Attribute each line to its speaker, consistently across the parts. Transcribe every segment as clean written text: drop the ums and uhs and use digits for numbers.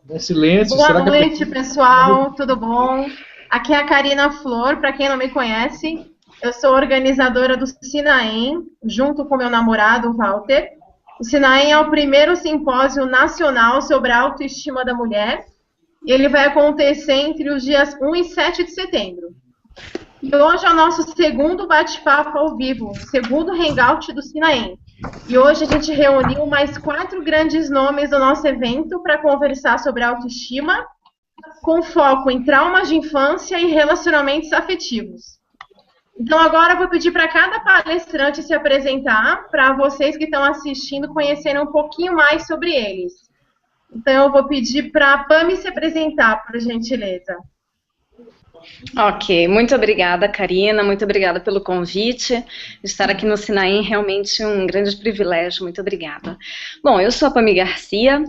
Speaker 1: É silêncio.
Speaker 2: Boa
Speaker 1: Será que
Speaker 2: noite, pessoal, tudo bom? Aqui é a Karina Flor, para quem não me conhece, eu sou organizadora do Sinaem, junto com meu namorado, o Walter. O Sinaem é o primeiro simpósio nacional sobre a autoestima da mulher, e ele vai acontecer entre os dias 1 e 7 de setembro. E hoje é o nosso segundo bate-papo ao vivo, segundo hangout do Sinaem. E hoje a gente reuniu mais 4 grandes nomes do nosso evento para conversar sobre autoestima, com foco em traumas de infância e relacionamentos afetivos. Então agora eu vou pedir para cada palestrante se apresentar, para vocês que estão assistindo conhecerem um pouquinho mais sobre eles. Então eu vou pedir para a Pami se apresentar, por gentileza.
Speaker 3: Ok, muito obrigada, Karina, muito obrigada pelo convite. Estar aqui no Sinaem realmente um grande privilégio, muito obrigada. Bom, eu sou a Pami Garcia,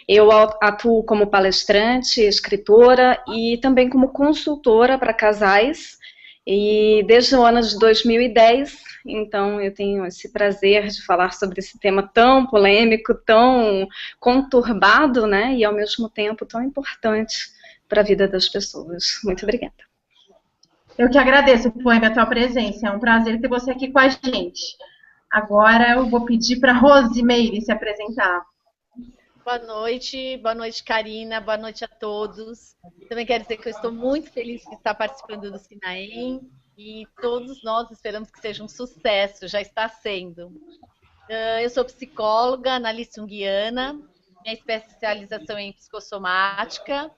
Speaker 3: eu atuo como palestrante, escritora e também como consultora para casais, e desde o ano de 2010, então eu tenho esse prazer de falar sobre esse tema tão polêmico, tão conturbado, né, e ao mesmo tempo tão importante para a vida das pessoas. Muito obrigada.
Speaker 2: Eu que agradeço, Pami, a tua presença. É um prazer ter você aqui com a gente. Agora eu vou pedir para a Rosimeire se apresentar.
Speaker 4: Boa noite, Karina, boa noite a todos. Também quero dizer que eu estou muito feliz de estar participando do Sinaem e todos nós esperamos que seja um sucesso, já está sendo. Eu sou psicóloga, analista junguiana, minha especialização é em psicossomática,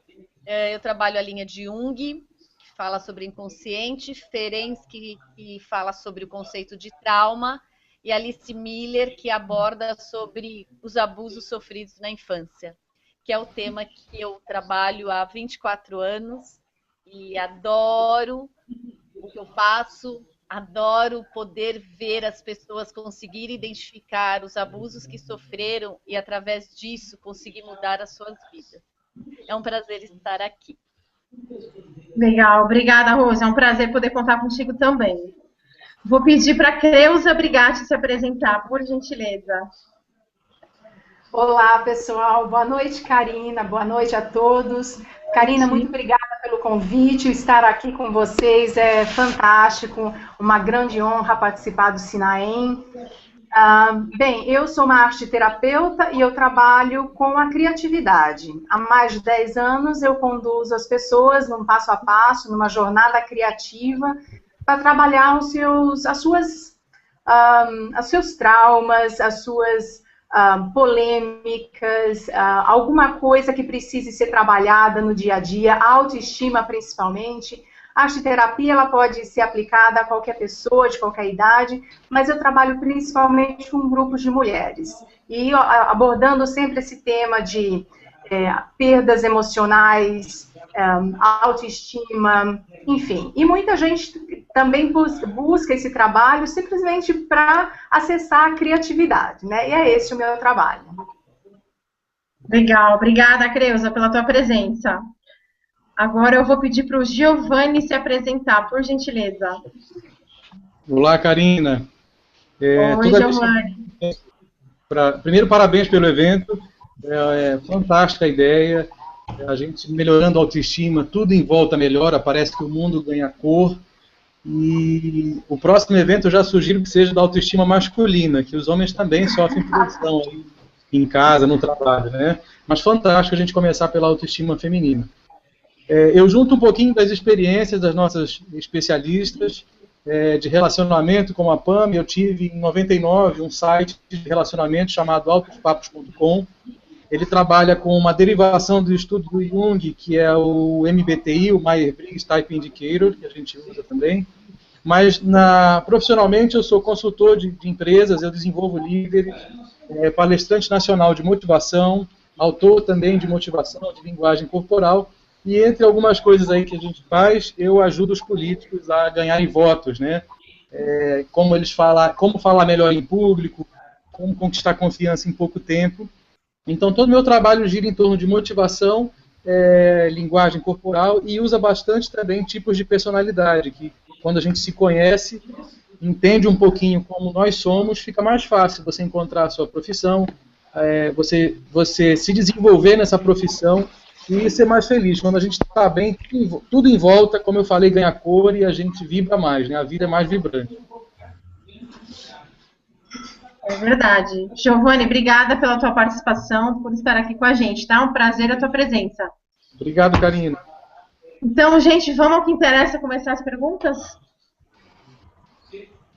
Speaker 4: eu trabalho a linha de Jung, que fala sobre inconsciente, Ferenczi, que fala sobre o conceito de trauma, e Alice Miller, que aborda sobre os abusos sofridos na infância, que é o tema que eu trabalho há 24 anos e adoro o que eu faço, adoro poder ver as pessoas conseguirem identificar os abusos que sofreram e, através disso, conseguir mudar as suas vidas. É um prazer estar aqui.
Speaker 2: Legal, obrigada, Rose. É um prazer poder contar contigo também. Vou pedir para a Creuza Brigatti se apresentar, por gentileza.
Speaker 5: Olá, pessoal. Boa noite, Karina. Boa noite a todos. Karina, muito obrigada pelo convite. Estar aqui com vocês é fantástico. Uma grande honra participar do Sinaem. Bem, eu sou uma arteterapeuta e eu trabalho com a criatividade. Há mais de 10 anos eu conduzo as pessoas num passo a passo, numa jornada criativa, para trabalhar os seus traumas, as suas polêmicas, alguma coisa que precise ser trabalhada no dia a dia, a autoestima principalmente. A arteterapia ela pode ser aplicada a qualquer pessoa, de qualquer idade, mas eu trabalho principalmente com grupos de mulheres. E abordando sempre esse tema de perdas emocionais, autoestima, enfim. E muita gente também busca esse trabalho simplesmente para acessar a criatividade, né? E é esse o meu trabalho.
Speaker 2: Legal, obrigada, Creuza, pela tua presença. Agora eu vou pedir para o Giovanni se apresentar, por gentileza.
Speaker 1: Olá, Karina.
Speaker 2: Oi, Giovanni.
Speaker 1: Primeiro, parabéns pelo evento. É fantástica a ideia. A gente melhorando a autoestima, tudo em volta melhora, parece que o mundo ganha cor. E o próximo evento eu já sugiro que seja da autoestima masculina, que os homens também sofrem pressão aí em casa, no trabalho, né? Mas fantástico a gente começar pela autoestima feminina. Eu junto um pouquinho das experiências das nossas especialistas de relacionamento, como a Pam. Eu tive em 99 um site de relacionamento chamado autospapos.com. Ele trabalha com uma derivação do estudo do Jung, que é o MBTI, o Myers-Briggs Type Indicator, que a gente usa também. Mas profissionalmente eu sou consultor de empresas, eu desenvolvo líderes, palestrante nacional de motivação, autor também de motivação, de linguagem corporal, e entre algumas coisas aí que a gente faz, eu ajudo os políticos a ganharem votos, né? Como falar melhor em público, como conquistar confiança em pouco tempo. Então, todo o meu trabalho gira em torno de motivação, linguagem corporal, e usa bastante também tipos de personalidade, que quando a gente se conhece, entende um pouquinho como nós somos, fica mais fácil você encontrar a sua profissão, você se desenvolver nessa profissão e ser mais feliz. Quando a gente está bem, tudo em volta, como eu falei, ganha cor e a gente vibra mais, né? A vida é mais vibrante.
Speaker 2: É verdade. Giovanni, obrigada pela tua participação, por estar aqui com a gente, tá? Um prazer a tua presença.
Speaker 1: Obrigado, Karina.
Speaker 2: Então, gente, vamos ao que interessa, começar as perguntas?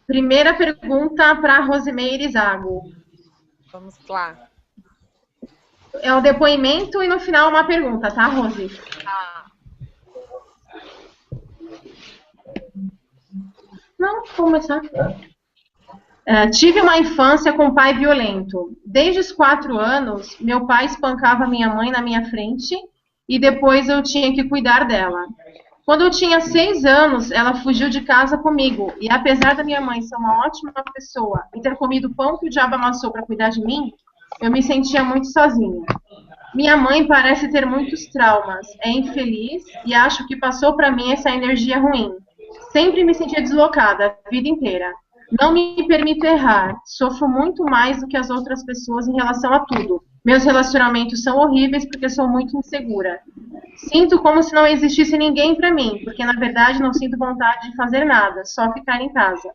Speaker 2: Primeira pergunta para a Rosimeire Zago.
Speaker 4: Vamos lá.
Speaker 2: É o depoimento e no final uma pergunta, tá, Rosi?
Speaker 4: Tá.
Speaker 2: Não, vou começar. Tive uma infância com pai violento. Desde os 4 anos, meu pai espancava minha mãe na minha frente e depois eu tinha que cuidar dela. Quando eu tinha 6 anos, ela fugiu de casa comigo. E apesar da minha mãe ser uma ótima pessoa e ter comido o pão que o diabo amassou para cuidar de mim, eu me sentia muito sozinha. Minha mãe parece ter muitos traumas, é infeliz e acho que passou para mim essa energia ruim. Sempre me sentia deslocada a vida inteira. Não me permito errar, sofro muito mais do que as outras pessoas em relação a tudo. Meus relacionamentos são horríveis porque sou muito insegura. Sinto como se não existisse ninguém para mim, porque na verdade não sinto vontade de fazer nada, só ficar em casa.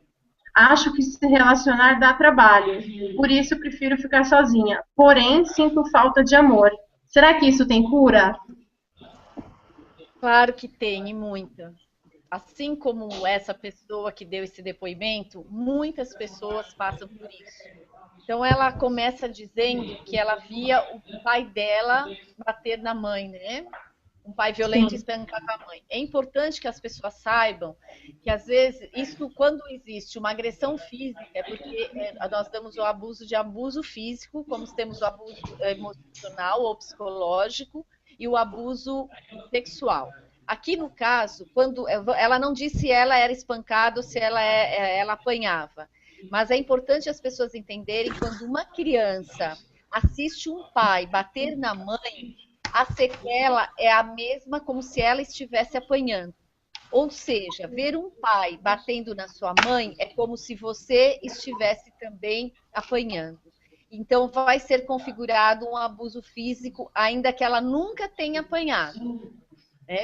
Speaker 2: Acho que se relacionar dá trabalho, por isso prefiro ficar sozinha. Porém, sinto falta de amor. Será que isso tem cura?
Speaker 4: Claro que tem, e muita. Assim como essa pessoa que deu esse depoimento, muitas pessoas passam por isso. Então, ela começa dizendo que ela via o pai dela bater na mãe, né? Um pai violento espancava a mãe. É importante que as pessoas saibam que, às vezes, isso, quando existe uma agressão física, é porque nós damos o abuso de abuso físico, como temos o abuso emocional ou psicológico e o abuso sexual. Aqui, no caso, quando ela não disse se ela era espancada ou se ela apanhava, mas é importante as pessoas entenderem que quando uma criança assiste um pai bater na mãe, a sequela é a mesma como se ela estivesse apanhando. Ou seja, ver um pai batendo na sua mãe é como se você estivesse também apanhando. Então, vai ser configurado um abuso físico, ainda que ela nunca tenha apanhado.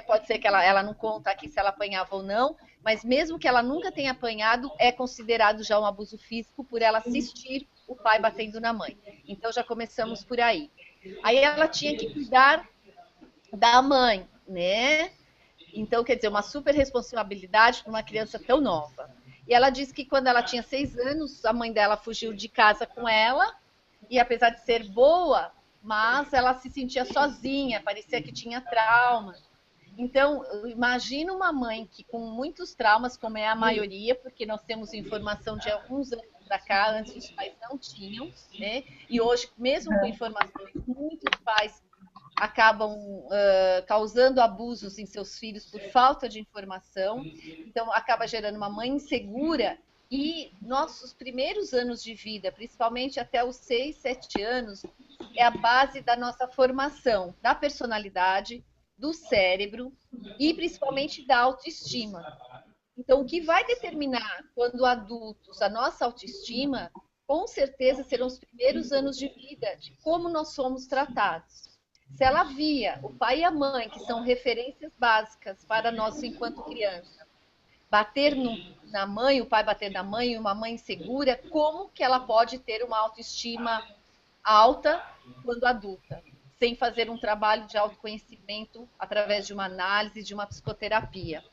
Speaker 4: Pode ser que ela não conta aqui se ela apanhava ou não, mas mesmo que ela nunca tenha apanhado, é considerado já um abuso físico por ela assistir o pai batendo na mãe. Então, já começamos por aí. Aí ela tinha que cuidar da mãe, né? Então, quer dizer, uma super responsabilidade para uma criança tão nova. E ela disse que quando ela tinha 6 anos, a mãe dela fugiu de casa com ela, e apesar de ser boa, mas ela se sentia sozinha, parecia que tinha trauma. Então, imagina uma mãe que com muitos traumas, como é a maioria, porque nós temos informação de alguns anos para cá, antes os pais não tinham, né? E hoje, mesmo com informações, muitos pais acabam causando abusos em seus filhos por falta de informação, então acaba gerando uma mãe insegura. E nossos primeiros anos de vida, principalmente até os 6, 7 anos, é a base da nossa formação, da personalidade, do cérebro e principalmente da autoestima. Então, o que vai determinar quando adultos a nossa autoestima, com certeza serão os primeiros anos de vida, de como nós somos tratados. Se ela via o pai e a mãe, que são referências básicas para nós enquanto criança, bater na mãe, o pai bater na mãe, uma mãe insegura, como que ela pode ter uma autoestima alta quando adulta, sem fazer um trabalho de autoconhecimento através de uma análise, de uma psicoterapia?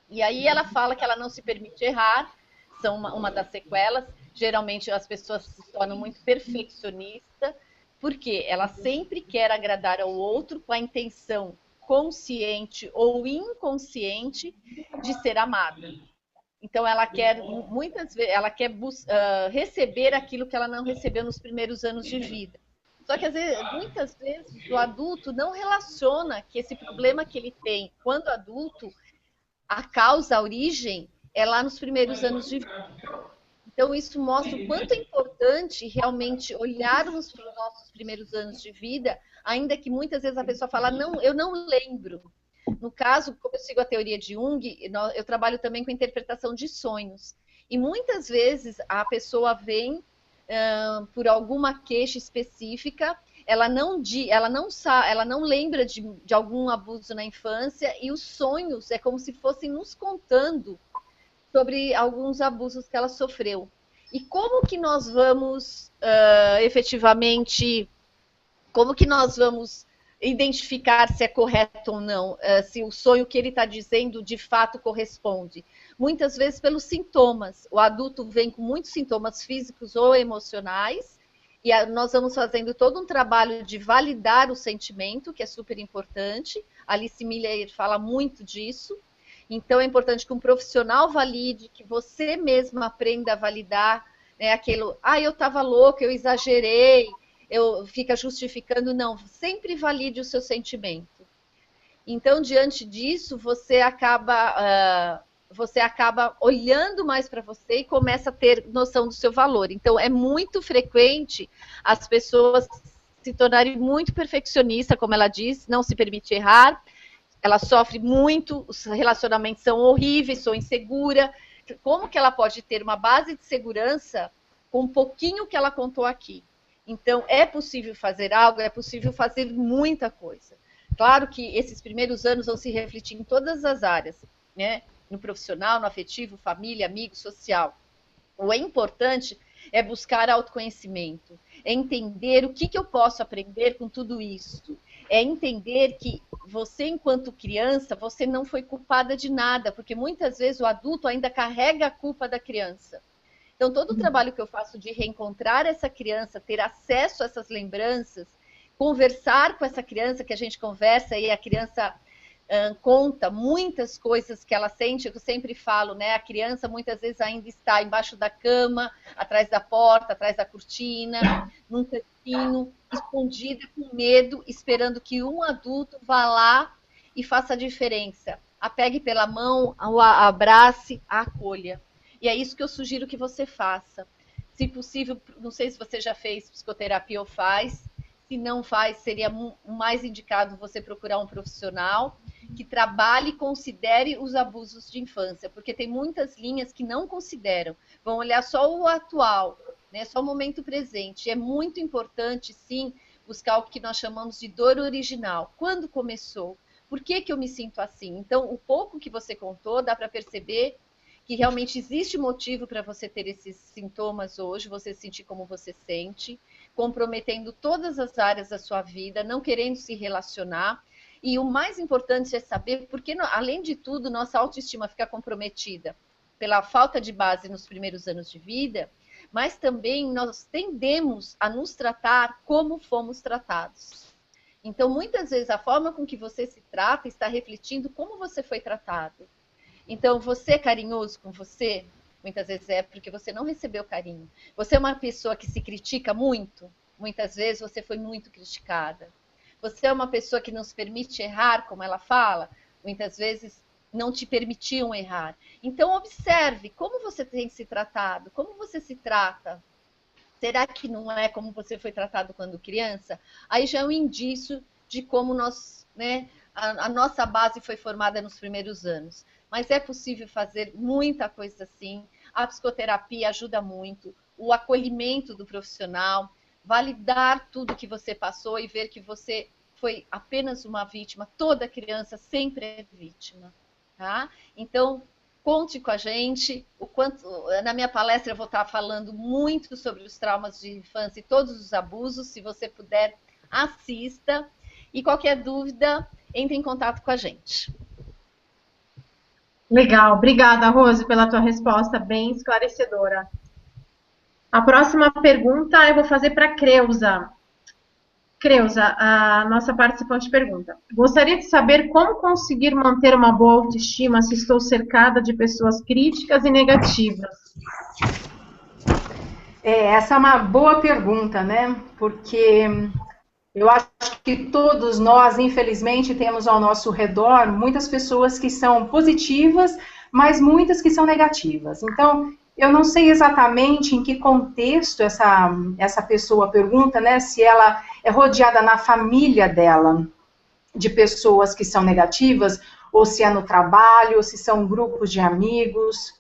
Speaker 4: E aí ela fala que ela não se permite errar, são uma das sequelas. Geralmente as pessoas se tornam muito perfeccionistas, porque ela sempre quer agradar ao outro com a intenção consciente ou inconsciente de ser amada. Então ela quer, muitas vezes, ela quer receber aquilo que ela não recebeu nos primeiros anos de vida. Só que, muitas vezes, o adulto não relaciona que esse problema que ele tem quando adulto, a causa, a origem, é lá nos primeiros anos de vida. Então, isso mostra o quanto é importante realmente olharmos para os nossos primeiros anos de vida, ainda que muitas vezes a pessoa fala, não, eu não lembro. No caso, como eu sigo a teoria de Jung, eu trabalho também com interpretação de sonhos. E muitas vezes a pessoa vem por alguma queixa específica ela não lembra de algum abuso na infância, e os sonhos é como se fossem nos contando sobre alguns abusos que ela sofreu. E como que nós vamos efetivamente, como que nós vamos identificar se é correto ou não, se o sonho que ele está dizendo de fato corresponde? Muitas vezes pelos sintomas. O adulto vem com muitos sintomas físicos ou emocionais, e nós vamos fazendo todo um trabalho de validar o sentimento, que é super importante. A Alice Miller fala muito disso. Então é importante que um profissional valide, que você mesma aprenda a validar, né, aquilo, eu estava louca, eu exagerei, fica justificando. Não, sempre valide o seu sentimento. Então, diante disso, você acaba olhando mais para você e começa a ter noção do seu valor. Então, é muito frequente as pessoas se tornarem muito perfeccionistas, como ela diz, não se permite errar. Ela sofre muito, os relacionamentos são horríveis, sou insegura. Como que ela pode ter uma base de segurança com um pouquinho que ela contou aqui? Então, é possível fazer algo, é possível fazer muita coisa. Claro que esses primeiros anos vão se refletir em todas as áreas, né? No profissional, no afetivo, família, amigo, social. O importante é buscar autoconhecimento, é entender o que eu posso aprender com tudo isso, é entender que você, enquanto criança, você não foi culpada de nada, porque muitas vezes o adulto ainda carrega a culpa da criança. Então, todo o trabalho que eu faço de reencontrar essa criança, ter acesso a essas lembranças, conversar com essa criança, que a gente conversa e a criança conta muitas coisas que ela sente, eu sempre falo, né? A criança muitas vezes ainda está embaixo da cama, atrás da porta, atrás da cortina, num cantinho, escondida, com medo, esperando que um adulto vá lá e faça a diferença. A pegue pela mão, a abrace, a acolha. E é isso que eu sugiro que você faça. Se possível, não sei se você já fez psicoterapia ou faz, se não faz, seria mais indicado você procurar um profissional que trabalhe e considere os abusos de infância, porque tem muitas linhas que não consideram, vão olhar só o atual, né, só o momento presente. É muito importante, sim, buscar o que nós chamamos de dor original. Quando começou? Por que eu me sinto assim? Então, o pouco que você contou, dá para perceber que realmente existe motivo para você ter esses sintomas hoje, você sentir como você sente, comprometendo todas as áreas da sua vida, não querendo se relacionar. E o mais importante é saber, porque além de tudo, nossa autoestima fica comprometida pela falta de base nos primeiros anos de vida, mas também nós tendemos a nos tratar como fomos tratados. Então, muitas vezes, a forma com que você se trata está refletindo como você foi tratado. Então, você é carinhoso com você? Muitas vezes é porque você não recebeu carinho. Você é uma pessoa que se critica muito? Muitas vezes você foi muito criticada. Você é uma pessoa que não se permite errar, como ela fala? Muitas vezes não te permitiam errar. Então, observe como você tem se tratado, como você se trata. Será que não é como você foi tratado quando criança? Aí já é um indício de como nós, né, a nossa base foi formada nos primeiros anos. Mas é possível fazer muita coisa assim. A psicoterapia ajuda muito, o acolhimento do profissional, validar tudo que você passou e ver que você foi apenas uma vítima. Toda criança sempre é vítima, tá? Então, conte com a gente. Na minha palestra eu vou estar falando muito sobre os traumas de infância e todos os abusos. Se você puder, assista. E qualquer dúvida, entre em contato com a gente.
Speaker 2: Legal. Obrigada, Rose, pela tua resposta bem esclarecedora. A próxima pergunta eu vou fazer para a Creuza. Creuza, a nossa participante pergunta: gostaria de saber como conseguir manter uma boa autoestima se estou cercada de pessoas críticas e negativas?
Speaker 5: Essa é uma boa pergunta, né? Porque eu acho que todos nós, infelizmente, temos ao nosso redor muitas pessoas que são positivas, mas muitas que são negativas. Então, eu não sei exatamente em que contexto essa pessoa pergunta, né? Se ela é rodeada na família dela de pessoas que são negativas, ou se é no trabalho, ou se são grupos de amigos.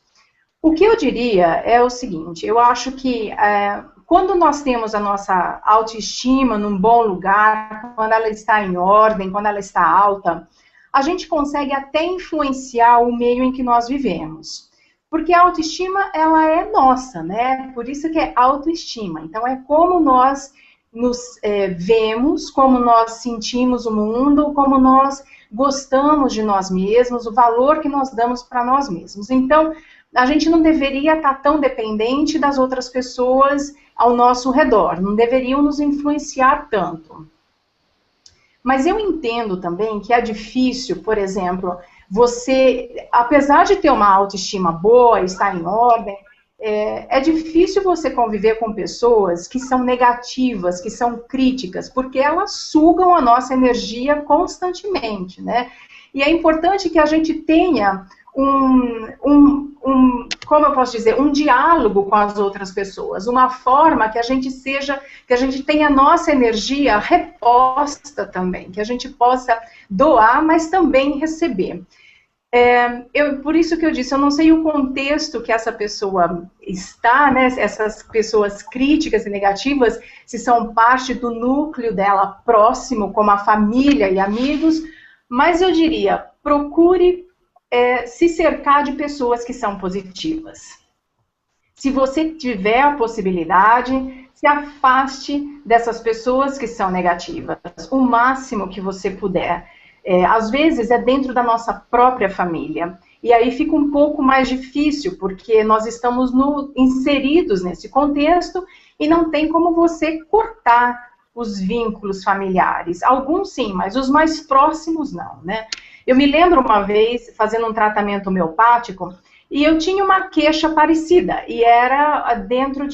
Speaker 5: O que eu diria é o seguinte: eu acho que quando nós temos a nossa autoestima num bom lugar, quando ela está em ordem, quando ela está alta, a gente consegue até influenciar o meio em que nós vivemos. Porque a autoestima, ela é nossa, né? Por isso que é autoestima. Então, é como nós nos vemos, como nós sentimos o mundo, como nós gostamos de nós mesmos, o valor que nós damos para nós mesmos. Então, a gente não deveria estar tão dependente das outras pessoas ao nosso redor, não deveriam nos influenciar tanto. Mas eu entendo também que é difícil, por exemplo, você, apesar de ter uma autoestima boa, estar em ordem, é difícil você conviver com pessoas que são negativas, que são críticas, porque elas sugam a nossa energia constantemente, né? E é importante que a gente tenha como eu posso dizer, um diálogo com as outras pessoas, uma forma que a gente tenha a nossa energia reposta também, que a gente possa doar, mas também receber. Por isso que eu disse, eu não sei o contexto que essa pessoa está, né, essas pessoas críticas e negativas, se são parte do núcleo dela próximo, como a família e amigos, mas eu diria, procure se cercar de pessoas que são positivas. Se você tiver a possibilidade, se afaste dessas pessoas que são negativas, o máximo que você puder. Às vezes é dentro da nossa própria família, e aí fica um pouco mais difícil, porque nós estamos inseridos nesse contexto e não tem como você cortar os vínculos familiares. Alguns sim, mas os mais próximos não, né? Eu me lembro uma vez, fazendo um tratamento homeopático, e eu tinha uma queixa parecida, e era dentro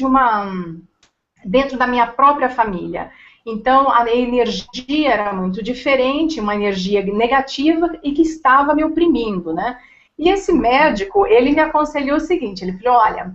Speaker 5: da minha própria família. Então, a energia era muito diferente, uma energia negativa e que estava me oprimindo, né? E esse médico, ele me aconselhou o seguinte, ele falou, olha,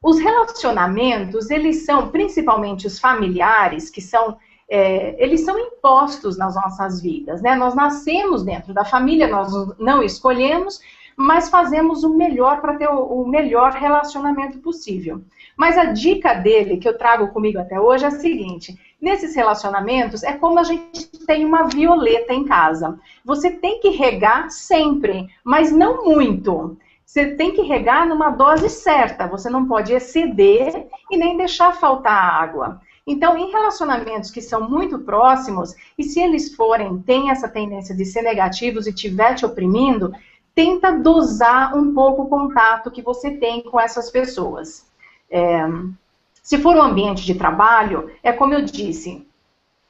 Speaker 5: os relacionamentos, eles são, principalmente os familiares, que são, eles são impostos nas nossas vidas, né? Nós nascemos dentro da família, nós não escolhemos, mas fazemos o melhor para ter o melhor relacionamento possível. Mas a dica dele, que eu trago comigo até hoje, é a seguinte, nesses relacionamentos, é como a gente tem uma violeta em casa. Você tem que regar sempre, mas não muito. Você tem que regar numa dose certa, você não pode exceder e nem deixar faltar água. Então, em relacionamentos que são muito próximos, e se eles têm essa tendência de ser negativos e estiver te oprimindo, tenta dosar um pouco o contato que você tem com essas pessoas. Se for um ambiente de trabalho, é como eu disse,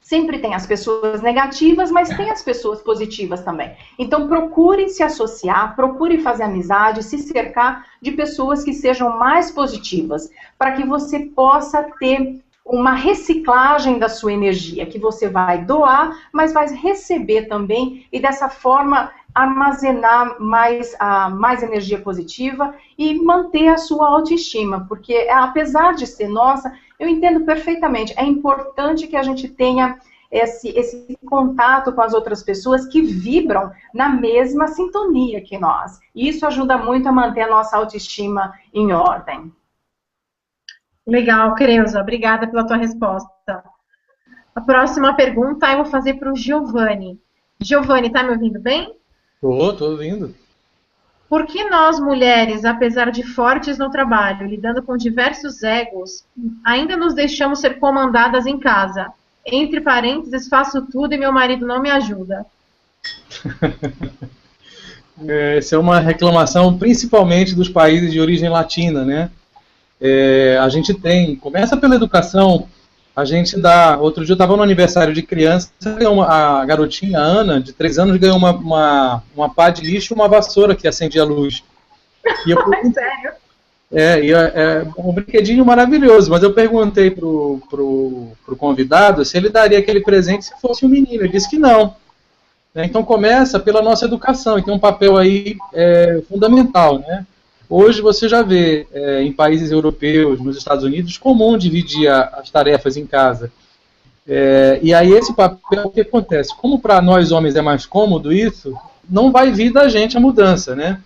Speaker 5: sempre tem as pessoas negativas, mas tem as pessoas positivas também. Então procure se associar, procure fazer amizade, se cercar de pessoas que sejam mais positivas, para que você possa ter uma reciclagem da sua energia, que você vai doar, mas vai receber também, e dessa forma armazenar mais energia positiva e manter a sua autoestima, porque apesar de ser nossa, eu entendo perfeitamente, é importante que a gente tenha esse contato com as outras pessoas que vibram na mesma sintonia que nós, e isso ajuda muito a manter a nossa autoestima em ordem.
Speaker 2: Legal, Creuza, obrigada pela tua resposta. A próxima pergunta eu vou fazer para o Giovanni. Giovanni, tá me ouvindo bem?
Speaker 1: Tô ouvindo.
Speaker 2: Por que nós, mulheres, apesar de fortes no trabalho, lidando com diversos egos, ainda nos deixamos ser comandadas em casa? Entre parênteses, faço tudo e meu marido não me ajuda.
Speaker 1: Essa é uma reclamação principalmente dos países de origem latina, né? A gente começa pela educação, a gente dá, outro dia eu estava no aniversário de criança, a garotinha Ana, de 3 anos, ganhou uma pá de lixo e uma vassoura que acendia a luz. E eu
Speaker 2: Sério?
Speaker 1: É um brinquedinho maravilhoso, mas eu perguntei pro convidado se ele daria aquele presente se fosse um menino, ele disse que não. Então começa pela nossa educação, e tem um papel aí fundamental, né? Hoje você já vê em países europeus, nos Estados Unidos, comum dividir as tarefas em casa. E aí esse papel, o que acontece? Como para nós homens é mais cômodo isso, não vai vir da gente a mudança, né?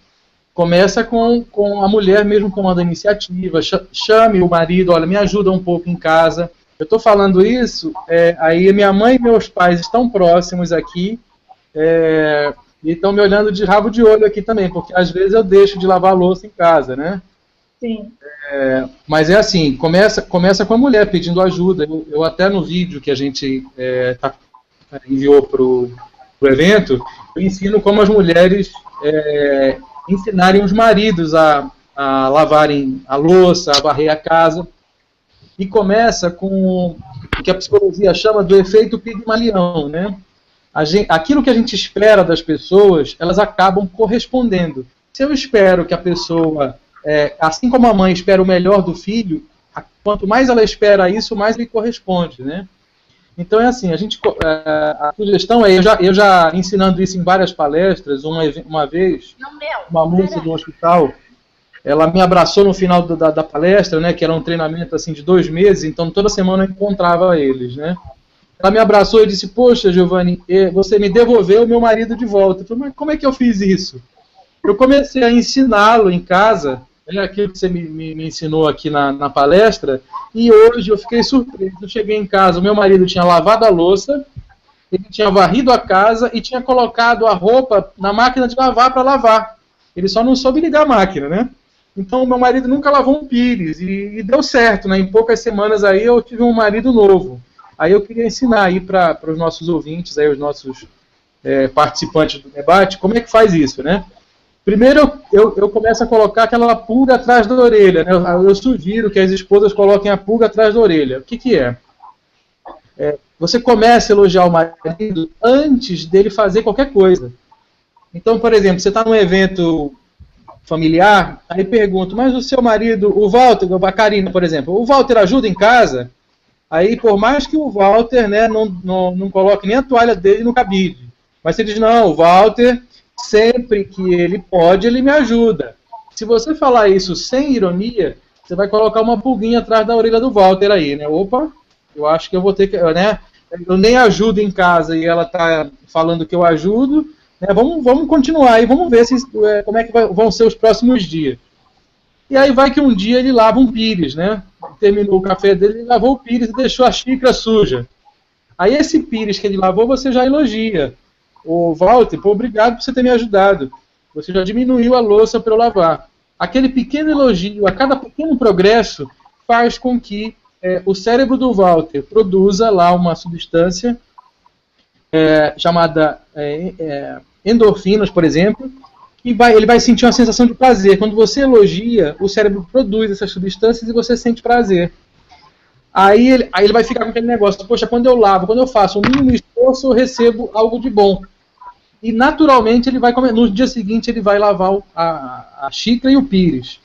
Speaker 1: começa com a mulher mesmo tomando a iniciativa, chame o marido, olha, me ajuda um pouco em casa. Eu estou falando isso, aí minha mãe e meus pais estão próximos aqui, e estão me olhando de rabo de olho aqui também, porque às vezes eu deixo de lavar a louça em casa, né?
Speaker 2: Sim.
Speaker 1: Mas é assim, começa com a mulher pedindo ajuda. Eu até no vídeo que a gente enviou para o evento, eu ensino como as mulheres ensinarem os maridos a lavarem a louça, a varrer a casa. E começa com o que a psicologia chama do efeito Pigmalião, né? Aquilo que a gente espera das pessoas, elas acabam correspondendo. Se eu espero que a pessoa, assim como a mãe espera o melhor do filho, quanto mais ela espera isso, mais lhe corresponde, né? Então é assim, a sugestão é, eu já ensinando isso em várias palestras, uma vez, uma moça do hospital, ela me abraçou no final da palestra, né, que era um treinamento assim, de 2 meses, então toda semana eu encontrava eles, né? Ela me abraçou e disse, poxa, Giovanni, você me devolveu o meu marido de volta. Eu falei, mas como é que eu fiz isso? Eu comecei a ensiná-lo em casa, aquilo que você me ensinou aqui na palestra, e hoje eu fiquei surpreso. Eu cheguei em casa, o meu marido tinha lavado a louça, ele tinha varrido a casa e tinha colocado a roupa na máquina de lavar para lavar. Ele só não soube ligar a máquina, né? Então o meu marido nunca lavou um pires, e deu certo, né? Em poucas semanas aí eu tive um marido novo. Aí eu queria ensinar aí para os nossos ouvintes, aí, os nossos participantes do debate, como é que faz isso, né? Primeiro eu começo a colocar aquela pulga atrás da orelha, né? Eu sugiro que as esposas coloquem a pulga atrás da orelha. O que é? Você começa a elogiar o marido antes dele fazer qualquer coisa. Então, por exemplo, você está num evento familiar, aí pergunto, mas o seu marido, o Walter, a Karina, por exemplo, o Walter ajuda em casa? Aí, por mais que o Walter, né, não coloque nem a toalha dele no cabide, mas você diz, não, o Walter, sempre que ele pode, ele me ajuda. Se você falar isso sem ironia, você vai colocar uma pulguinha atrás da orelha do Walter aí, né? Opa, eu acho que eu vou ter que, né? Eu nem ajudo em casa e ela está falando que eu ajudo, né? Vamos continuar e vamos ver como é que vão ser os próximos dias. E aí vai que um dia ele lava um pires, né? Terminou o café dele, ele lavou o pires e deixou a xícara suja. Aí esse pires que ele lavou, você já elogia. Ô Walter, pô, obrigado por você ter me ajudado. Você já diminuiu a louça para eu lavar. Aquele pequeno elogio, a cada pequeno progresso, faz com que o cérebro do Walter produza lá uma substância chamada endorfinas, por exemplo, e ele vai sentir uma sensação de prazer. Quando você elogia, o cérebro produz essas substâncias e você sente prazer. Aí ele vai ficar com aquele negócio, poxa, quando eu lavo, quando eu faço um mínimo esforço, eu recebo algo de bom. E naturalmente ele vai comer. No dia seguinte ele vai lavar a xícara e o pires.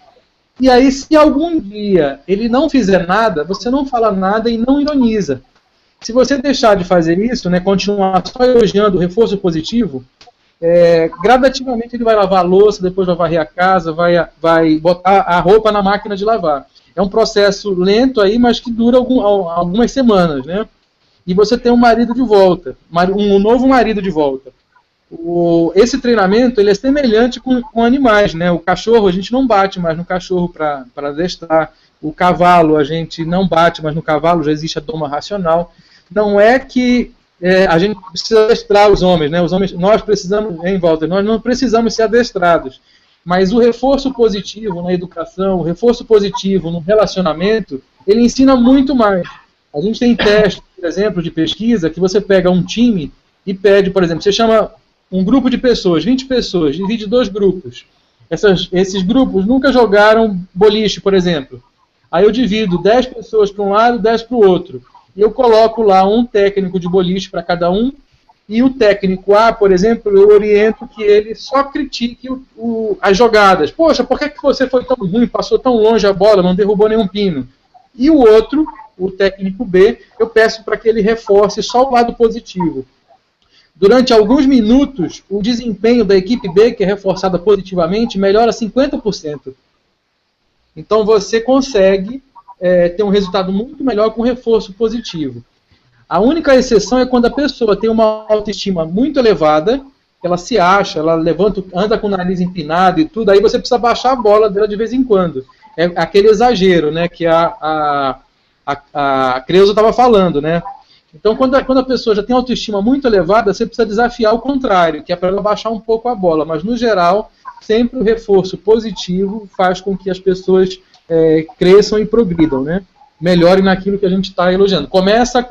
Speaker 1: E aí, se algum dia ele não fizer nada, você não fala nada e não ironiza. Se você deixar de fazer isso, né, continuar só elogiando o reforço positivo, gradativamente ele vai lavar a louça, depois vai varrer a casa, vai botar a roupa na máquina de lavar. É um processo lento aí, mas que dura algumas semanas, né? E você tem um marido de volta, um novo marido de volta. Esse treinamento ele é semelhante com animais, né? O cachorro, a gente não bate mais no cachorro para adestrar. O cavalo, a gente não bate mais no cavalo, já existe a doma racional. Não é que a gente precisa adestrar os homens, né? Os homens, nós precisamos, em volta, nós não precisamos ser adestrados. Mas o reforço positivo na educação, o reforço positivo no relacionamento, ele ensina muito mais. A gente tem testes, por exemplo, de pesquisa, que você pega um time e pede, por exemplo, você chama um grupo de pessoas, 20 pessoas, divide 2 grupos. Esses grupos nunca jogaram boliche, por exemplo. Aí eu divido 10 pessoas para um lado, 10 para o outro. E eu coloco lá um técnico de boliche para cada um, e o técnico A, por exemplo, eu oriento que ele só critique as jogadas. Poxa, por que você foi tão ruim, passou tão longe a bola, não derrubou nenhum pino? E o outro, o técnico B, eu peço para que ele reforce só o lado positivo. Durante alguns minutos, o desempenho da equipe B, que é reforçada positivamente, melhora 50%. Então você consegue ter um resultado muito melhor com reforço positivo. A única exceção é quando a pessoa tem uma autoestima muito elevada ela se acha, ela levanta, anda com o nariz empinado e tudo, aí você precisa baixar a bola dela de vez em quando. É aquele exagero, né, que a Creuza estava falando, né? Então, quando a pessoa já tem autoestima muito elevada, você precisa desafiar o contrário, que é para ela baixar um pouco a bola. Mas, no geral, sempre o reforço positivo faz com que as pessoas cresçam e progridam, né? Melhorem naquilo que a gente está elogiando. Começa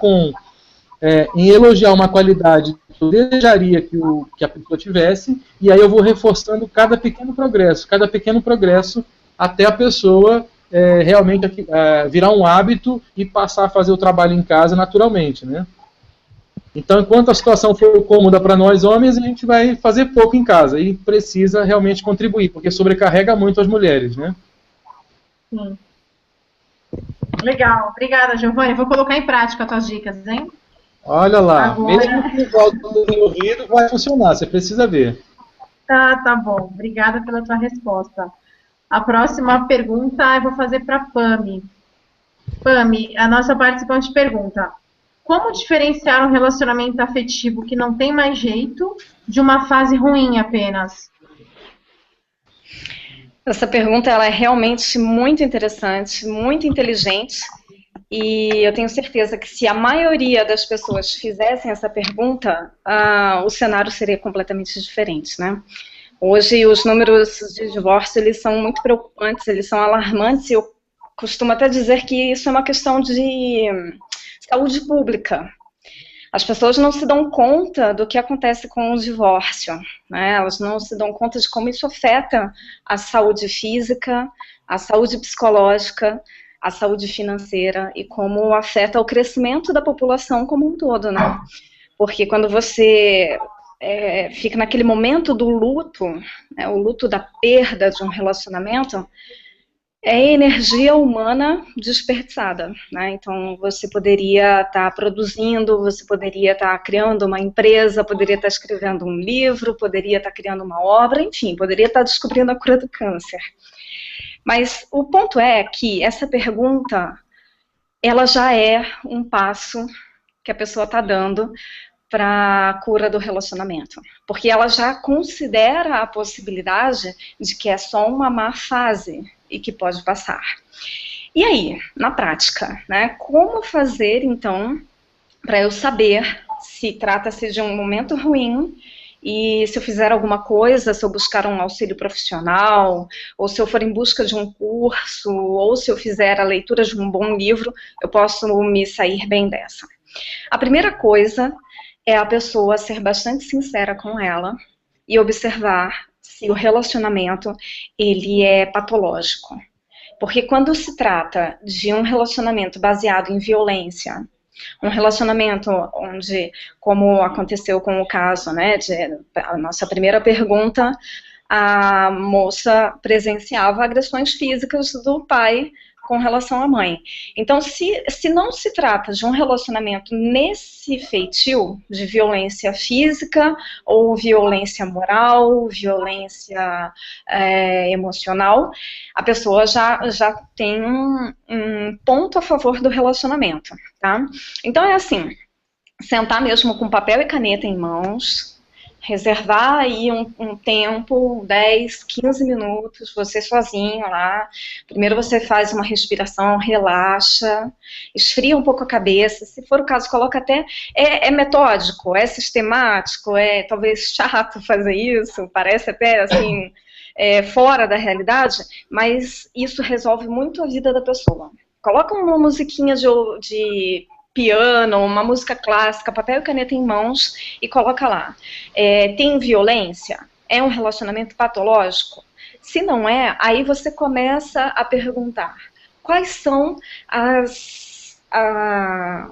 Speaker 1: em elogiar uma qualidade que eu desejaria que a pessoa tivesse, e aí eu vou reforçando cada pequeno progresso, até a pessoa realmente virar um hábito e passar a fazer o trabalho em casa naturalmente, né? Então, enquanto a situação for cômoda para nós homens, a gente vai fazer pouco em casa e precisa realmente contribuir, porque sobrecarrega muito as mulheres, né?
Speaker 2: Sim. Legal, obrigada, Giovanni. Vou colocar em prática as tuas dicas, hein?
Speaker 1: Olha lá,
Speaker 2: Agora...
Speaker 1: mesmo que o voto não tenha ouvido, vai funcionar, você precisa ver.
Speaker 2: Tá bom. Obrigada pela tua resposta. A próxima pergunta eu vou fazer para a Pami. Pami, a nossa participante pergunta: como diferenciar um relacionamento afetivo que não tem mais jeito de uma fase ruim apenas?
Speaker 3: Essa pergunta ela é realmente muito interessante, muito inteligente, e eu tenho certeza que se a maioria das pessoas fizessem essa pergunta, o cenário seria completamente diferente, né? Hoje os números de divórcio eles são muito preocupantes, eles são alarmantes, e eu costumo até dizer que isso é uma questão de saúde pública. As pessoas não se dão conta do que acontece com o divórcio, né? Elas não se dão conta de como isso afeta a saúde física, a saúde psicológica, a saúde financeira e como afeta o crescimento da população como um todo, né? Porque quando você fica naquele momento do luto, né, o luto da perda de um relacionamento, é energia humana desperdiçada, né? Então você poderia estar produzindo, você poderia estar criando uma empresa, poderia estar escrevendo um livro, poderia estar criando uma obra, enfim, poderia estar descobrindo a cura do câncer. Mas o ponto é que essa pergunta, ela já é um passo que a pessoa está dando para a cura do relacionamento, porque ela já considera a possibilidade de que é só uma má fase e que pode passar. E aí, na prática, né, como fazer, então, para eu saber se trata-se de um momento ruim e se eu fizer alguma coisa, se eu buscar um auxílio profissional, ou se eu for em busca de um curso, ou se eu fizer a leitura de um bom livro, eu posso me sair bem dessa. A primeira coisa é a pessoa ser bastante sincera com ela e observar se o relacionamento ele é patológico. Porque quando se trata de um relacionamento baseado em violência, um relacionamento onde, como aconteceu com o caso, né, a nossa primeira pergunta, a moça presenciava agressões físicas do pai com relação à mãe. Então, se não se trata de um relacionamento nesse feitio de violência física ou violência moral, violência emocional, a pessoa já tem um ponto a favor do relacionamento, tá? Então, é assim, sentar mesmo com papel e caneta em mãos, reservar aí um tempo, 10, 15 minutos, você sozinho lá. Primeiro você faz uma respiração, relaxa, esfria um pouco a cabeça. Se for o caso, coloca até... É metódico, é sistemático, é talvez chato fazer isso, parece até assim, fora da realidade, mas isso resolve muito a vida da pessoa. Coloca uma musiquinha de piano, uma música clássica, papel e caneta em mãos e coloca lá. Tem violência? É um relacionamento patológico? Se não é, aí você começa a perguntar quais são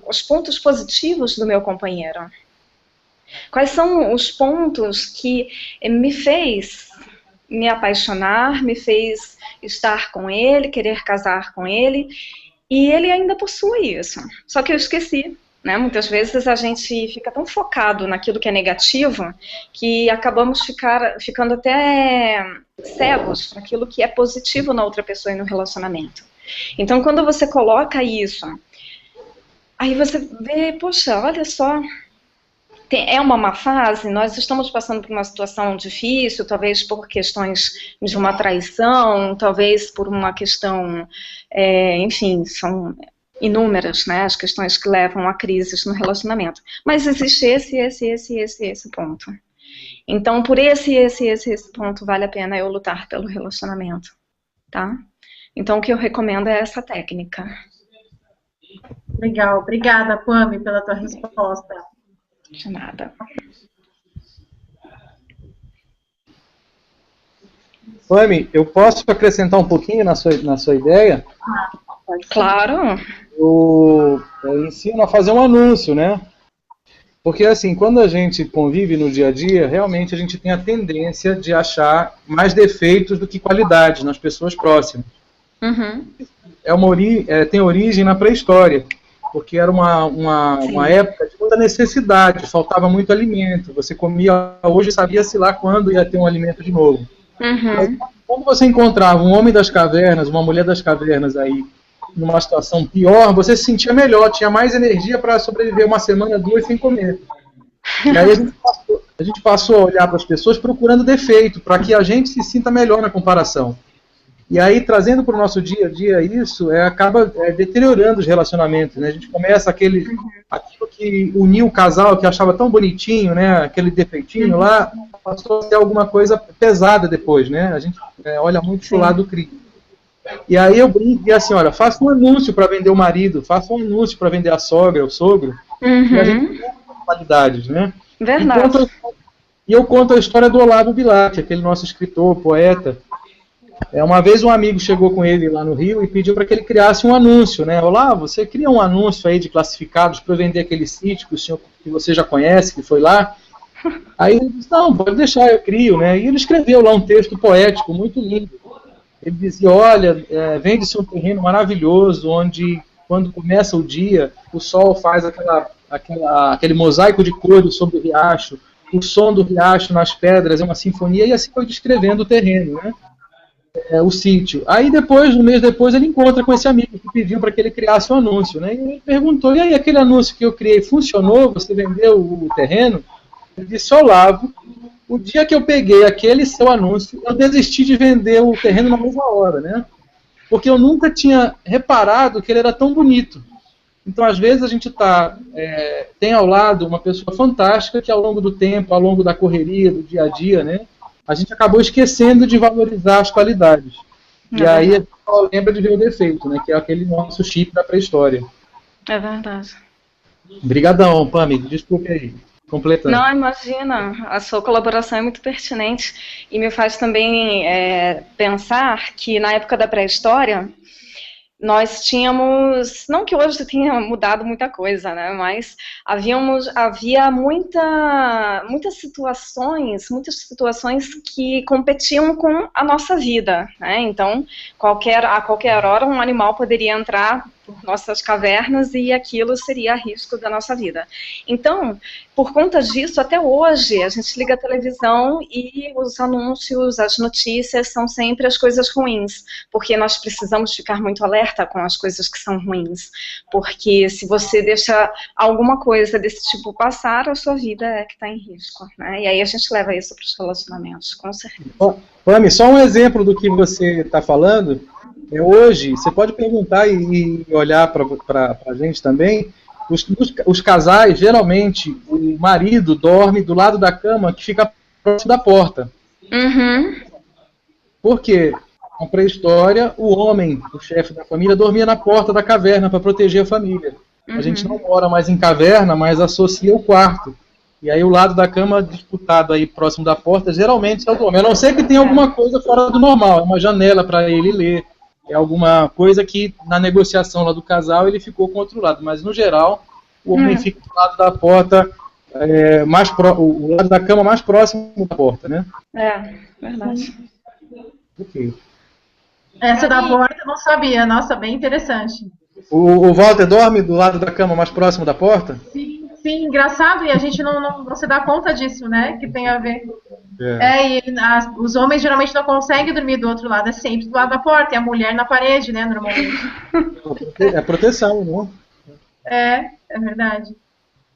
Speaker 3: os pontos positivos do meu companheiro? Quais são os pontos que me fez me apaixonar, me fez estar com ele, querer casar com ele? E ele ainda possui isso, só que eu esqueci, né? Muitas vezes a gente fica tão focado naquilo que é negativo, que acabamos ficando até cegos para aquilo que é positivo na outra pessoa e no relacionamento. Então, quando você coloca isso, aí você vê, poxa, olha só, é uma má fase, nós estamos passando por uma situação difícil, talvez por questões de uma traição, talvez por uma questão, enfim, são inúmeras, né, as questões que levam a crises no relacionamento. Mas existe esse ponto. Então, por esse ponto, vale a pena eu lutar pelo relacionamento, tá? Então, o que eu recomendo é essa técnica.
Speaker 2: Legal, obrigada, Pami, pela tua resposta.
Speaker 3: De nada.
Speaker 1: Pami, eu posso acrescentar um pouquinho na sua ideia?
Speaker 3: Claro.
Speaker 1: Eu ensino a fazer um anúncio, né? Porque, assim, quando a gente convive no dia a dia, realmente a gente tem a tendência de achar mais defeitos do que qualidades nas pessoas próximas.
Speaker 3: Uhum.
Speaker 1: Tem origem na pré-história, porque era uma época de muita necessidade, faltava muito alimento, você comia hoje, sabia-se lá quando ia ter um alimento de novo.
Speaker 3: Uhum.
Speaker 1: Mas, quando você encontrava um homem das cavernas, uma mulher das cavernas aí, numa situação pior, você se sentia melhor, tinha mais energia para sobreviver uma semana, 2 sem comer. E aí a gente passou a olhar para as pessoas procurando defeito, para que a gente se sinta melhor na comparação. E aí, trazendo para o nosso dia a dia isso, acaba deteriorando os relacionamentos, né? A gente começa aquilo que unia o casal, que achava tão bonitinho, né? Aquele defeitinho lá, passou a ser alguma coisa pesada depois, né? A gente olha muito pro lado crítico. E aí eu brinco e assim, olha, faça um anúncio para vender o marido, faça um anúncio para vender a sogra, o sogro, e a gente tem qualidades, né?
Speaker 3: Verdade.
Speaker 1: E eu conto a história do Olavo Bilac, aquele nosso escritor, poeta. Uma vez um amigo chegou com ele lá no Rio e pediu para que ele criasse um anúncio, né? Olavo, você cria um anúncio aí de classificados para vender aquele sítio que você já conhece, que foi lá. Aí ele disse, não, pode deixar, eu crio, né? E ele escreveu lá um texto poético muito lindo. Ele dizia, olha, vende-se um terreno maravilhoso, onde quando começa o dia, o sol faz aquele mosaico de cores sobre o riacho, o som do riacho nas pedras é uma sinfonia, e assim foi descrevendo o terreno, né? O sítio. Aí depois, um mês depois, ele encontra com esse amigo que pediu para que ele criasse um anúncio, né? E ele perguntou, e aí, aquele anúncio que eu criei funcionou? Você vendeu o terreno? Ele disse, Olavo, o dia que eu peguei aquele seu anúncio, eu desisti de vender o terreno na mesma hora, né? Porque eu nunca tinha reparado que ele era tão bonito. Então, às vezes, a gente tem ao lado uma pessoa fantástica que, ao longo do tempo, ao longo da correria, do dia a dia, né? A gente acabou esquecendo de valorizar as qualidades. E aí a gente só lembra de ver o defeito, né? Que é aquele nosso chip da pré-história.
Speaker 3: É verdade.
Speaker 1: Obrigadão, Pami. Desculpe aí. Completando.
Speaker 3: Não, imagina. A sua colaboração é muito pertinente e me faz também pensar que na época da pré-história nós tínhamos, não que hoje tenha mudado muita coisa, né, mas havia muitas situações que competiam com a nossa vida, né, então a qualquer hora um animal poderia entrar por nossas cavernas e aquilo seria a risco da nossa vida. Então, por conta disso, até hoje, a gente liga a televisão e os anúncios, as notícias são sempre as coisas ruins, porque nós precisamos ficar muito alerta com as coisas que são ruins, porque se você deixa alguma coisa desse tipo passar, a sua vida é que está em risco, né? E aí a gente leva isso para os relacionamentos, com certeza.
Speaker 1: Pami, só um exemplo do que você está falando. Hoje, você pode perguntar e olhar para a gente também, os casais, geralmente, o marido dorme do lado da cama que fica próximo da porta.
Speaker 3: Uhum.
Speaker 1: Por quê? Na pré-história, o homem, o chefe da família, dormia na porta da caverna para proteger a família. A gente não mora mais em caverna, mas associa o quarto. E aí o lado da cama disputado aí próximo da porta, geralmente é o do homem. A não ser que tenha alguma coisa fora do normal, é uma janela para ele ler. É alguma coisa que na negociação lá do casal ele ficou com o outro lado, mas no geral o homem fica do lado da porta, o lado da cama mais próximo da porta, né?
Speaker 3: Verdade.
Speaker 1: Ok.
Speaker 2: Essa da porta eu não sabia, nossa, bem interessante.
Speaker 1: O Walter dorme do lado da cama mais próximo da porta?
Speaker 2: Sim, engraçado, e a gente não se dá conta disso, né, que tem a ver. Os homens geralmente não conseguem dormir do outro lado, é sempre do lado da porta, e a mulher na parede, né, normalmente.
Speaker 1: É proteção, não?
Speaker 2: É verdade.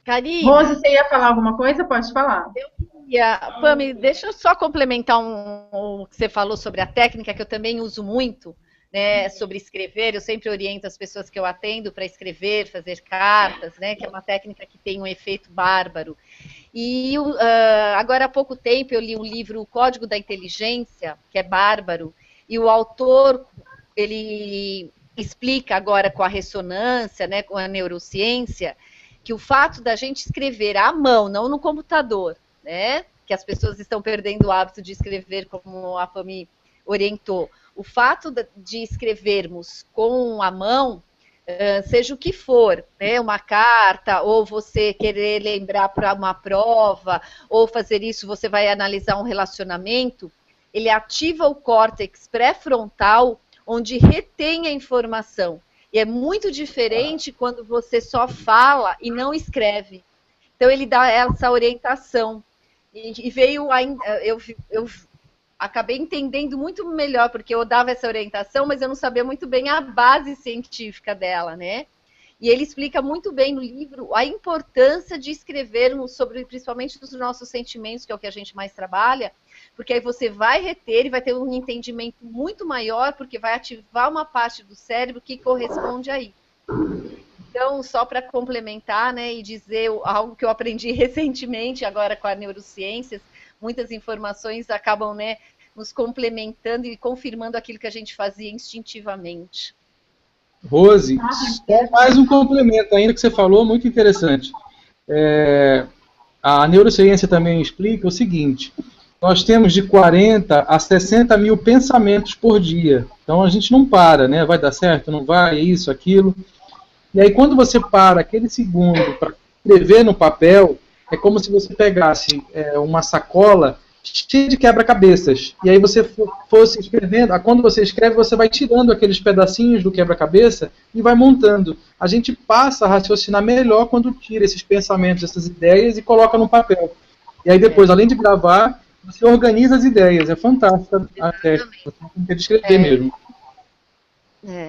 Speaker 4: Karina,
Speaker 2: Rose, você ia falar alguma coisa? Pode falar.
Speaker 4: Pami, deixa eu só complementar o que você falou sobre a técnica, que eu também uso muito, né, sobre escrever. Eu sempre oriento as pessoas que eu atendo para escrever, fazer cartas, né, que é uma técnica que tem um efeito bárbaro. E agora há pouco tempo eu li um livro, O Código da Inteligência, que é bárbaro, e o autor, ele explica agora com a ressonância, né, com a neurociência, que o fato da gente escrever à mão, não no computador, né, que as pessoas estão perdendo o hábito de escrever, como a Pami orientou, o fato de escrevermos com a mão, seja o que for, né, uma carta, ou você querer lembrar para uma prova, ou fazer isso, você vai analisar um relacionamento, ele ativa o córtex pré-frontal, onde retém a informação. E é muito diferente quando você só fala e não escreve. Então, ele dá essa orientação. E veio, eu acabei entendendo muito melhor, porque eu dava essa orientação, mas eu não sabia muito bem a base científica dela, né? E ele explica muito bem no livro a importância de escrevermos sobre, principalmente, dos nossos sentimentos, que é o que a gente mais trabalha, porque aí você vai reter e vai ter um entendimento muito maior, porque vai ativar uma parte do cérebro que corresponde a isso. Então, só para complementar, né, e dizer algo que eu aprendi recentemente, agora com a neurociências, muitas informações acabam, né, nos complementando e confirmando aquilo que a gente fazia instintivamente.
Speaker 1: Rose, só mais um complemento ainda que você falou, muito interessante. A neurociência também explica o seguinte: nós temos de 40 a 60 mil pensamentos por dia. Então a gente não para, né? Vai dar certo, não vai, isso, aquilo. E aí quando você para aquele segundo para escrever no papel, é como se você pegasse uma sacola cheia de quebra-cabeças. E aí você fosse escrevendo, quando você escreve, você vai tirando aqueles pedacinhos do quebra-cabeça e vai montando. A gente passa a raciocinar melhor quando tira esses pensamentos, essas ideias e coloca no papel. E aí depois, além de gravar, você organiza as ideias. É fantástica a técnica. Você tem que escrever mesmo.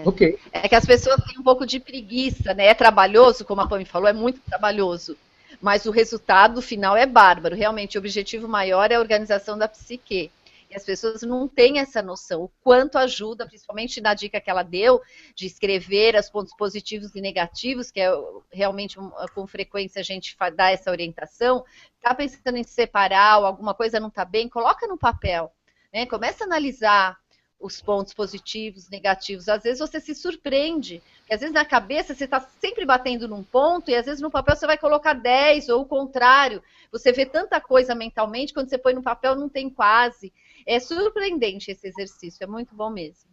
Speaker 4: Okay. É que as pessoas têm um pouco de preguiça, né? É trabalhoso, como a Pami falou, é muito trabalhoso. Mas o resultado final é bárbaro. Realmente, o objetivo maior é a organização da psique. E as pessoas não têm essa noção. O quanto ajuda, principalmente na dica que ela deu, de escrever os pontos positivos e negativos, que é realmente, com frequência, a gente dá essa orientação. Está pensando em separar ou alguma coisa não está bem, coloca no papel. Né? Começa a analisar os pontos positivos, negativos. Às vezes você se surpreende, porque às vezes na cabeça você está sempre batendo num ponto e às vezes no papel você vai colocar 10 ou o contrário. Você vê tanta coisa mentalmente, quando você põe no papel não tem quase. É surpreendente esse exercício, é muito bom mesmo.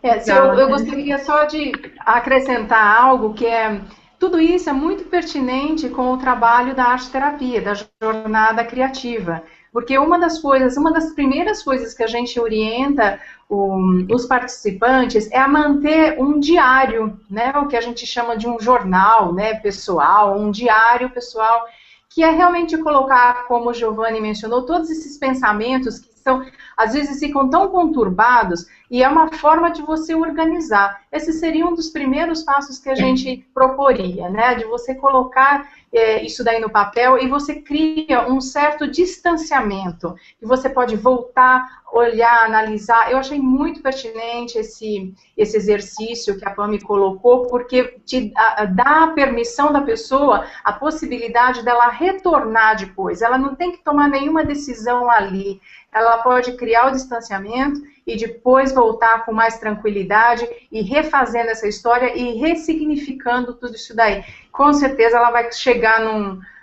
Speaker 5: Eu gostaria só de acrescentar algo que tudo isso é muito pertinente com o trabalho da arte-terapia, da jornada criativa. Porque uma das primeiras coisas que a gente orienta os participantes é a manter um diário, né, o que a gente chama de um jornal, né, pessoal, um diário pessoal, que é realmente colocar, como o Giovanni mencionou, todos esses pensamentos que às vezes ficam tão conturbados, e é uma forma de você organizar. Esse seria um dos primeiros passos que a gente proporia, né? De você colocar isso daí no papel e você cria um certo distanciamento, e você pode voltar, olhar, analisar. Eu achei muito pertinente esse exercício que a Pami colocou, porque te dá a permissão da pessoa, a possibilidade dela retornar depois. Ela não tem que tomar nenhuma decisão ali. Ela pode criar o distanciamento e depois voltar com mais tranquilidade e refazendo essa história e ressignificando tudo isso daí. Com certeza ela vai chegar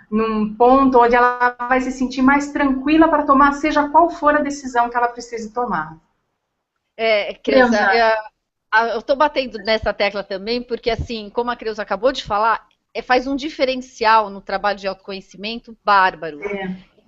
Speaker 5: num ponto onde ela vai se sentir mais tranquila para tomar, seja qual for a decisão que ela precise tomar.
Speaker 4: Creuza, eu estou batendo nessa tecla também, porque assim, como a Creuza acabou de falar, faz um diferencial no trabalho de autoconhecimento bárbaro.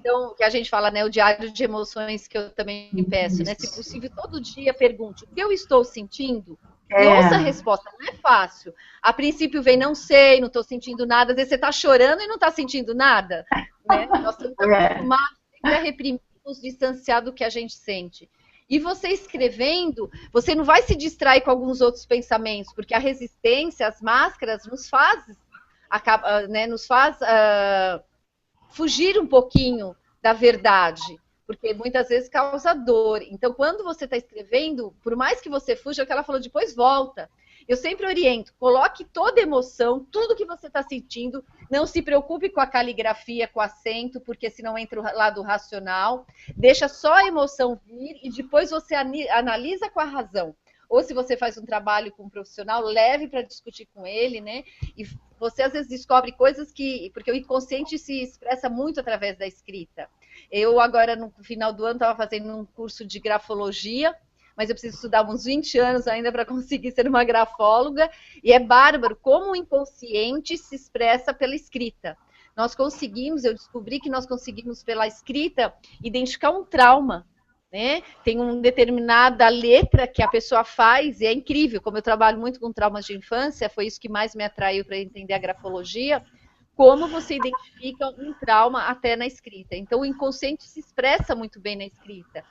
Speaker 4: Então, que a gente fala, né, o diário de emoções que eu também peço, né, se possível, todo dia pergunte o que eu estou sentindo e ouça a resposta, não é fácil. A princípio vem, não sei, não estou sentindo nada, às vezes você está chorando e não está sentindo nada, né? Nós estamos acostumados a reprimir, nos distanciar do que a gente sente. E você escrevendo, você não vai se distrair com alguns outros pensamentos, porque a resistência, as máscaras nos fazem acaba, né, nos faz fugir um pouquinho da verdade, porque muitas vezes causa dor. Então, quando você está escrevendo, por mais que você fuja, é o que ela falou, depois volta. Eu sempre oriento, coloque toda emoção, tudo que você está sentindo, não se preocupe com a caligrafia, com o acento, porque senão entra o lado racional, deixa só a emoção vir e depois você analisa com a razão. Ou se você faz um trabalho com um profissional, leve para discutir com ele, né? E você às vezes descobre coisas que... Porque o inconsciente se expressa muito através da escrita. Eu agora, no final do ano, estava fazendo um curso de grafologia, mas eu preciso estudar uns 20 anos ainda para conseguir ser uma grafóloga, e é bárbaro como o inconsciente se expressa pela escrita. Nós conseguimos, eu descobri que nós conseguimos, pela escrita, identificar um trauma, né? Tem uma determinada letra que a pessoa faz, e é incrível, como eu trabalho muito com traumas de infância, foi isso que mais me atraiu para entender a grafologia, como você identifica um trauma até na escrita. Então, o inconsciente se expressa muito bem na escrita.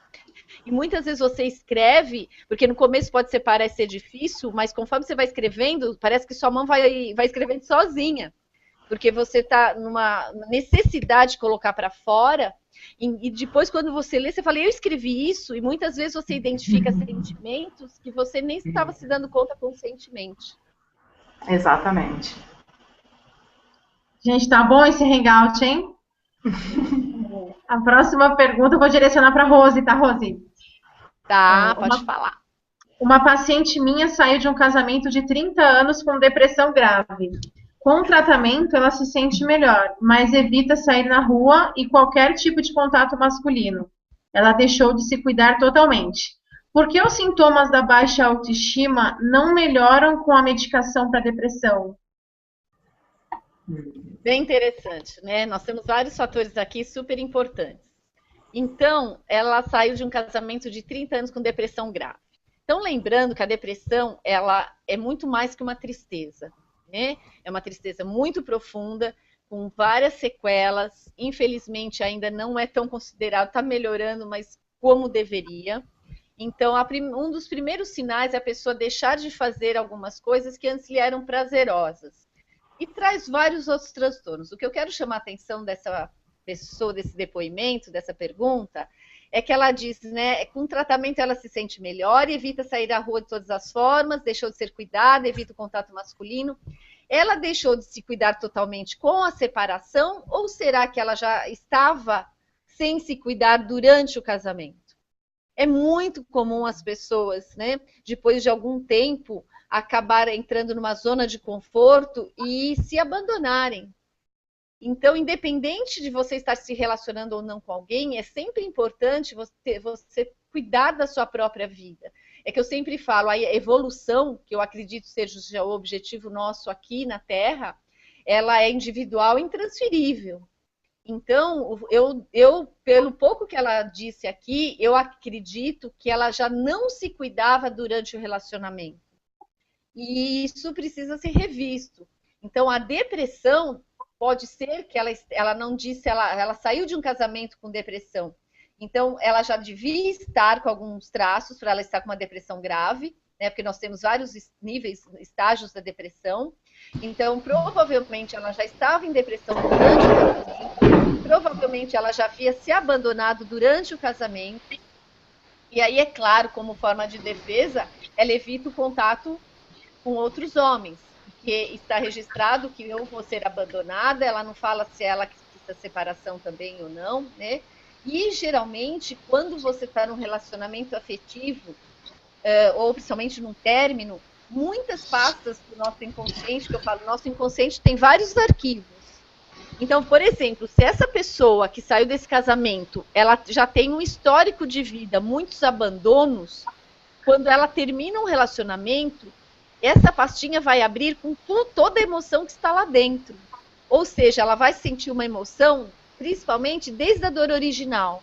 Speaker 4: E muitas vezes você escreve, porque no começo parece ser difícil, mas conforme você vai escrevendo, parece que sua mão vai escrevendo sozinha. Porque você está numa necessidade de colocar para fora, e depois quando você lê, você fala, eu escrevi isso, e muitas vezes você identifica sentimentos que você nem estava se dando conta conscientemente.
Speaker 5: Exatamente.
Speaker 2: Gente, tá bom esse hangout, hein? A próxima pergunta eu vou direcionar para a Rose, tá, Rose?
Speaker 4: Tá, pode falar.
Speaker 2: Uma paciente minha saiu de um casamento de 30 anos com depressão grave. Com o tratamento, ela se sente melhor, mas evita sair na rua e qualquer tipo de contato masculino. Ela deixou de se cuidar totalmente. Por que os sintomas da baixa autoestima não melhoram com a medicação para depressão?
Speaker 4: Bem interessante, né? Nós temos vários fatores aqui super importantes. Então, ela saiu de um casamento de 30 anos com depressão grave. Então, lembrando que a depressão, ela é muito mais que uma tristeza, né? É uma tristeza muito profunda, com várias sequelas. Infelizmente, ainda não é tão considerado, está melhorando, mas como deveria. Então, um dos primeiros sinais é a pessoa deixar de fazer algumas coisas que antes lhe eram prazerosas. E traz vários outros transtornos. O que eu quero chamar a atenção dessa pessoa, desse depoimento, dessa pergunta, é que ela diz, né, com o tratamento ela se sente melhor, evita sair à rua de todas as formas, deixou de ser cuidada, evita o contato masculino. Ela deixou de se cuidar totalmente com a separação, ou será que ela já estava sem se cuidar durante o casamento? É muito comum as pessoas, né, depois de algum tempo, acabar entrando numa zona de conforto e se abandonarem. Então, independente de você estar se relacionando ou não com alguém, é sempre importante você cuidar da sua própria vida. É que eu sempre falo, a evolução, que eu acredito seja o objetivo nosso aqui na Terra, ela é individual e intransferível. Então, eu, pelo pouco que ela disse aqui, eu acredito que ela já não se cuidava durante o relacionamento. E isso precisa ser revisto. Então, a depressão pode ser que ela não disse, ela saiu de um casamento com depressão. Então, ela já devia estar com alguns traços para ela estar com uma depressão grave, né? Porque nós temos vários níveis, estágios da depressão. Então, provavelmente, ela já estava em depressão durante o casamento. Provavelmente, ela já havia se abandonado durante o casamento. E aí, é claro, como forma de defesa, ela evita o contato com outros homens, porque está registrado que eu vou ser abandonada, ela não fala se ela quis a separação também ou não, né? E geralmente, quando você está num relacionamento afetivo, ou principalmente num término, muitas pastas do nosso inconsciente, que eu falo, nosso inconsciente tem vários arquivos. Então, por exemplo, se essa pessoa que saiu desse casamento, ela já tem um histórico de vida, muitos abandonos, quando ela termina um relacionamento, essa pastinha vai abrir com toda a emoção que está lá dentro. Ou seja, ela vai sentir uma emoção, principalmente desde a dor original.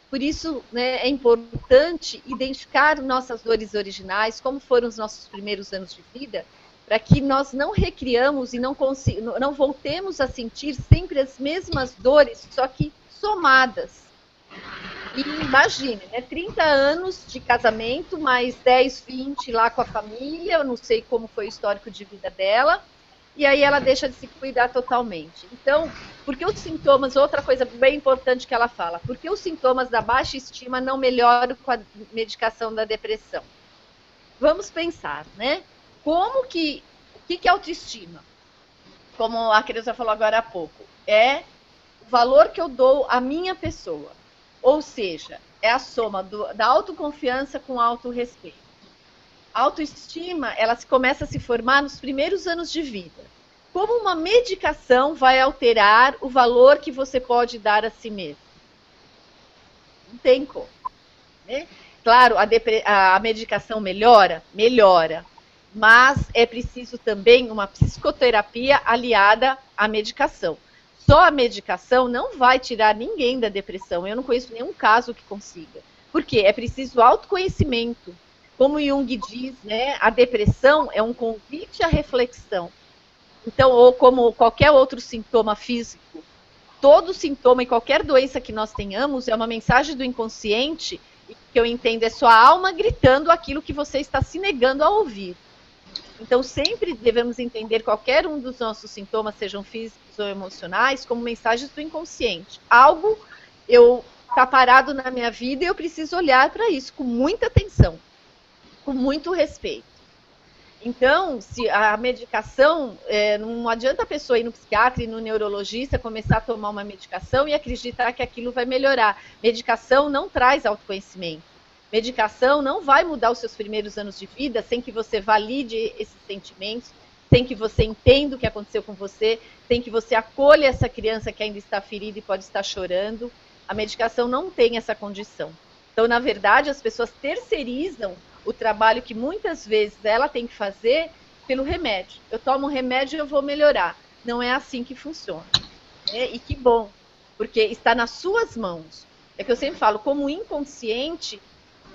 Speaker 4: Por isso, né, é importante identificar nossas dores originais, como foram os nossos primeiros anos de vida, para que nós não recriamos e não voltemos a sentir sempre as mesmas dores, só que somadas. E imagine, né, 30 anos de casamento, mais 10, 20 lá com a família, eu não sei como foi o histórico de vida dela, e aí ela deixa de se cuidar totalmente. Então, porque os sintomas, outra coisa bem importante que ela fala, porque os sintomas da baixa estima não melhoram com a medicação da depressão? Vamos pensar, né? O que é autoestima? Como a Creuza falou agora há pouco, é o valor que eu dou à minha pessoa. Ou seja, é a soma da autoconfiança com autorrespeito. A autoestima, ela começa a se formar nos primeiros anos de vida. Como uma medicação vai alterar o valor que você pode dar a si mesmo? Não tem como, né? Claro, a medicação melhora? Melhora. Mas é preciso também uma psicoterapia aliada à medicação. Só a medicação não vai tirar ninguém da depressão. Eu não conheço nenhum caso que consiga. Por quê? É preciso autoconhecimento. Como Jung diz, né, a depressão é um convite à reflexão. Então, ou como qualquer outro sintoma físico, todo sintoma e qualquer doença que nós tenhamos é uma mensagem do inconsciente, que eu entendo é sua alma gritando aquilo que você está se negando a ouvir. Então, sempre devemos entender qualquer um dos nossos sintomas, sejam físicos ou emocionais, como mensagens do inconsciente. Algo está parado na minha vida e eu preciso olhar para isso com muita atenção, com muito respeito. Então, se a medicação, não adianta a pessoa ir no psiquiatra e no neurologista, começar a tomar uma medicação e acreditar que aquilo vai melhorar. Medicação não traz autoconhecimento. Medicação não vai mudar os seus primeiros anos de vida sem que você valide esses sentimentos, sem que você entenda o que aconteceu com você, sem que você acolha essa criança que ainda está ferida e pode estar chorando. A medicação não tem essa condição. Então, na verdade, as pessoas terceirizam o trabalho que muitas vezes ela tem que fazer pelo remédio. Eu tomo um remédio e eu vou melhorar. Não é assim que funciona. E que bom, porque está nas suas mãos. É que eu sempre falo, como o inconsciente,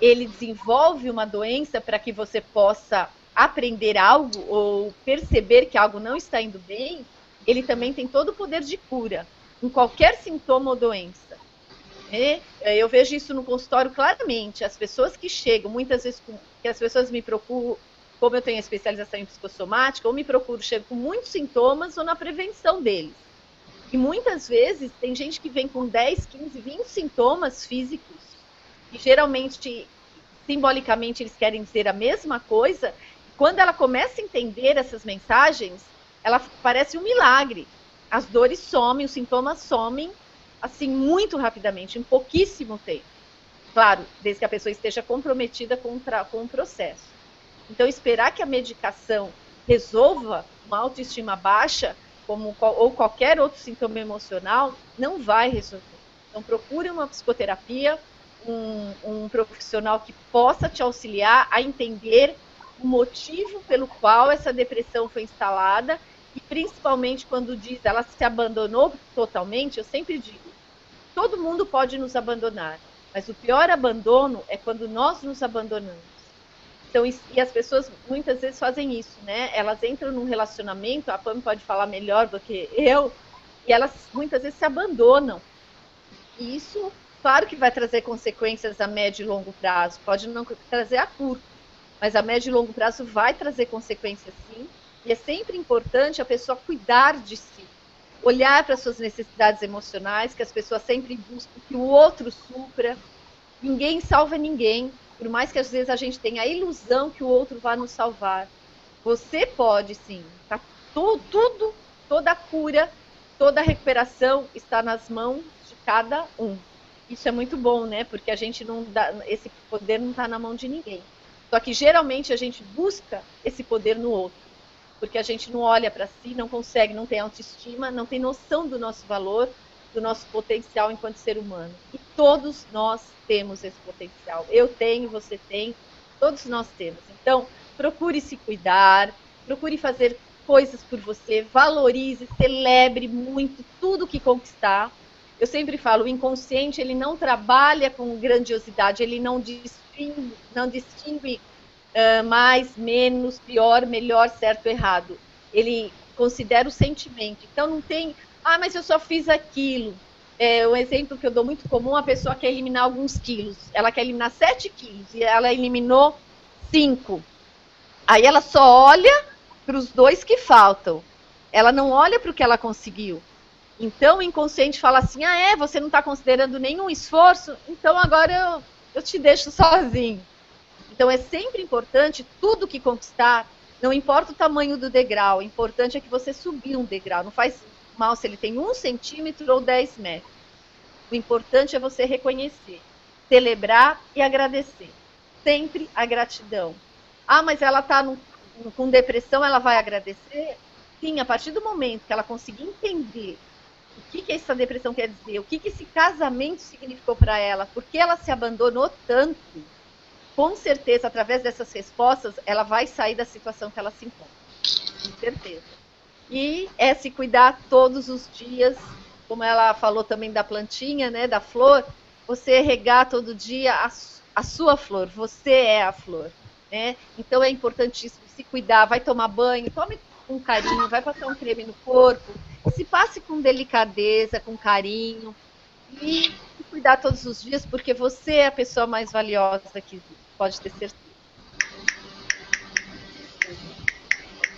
Speaker 4: ele desenvolve uma doença para que você possa aprender algo ou perceber que algo não está indo bem, ele também tem todo o poder de cura em qualquer sintoma ou doença. Eu vejo isso no consultório claramente. As pessoas que chegam, muitas vezes que as pessoas me procuram, como eu tenho especialização em psicossomática, ou me procuram, chegam com muitos sintomas ou na prevenção deles. E muitas vezes tem gente que vem com 10, 15, 20 sintomas físicos, que geralmente, simbolicamente, eles querem dizer a mesma coisa. Quando ela começa a entender essas mensagens, ela parece um milagre. As dores somem, os sintomas somem, assim, muito rapidamente, em pouquíssimo tempo. Claro, desde que a pessoa esteja comprometida com o processo. Então, esperar que a medicação resolva uma autoestima baixa, ou qualquer outro sintoma emocional, não vai resolver. Então, procure uma psicoterapia, um profissional que possa te auxiliar a entender o motivo pelo qual essa depressão foi instalada, e principalmente quando diz ela se abandonou totalmente. Eu sempre digo, todo mundo pode nos abandonar, mas o pior abandono é quando nós nos abandonamos. Então, e as pessoas muitas vezes fazem isso, né? Elas entram num relacionamento, a Pam pode falar melhor do que eu, e elas muitas vezes se abandonam. E isso, claro que vai trazer consequências a médio e longo prazo, pode não trazer a curto, mas a médio e longo prazo vai trazer consequências sim, e é sempre importante a pessoa cuidar de si, olhar para suas necessidades emocionais, que as pessoas sempre buscam que o outro supra. Ninguém salva ninguém, por mais que às vezes a gente tenha a ilusão que o outro vai nos salvar. Você pode sim, tá? Toda a cura, toda a recuperação está nas mãos de cada um. Isso é muito bom, né? Porque a gente não dá, esse poder não está na mão de ninguém. Só que geralmente a gente busca esse poder no outro, porque a gente não olha para si, não consegue, não tem autoestima, não tem noção do nosso valor, do nosso potencial enquanto ser humano. E todos nós temos esse potencial. Eu tenho, você tem, todos nós temos. Então, procure se cuidar, procure fazer coisas por você, valorize, celebre muito tudo que conquistar. Eu sempre falo, o inconsciente, ele não trabalha com grandiosidade, ele não distingue mais, menos, pior, melhor, certo, errado. Ele considera o sentimento. Então não tem, mas eu só fiz aquilo. Um exemplo que eu dou muito comum, a pessoa quer eliminar alguns quilos. Ela quer eliminar 7 quilos e ela eliminou 5. Aí ela só olha para os 2 que faltam. ela não olha para o que ela conseguiu. Então o inconsciente fala assim, você não está considerando nenhum esforço, então agora eu te deixo sozinho. Então é sempre importante, tudo que conquistar, não importa o tamanho do degrau, o importante é que você subiu um degrau, não faz mal se ele tem 1 centímetro ou 10 metros. O importante é você reconhecer, celebrar e agradecer. Sempre a gratidão. Mas ela está com depressão, ela vai agradecer? Sim, a partir do momento que ela conseguir entender o que essa depressão quer dizer, o que esse casamento significou para ela, por que ela se abandonou tanto, com certeza, através dessas respostas, ela vai sair da situação que ela se encontra. Com certeza. E é se cuidar todos os dias, como ela falou também da plantinha, né, da flor, você regar todo dia a sua flor, você é a flor. Né? Então é importantíssimo se cuidar, vai tomar banho, tome com carinho, vai passar um creme no corpo, se passe com delicadeza, com carinho, e cuidar todos os dias, porque você é a pessoa mais valiosa que existe, pode ter certeza.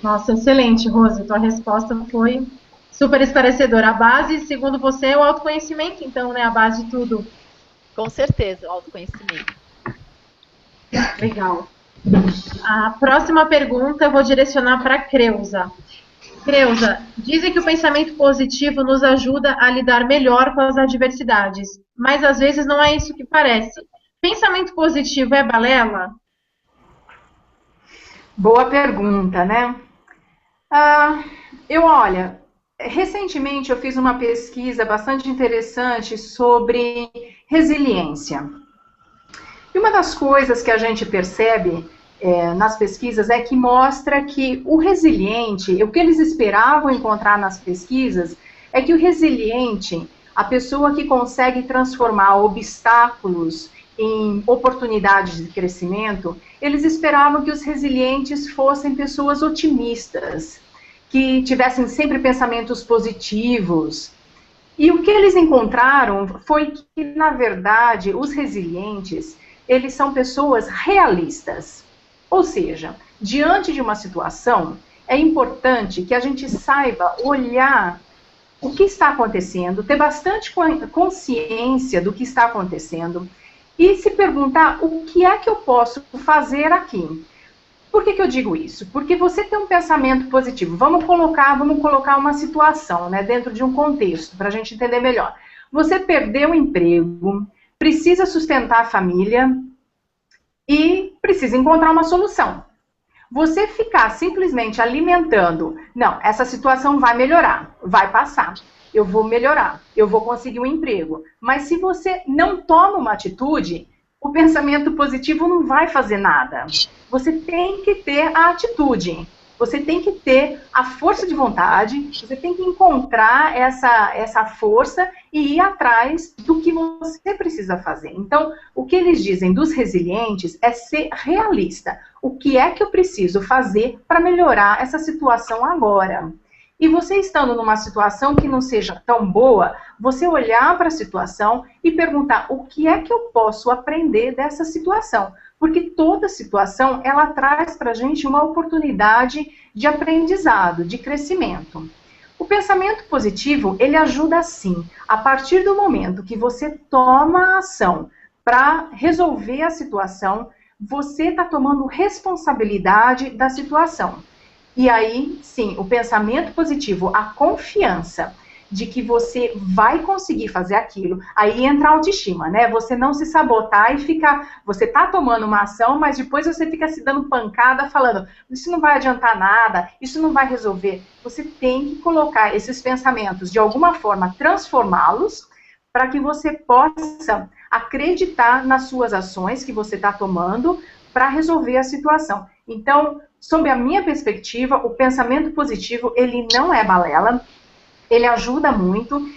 Speaker 2: Nossa, excelente, Rose. Tua resposta foi super esclarecedora. A base, segundo você, é o autoconhecimento, então, né? A base de tudo.
Speaker 4: Com certeza, o autoconhecimento.
Speaker 2: Legal. A próxima pergunta eu vou direcionar para a Creuza. Creuza, dizem que o pensamento positivo nos ajuda a lidar melhor com as adversidades, mas às vezes não é isso que parece. Pensamento positivo é balela?
Speaker 5: Boa pergunta, né? Olha, recentemente eu fiz uma pesquisa bastante interessante sobre resiliência. E uma das coisas que a gente percebe nas pesquisas é que mostra que o resiliente, o que eles esperavam encontrar nas pesquisas, é que o resiliente, a pessoa que consegue transformar obstáculos em oportunidades de crescimento, eles esperavam que os resilientes fossem pessoas otimistas, que tivessem sempre pensamentos positivos. E o que eles encontraram foi que, na verdade, os resilientes, eles são pessoas realistas. Ou seja, diante de uma situação, é importante que a gente saiba olhar o que está acontecendo, ter bastante consciência do que está acontecendo e se perguntar o que é que eu posso fazer aqui. Por que eu digo isso? Porque você tem um pensamento positivo. Vamos colocar uma situação, né, dentro de um contexto, para a gente entender melhor. Você perdeu o emprego, precisa sustentar a família e precisa encontrar uma solução. Você ficar simplesmente alimentando, não, essa situação vai melhorar, vai passar, eu vou melhorar, eu vou conseguir um emprego. Mas se você não toma uma atitude, o pensamento positivo não vai fazer nada. Você tem que ter a atitude, você tem que ter a força de vontade, você tem que encontrar essa força e ir atrás do que você precisa fazer. Então, o que eles dizem dos resilientes é ser realista. O que é que eu preciso fazer para melhorar essa situação agora? E você estando numa situação que não seja tão boa, você olhar para a situação e perguntar o que é que eu posso aprender dessa situação. Porque toda situação, ela traz para a gente uma oportunidade de aprendizado, de crescimento. O pensamento positivo, ele ajuda sim. A partir do momento que você toma a ação para resolver a situação, você está tomando responsabilidade da situação. E aí, sim, o pensamento positivo, a confiança de que você vai conseguir fazer aquilo, aí entra a autoestima, né? Você não se sabotar e ficar, você tá tomando uma ação, mas depois você fica se dando pancada falando, isso não vai adiantar nada, isso não vai resolver. Você tem que colocar esses pensamentos, de alguma forma, transformá-los, para que você possa acreditar nas suas ações que você está tomando para resolver a situação. Então, sob a minha perspectiva, o pensamento positivo, ele não é balela, ele ajuda muito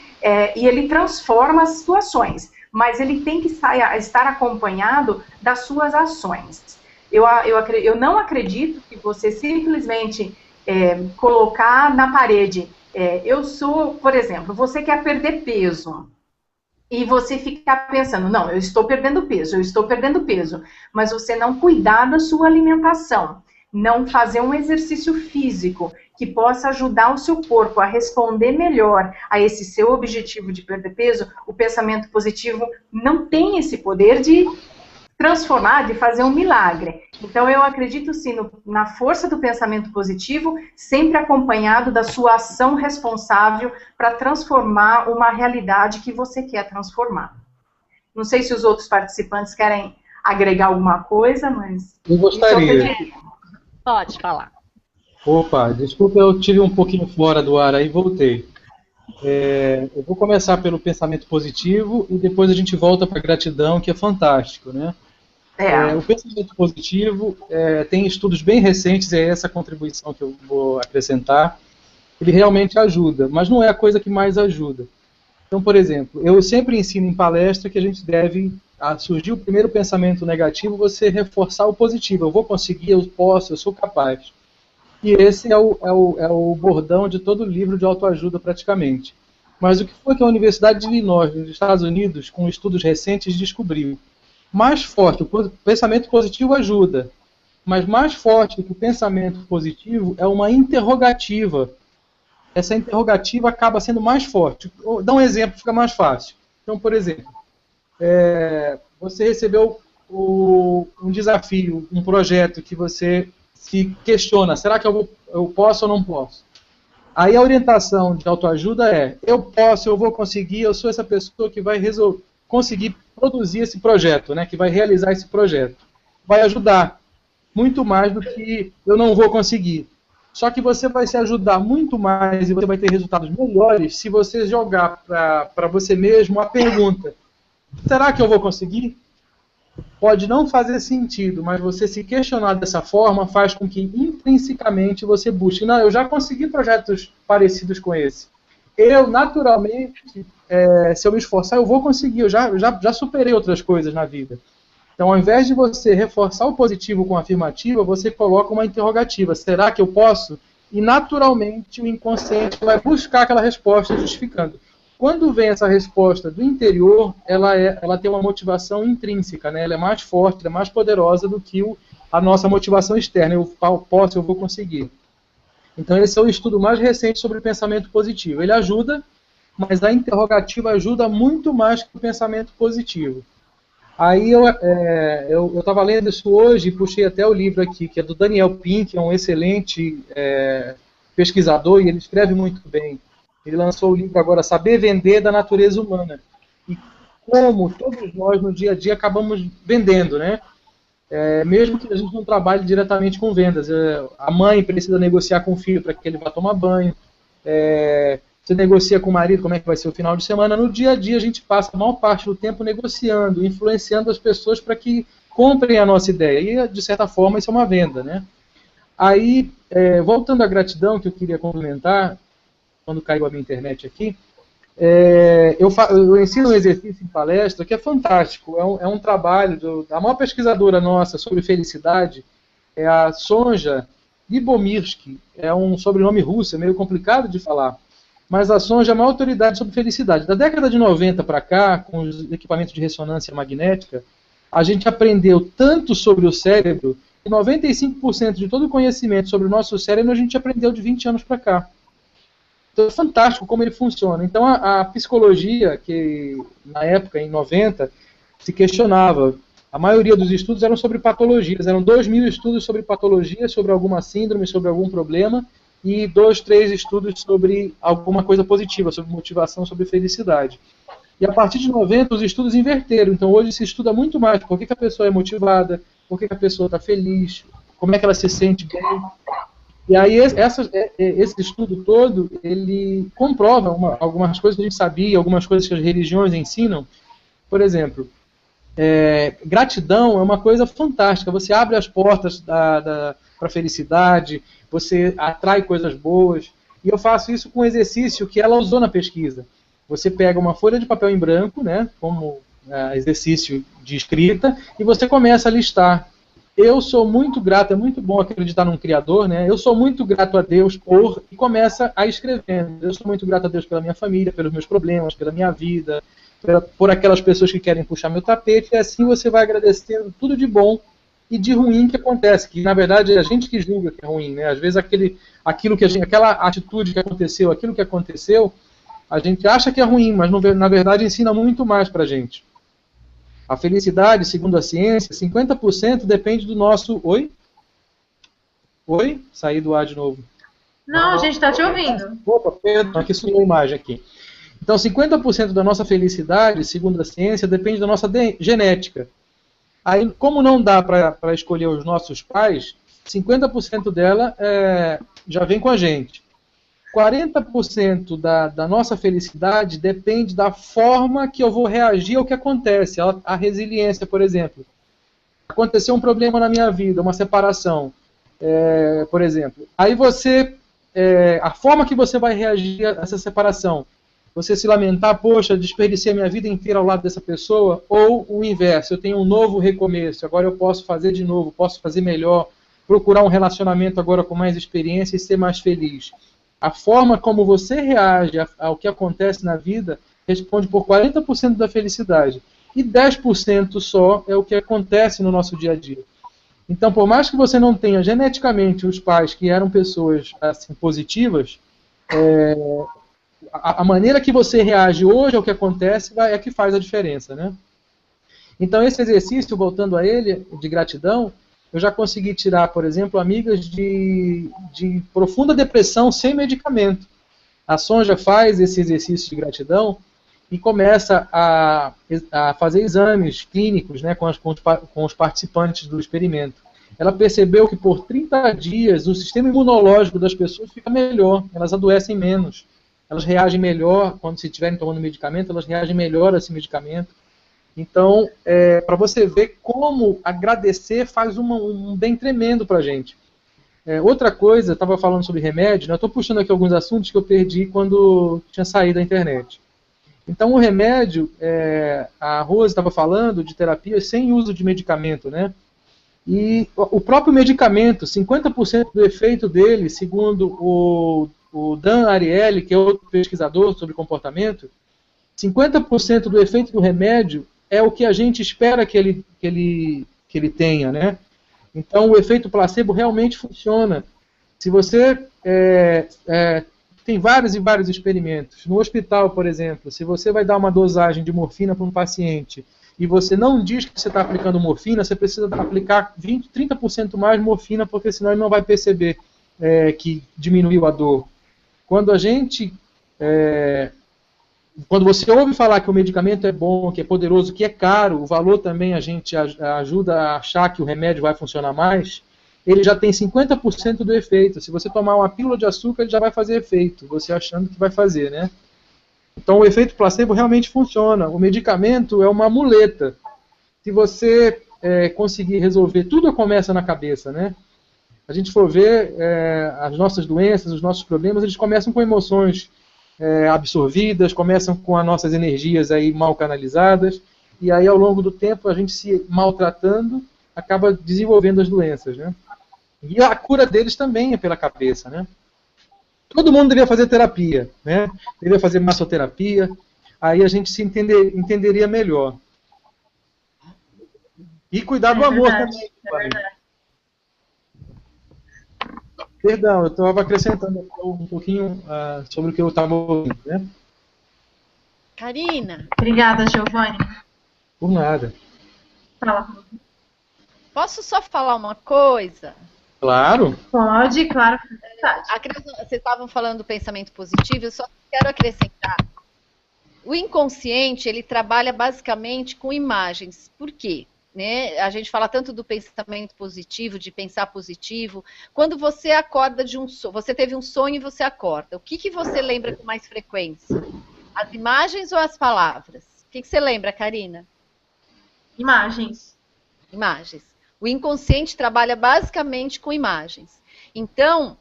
Speaker 5: e ele transforma as situações, mas ele tem que estar acompanhado das suas ações. Eu não acredito que você simplesmente colocar na parede, por exemplo, você quer perder peso, e você ficar pensando, não, eu estou perdendo peso, mas você não cuidar da sua alimentação. não fazer um exercício físico que possa ajudar o seu corpo a responder melhor a esse seu objetivo de perder peso, o pensamento positivo não tem esse poder de transformar, de fazer um milagre. Então, eu acredito sim na força do pensamento positivo, sempre acompanhado da sua ação responsável para transformar uma realidade que você quer transformar. Não sei se os outros participantes querem agregar alguma coisa, mas...
Speaker 1: Eu gostaria.
Speaker 4: Pode falar.
Speaker 1: Opa, desculpa, eu tive um pouquinho fora do ar aí e voltei. Eu vou começar pelo pensamento positivo e depois a gente volta para a gratidão, que é fantástico, né? O pensamento positivo tem estudos bem recentes, é essa contribuição que eu vou acrescentar. Ele realmente ajuda, mas não é a coisa que mais ajuda. Então, por exemplo, eu sempre ensino em palestra que a gente deve, surgir o primeiro pensamento negativo, você reforçar o positivo. Eu vou conseguir, eu posso, eu sou capaz. E esse é o bordão de todo livro de autoajuda, praticamente. Mas o que foi que a Universidade de Illinois, nos Estados Unidos, com estudos recentes, descobriu? Mais forte, o pensamento positivo ajuda, mas mais forte do que o pensamento positivo é uma interrogativa. Essa interrogativa acaba sendo mais forte. Vou dar um exemplo, fica mais fácil. Então, por exemplo, você recebeu um desafio, um projeto que você se questiona, será que eu posso ou não posso? Aí a orientação de autoajuda é, eu posso, eu vou conseguir, eu sou essa pessoa que vai conseguir produzir esse projeto, né, que vai realizar esse projeto. Vai ajudar muito mais do que eu não vou conseguir. Só que você vai se ajudar muito mais e você vai ter resultados melhores se você jogar para você mesmo a pergunta, será que eu vou conseguir? Pode não fazer sentido, mas você se questionar dessa forma faz com que intrinsecamente você busque. Não, eu já consegui projetos parecidos com esse. Eu, naturalmente, se eu me esforçar, eu vou conseguir. Eu já superei outras coisas na vida. Então, ao invés de você reforçar o positivo com a afirmativa, você coloca uma interrogativa. Será que eu posso? E, naturalmente, o inconsciente vai buscar aquela resposta justificando. Quando vem essa resposta do interior, ela tem uma motivação intrínseca, né? Ela é mais forte, ela é mais poderosa do que a nossa motivação externa. Eu posso, eu vou conseguir. Então esse é o estudo mais recente sobre o pensamento positivo. Ele ajuda, mas a interrogativa ajuda muito mais que o pensamento positivo. Aí eu estava lendo isso hoje e puxei até o livro aqui, que é do Daniel Pink, que é um excelente pesquisador e ele escreve muito bem. Ele lançou o livro agora, Saber Vender da Natureza Humana. E como todos nós no dia a dia acabamos vendendo, né? Mesmo que a gente não trabalhe diretamente com vendas. A mãe precisa negociar com o filho para que ele vá tomar banho. Você negocia com o marido como é que vai ser o final de semana. No dia a dia a gente passa a maior parte do tempo negociando, influenciando as pessoas para que comprem a nossa ideia. E, de certa forma, isso é uma venda, né? Aí, voltando à gratidão, que eu queria complementar, quando caiu a minha internet aqui, eu ensino um exercício em palestra que é fantástico, é um trabalho da maior pesquisadora nossa sobre felicidade, é a Sonja Lyubomirsky, é um sobrenome russo, é meio complicado de falar, mas a Sonja é uma autoridade sobre felicidade. Da década de 90 para cá, com os equipamentos de ressonância magnética, a gente aprendeu tanto sobre o cérebro, que 95% de todo o conhecimento sobre o nosso cérebro a gente aprendeu de 20 anos para cá. Então é fantástico como ele funciona. Então a psicologia, que na época, em 90, se questionava, a maioria dos estudos eram sobre patologias, eram 2.000 estudos sobre patologias, sobre alguma síndrome, sobre algum problema, e 2, 3 estudos sobre alguma coisa positiva, sobre motivação, sobre felicidade. E a partir de 90 os estudos inverteram, então hoje se estuda muito mais por que a pessoa é motivada, por que a pessoa está feliz, como é que ela se sente bem. E aí esse estudo todo, ele comprova algumas coisas que a gente sabia, algumas coisas que as religiões ensinam. Por exemplo, gratidão é uma coisa fantástica, você abre as portas para a felicidade, você atrai coisas boas, e eu faço isso com um exercício que ela usou na pesquisa. Você pega uma folha de papel em branco, né, como exercício de escrita, e você começa a listar. Eu sou muito grato, é muito bom acreditar num Criador, né? Eu sou muito grato a Deus por... E começa a escrever. Eu sou muito grato a Deus pela minha família, pelos meus problemas, pela minha vida, por aquelas pessoas que querem puxar meu tapete, e assim você vai agradecendo tudo de bom e de ruim que acontece, que na verdade é a gente que julga que é ruim, né? Às vezes aquela atitude que aconteceu, aquilo que aconteceu, a gente acha que é ruim, mas na verdade ensina muito mais pra gente. A felicidade, segundo a ciência, 50% depende do nosso... Oi? Oi? Saí do ar de novo.
Speaker 2: Não, a gente está te ouvindo.
Speaker 1: Opa, perdão, aqui sumiu a imagem aqui. Então, 50% da nossa felicidade, segundo a ciência, depende da nossa genética. Aí, como não dá para escolher os nossos pais, 50% dela já vem com a gente. 40% da nossa felicidade depende da forma que eu vou reagir ao que acontece. A resiliência, por exemplo. Aconteceu um problema na minha vida, uma separação, por exemplo. Aí a forma que você vai reagir a essa separação, você se lamentar, poxa, desperdicei a minha vida inteira ao lado dessa pessoa, ou o inverso, eu tenho um novo recomeço, agora eu posso fazer de novo, posso fazer melhor, procurar um relacionamento agora com mais experiência e ser mais feliz. A forma como você reage ao que acontece na vida responde por 40% da felicidade. E 10% só é o que acontece no nosso dia a dia. Então, por mais que você não tenha geneticamente os pais que eram pessoas assim, positivas, a maneira que você reage hoje ao que acontece é que faz a diferença, né? Então, esse exercício, voltando a ele, de gratidão, eu já consegui tirar, por exemplo, amigas de profunda depressão sem medicamento. A Sonja faz esse exercício de gratidão e começa a fazer exames clínicos, né, com os participantes do experimento. Ela percebeu que por 30 dias o sistema imunológico das pessoas fica melhor, elas adoecem menos, elas reagem melhor, quando se estiverem tomando medicamento, elas reagem melhor a esse medicamento. Então, para você ver como agradecer faz um bem tremendo para a gente. Outra coisa, eu estava falando sobre remédio, né, eu estou puxando aqui alguns assuntos que eu perdi quando tinha saído da internet. Então, o remédio, a Rose estava falando de terapia sem uso de medicamento, né? E o próprio medicamento, 50% do efeito dele, segundo o Dan Ariely, que é outro pesquisador sobre comportamento, 50% do efeito do remédio é o que a gente espera que ele tenha, né? Então, o efeito placebo realmente funciona. Se você... tem vários e vários experimentos. No hospital, por exemplo, se você vai dar uma dosagem de morfina para um paciente e você não diz que você está aplicando morfina, você precisa aplicar 20%, 30% mais morfina, porque senão ele não vai perceber que diminuiu a dor. Quando você ouve falar que o medicamento é bom, que é poderoso, que é caro, o valor também a gente ajuda a achar que o remédio vai funcionar mais, ele já tem 50% do efeito. Se você tomar uma pílula de açúcar, ele já vai fazer efeito, você achando que vai fazer, né? Então o efeito placebo realmente funciona. O medicamento é uma muleta. Se você conseguir resolver, tudo começa na cabeça, né? A gente for ver as nossas doenças, os nossos problemas, eles começam com emoções absorvidas, começam com as nossas energias aí mal canalizadas, e aí ao longo do tempo a gente se maltratando acaba desenvolvendo as doenças, né? E a cura deles também é pela cabeça, né? Todo mundo deveria fazer terapia, né? Deveria fazer massoterapia, aí a gente se entenderia melhor. E cuidar do amor também. Perdão, eu estava acrescentando um pouquinho sobre o que eu estava ouvindo, né?
Speaker 4: Karina.
Speaker 2: Obrigada, Giovanni.
Speaker 1: Por nada.
Speaker 2: Fala.
Speaker 4: Posso só falar uma coisa?
Speaker 1: Claro.
Speaker 2: Pode, claro.
Speaker 4: Vocês estavam falando do pensamento positivo, eu só quero acrescentar. O inconsciente, ele trabalha basicamente com imagens. Por quê? Né? A gente fala tanto do pensamento positivo, de pensar positivo. Quando você acorda de um sonho, você teve um sonho e você acorda, o que você lembra com mais frequência? As imagens ou as palavras? O que você lembra, Karina?
Speaker 2: Imagens.
Speaker 4: Imagens. O inconsciente trabalha basicamente com imagens. Então,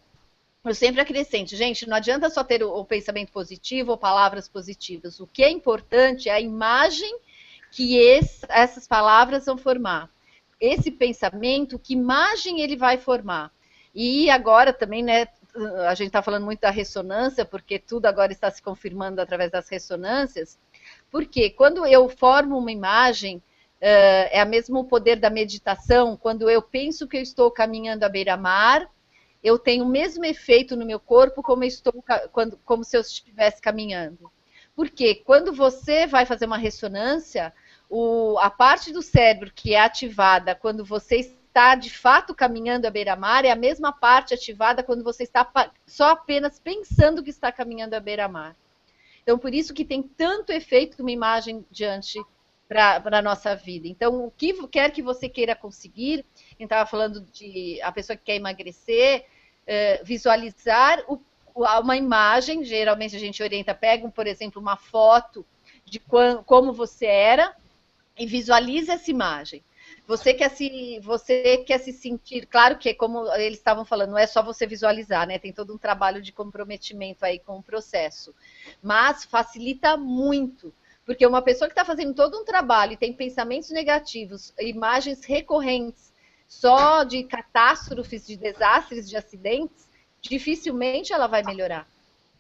Speaker 4: eu sempre acrescento, gente, não adianta só ter o pensamento positivo ou palavras positivas. O que é importante é a imagem que essas palavras vão formar. Esse pensamento, que imagem ele vai formar? E agora também, né, a gente está falando muito da ressonância, porque tudo agora está se confirmando através das ressonâncias, porque quando eu formo uma imagem, é o mesmo poder da meditação. Quando eu penso que eu estou caminhando à beira-mar, eu tenho o mesmo efeito no meu corpo como se eu estivesse caminhando. Porque quando você vai fazer uma ressonância, a parte do cérebro que é ativada quando você está de fato caminhando à beira-mar é a mesma parte ativada quando você está só apenas pensando que está caminhando à beira-mar. Então, por isso que tem tanto efeito uma imagem diante para a nossa vida. Então, o que quer que você queira conseguir, a gente estava falando de a pessoa que quer emagrecer, visualizar uma imagem, geralmente a gente orienta, pega, por exemplo, uma foto de como você era e visualiza essa imagem. Você quer se sentir, claro que como eles estavam falando, não é só você visualizar, né? Tem todo um trabalho de comprometimento aí com o processo. Mas facilita muito, porque uma pessoa que está fazendo todo um trabalho e tem pensamentos negativos, imagens recorrentes, só de catástrofes, de desastres, de acidentes, dificilmente ela vai melhorar.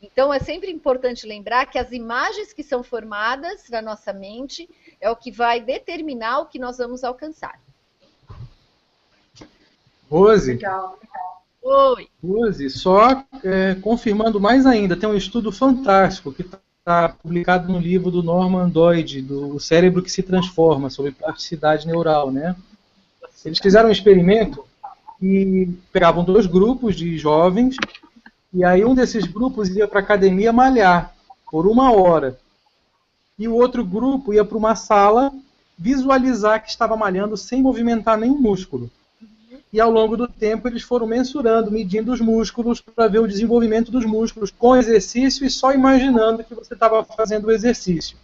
Speaker 4: Então, é sempre importante lembrar que as imagens que são formadas na nossa mente é o que vai determinar o que nós vamos alcançar.
Speaker 1: Rose,
Speaker 5: Legal.
Speaker 4: Oi.
Speaker 1: Rose, só confirmando mais ainda, tem um estudo fantástico que está publicado no livro do Norman Doidge, do Cérebro que se Transforma, sobre plasticidade neural, né? Eles fizeram um experimento e pegavam 2 grupos de jovens, e aí um desses grupos ia para a academia malhar por 1 hora. E o outro grupo ia para uma sala visualizar que estava malhando sem movimentar nenhum músculo. E ao longo do tempo eles foram mensurando, medindo os músculos para ver o desenvolvimento dos músculos com exercício e só imaginando que você estava fazendo o exercício.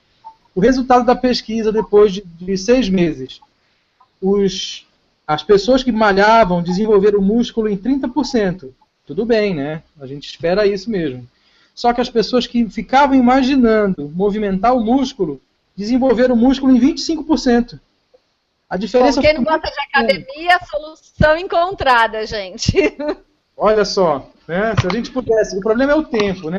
Speaker 1: O resultado da pesquisa, depois de 6 meses, as pessoas que malhavam desenvolveram o músculo em 30%. Tudo bem, né? A gente espera isso mesmo. Só que as pessoas que ficavam imaginando movimentar o músculo desenvolveram o músculo em 25%. A diferença.
Speaker 4: Bom, quem não gosta de academia, solução encontrada, gente.
Speaker 1: Olha só, né? Se a gente pudesse. O problema é o tempo, né?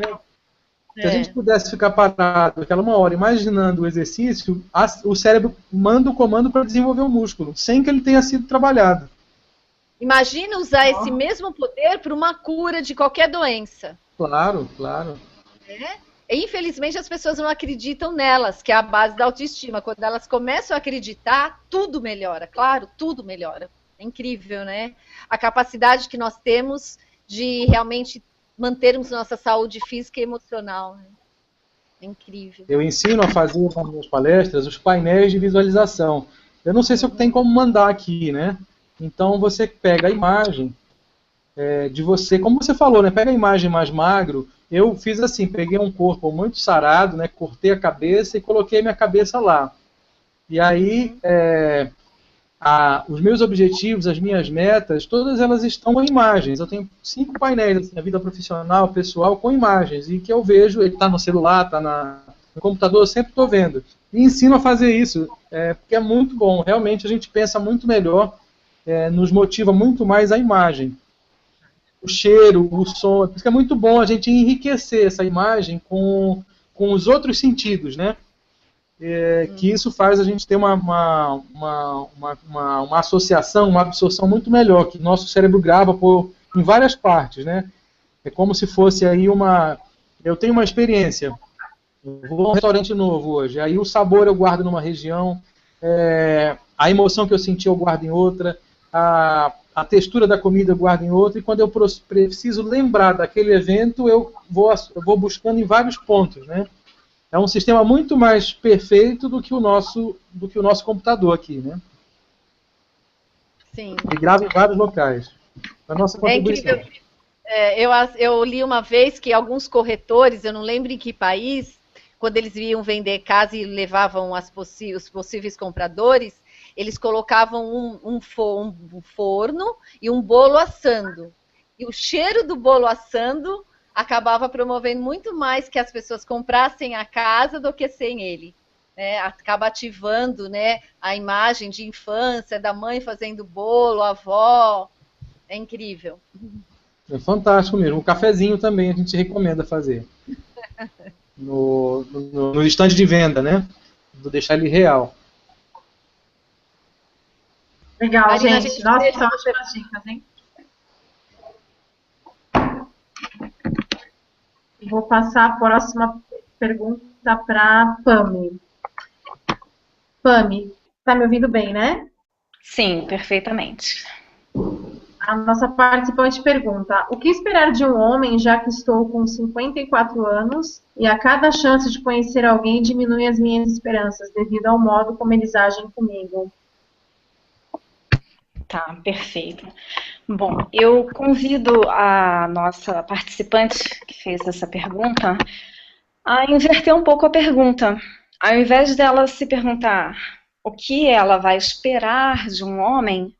Speaker 1: Se a gente pudesse ficar parado aquela 1 hora imaginando o exercício, o cérebro manda o comando para desenvolver o músculo, sem que ele tenha sido trabalhado.
Speaker 4: Imagina usar esse mesmo poder para uma cura de qualquer doença.
Speaker 1: Claro, claro.
Speaker 4: E, infelizmente, as pessoas não acreditam nelas, que é a base da autoestima. Quando elas começam a acreditar, tudo melhora. Claro, tudo melhora. É incrível, né? A capacidade que nós temos de realmente mantermos nossa saúde física e emocional. Né? É incrível.
Speaker 1: Eu ensino a fazer nas minhas palestras os painéis de visualização. Eu não sei se eu tenho como mandar aqui, né? Então você pega a imagem de você, como você falou, né? Pega a imagem mais magro. Eu fiz assim, peguei um corpo muito sarado, né? Cortei a cabeça e coloquei minha cabeça lá. E aí os meus objetivos, as minhas metas, todas elas estão com imagens. Eu tenho 5 painéis assim, na vida profissional, pessoal, com imagens. E que eu vejo, ele está no celular, está no computador, eu sempre estou vendo. E ensino a fazer isso, porque é muito bom. Realmente a gente pensa muito melhor, nos motiva muito mais a imagem. O cheiro, o som, por isso que é muito bom a gente enriquecer essa imagem com os outros sentidos, né? Que isso faz a gente ter uma associação, uma absorção muito melhor, que nosso cérebro grava em várias partes, né? É como se fosse aí eu tenho uma experiência, eu vou a um restaurante novo hoje, aí o sabor eu guardo numa região, a emoção que eu senti eu guardo em outra, a textura da comida eu guardo em outra, e quando eu preciso lembrar daquele evento, eu vou buscando em vários pontos, né? É um sistema muito mais perfeito do que o nosso computador aqui, né?
Speaker 4: Sim.
Speaker 1: E grava em vários locais. A nossa contribuição.
Speaker 4: É incrível. Eu li uma vez que alguns corretores, eu não lembro em que país, quando eles iam vender casa e levavam os possíveis compradores, eles colocavam um forno e um bolo assando. E o cheiro do bolo assando acabava promovendo muito mais que as pessoas comprassem a casa do que sem ele. Né? Acaba ativando, né, a imagem de infância, da mãe fazendo bolo, a avó. É incrível.
Speaker 1: É fantástico mesmo. O cafezinho também a gente recomenda fazer. No estande de venda, né? Vou deixar ele real.
Speaker 2: Legal,
Speaker 4: Karina,
Speaker 2: gente. Nossa,
Speaker 4: deixa
Speaker 2: são ótimas dicas, hein? Vou passar a próxima pergunta para Pami. Pami, tá me ouvindo bem, né?
Speaker 3: Sim, perfeitamente.
Speaker 2: A nossa participante pergunta: o que esperar de um homem, já que estou com 54 anos e a cada chance de conhecer alguém diminui as minhas esperanças devido ao modo como eles agem comigo?
Speaker 3: Tá, perfeito. Bom, eu convido a nossa participante que fez essa pergunta a inverter um pouco a pergunta. Ao invés dela se perguntar o que ela vai esperar de um homem,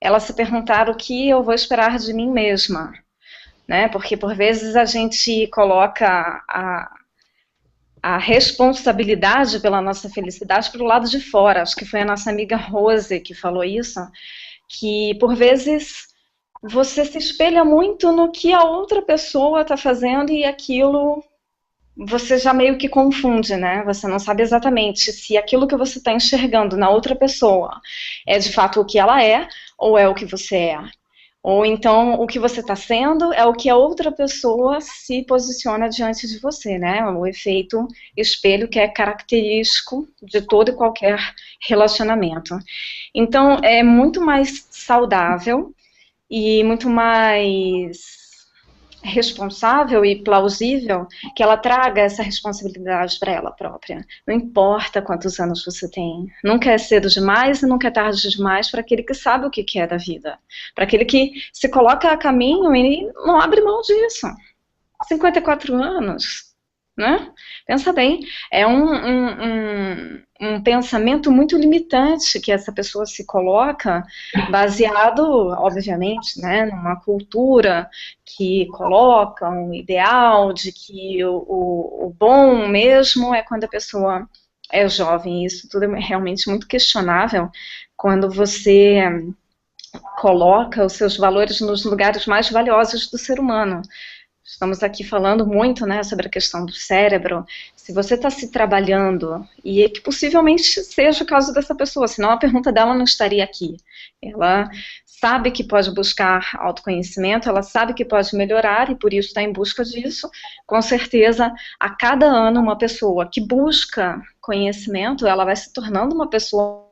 Speaker 3: ela se perguntar o que eu vou esperar de mim mesma, né? Porque por vezes a gente coloca a responsabilidade pela nossa felicidade para o lado de fora. Acho que foi a nossa amiga Rose que falou isso, que por vezes você se espelha muito no que a outra pessoa está fazendo e aquilo você já meio que confunde, né? Você não sabe exatamente se aquilo que você está enxergando na outra pessoa é de fato o que ela é ou é o que você é. Ou então o que você está sendo é o que a outra pessoa se posiciona diante de você, né? O efeito espelho que é característico de todo e qualquer relacionamento. Então é muito mais saudável e muito mais responsável e plausível que ela traga essa responsabilidade para ela própria. Não importa quantos anos você tem. Nunca é cedo demais e nunca é tarde demais para aquele que sabe o que é da vida. Para aquele que se coloca a caminho e não abre mão disso. 54 anos, né? Pensa bem, é um pensamento muito limitante que essa pessoa se coloca, baseado, obviamente, né, numa cultura que coloca um ideal de que o bom mesmo é quando a pessoa é jovem. Isso tudo é realmente muito questionável quando você coloca os seus valores nos lugares mais valiosos do ser humano. Estamos aqui falando muito, né, sobre a questão do cérebro. Se você está se trabalhando, e é que possivelmente seja o caso dessa pessoa, senão a pergunta dela não estaria aqui. Ela sabe que pode buscar autoconhecimento, ela sabe que pode melhorar e por isso está em busca disso. Com certeza, a cada ano, uma pessoa que busca conhecimento, ela vai se tornando uma pessoa.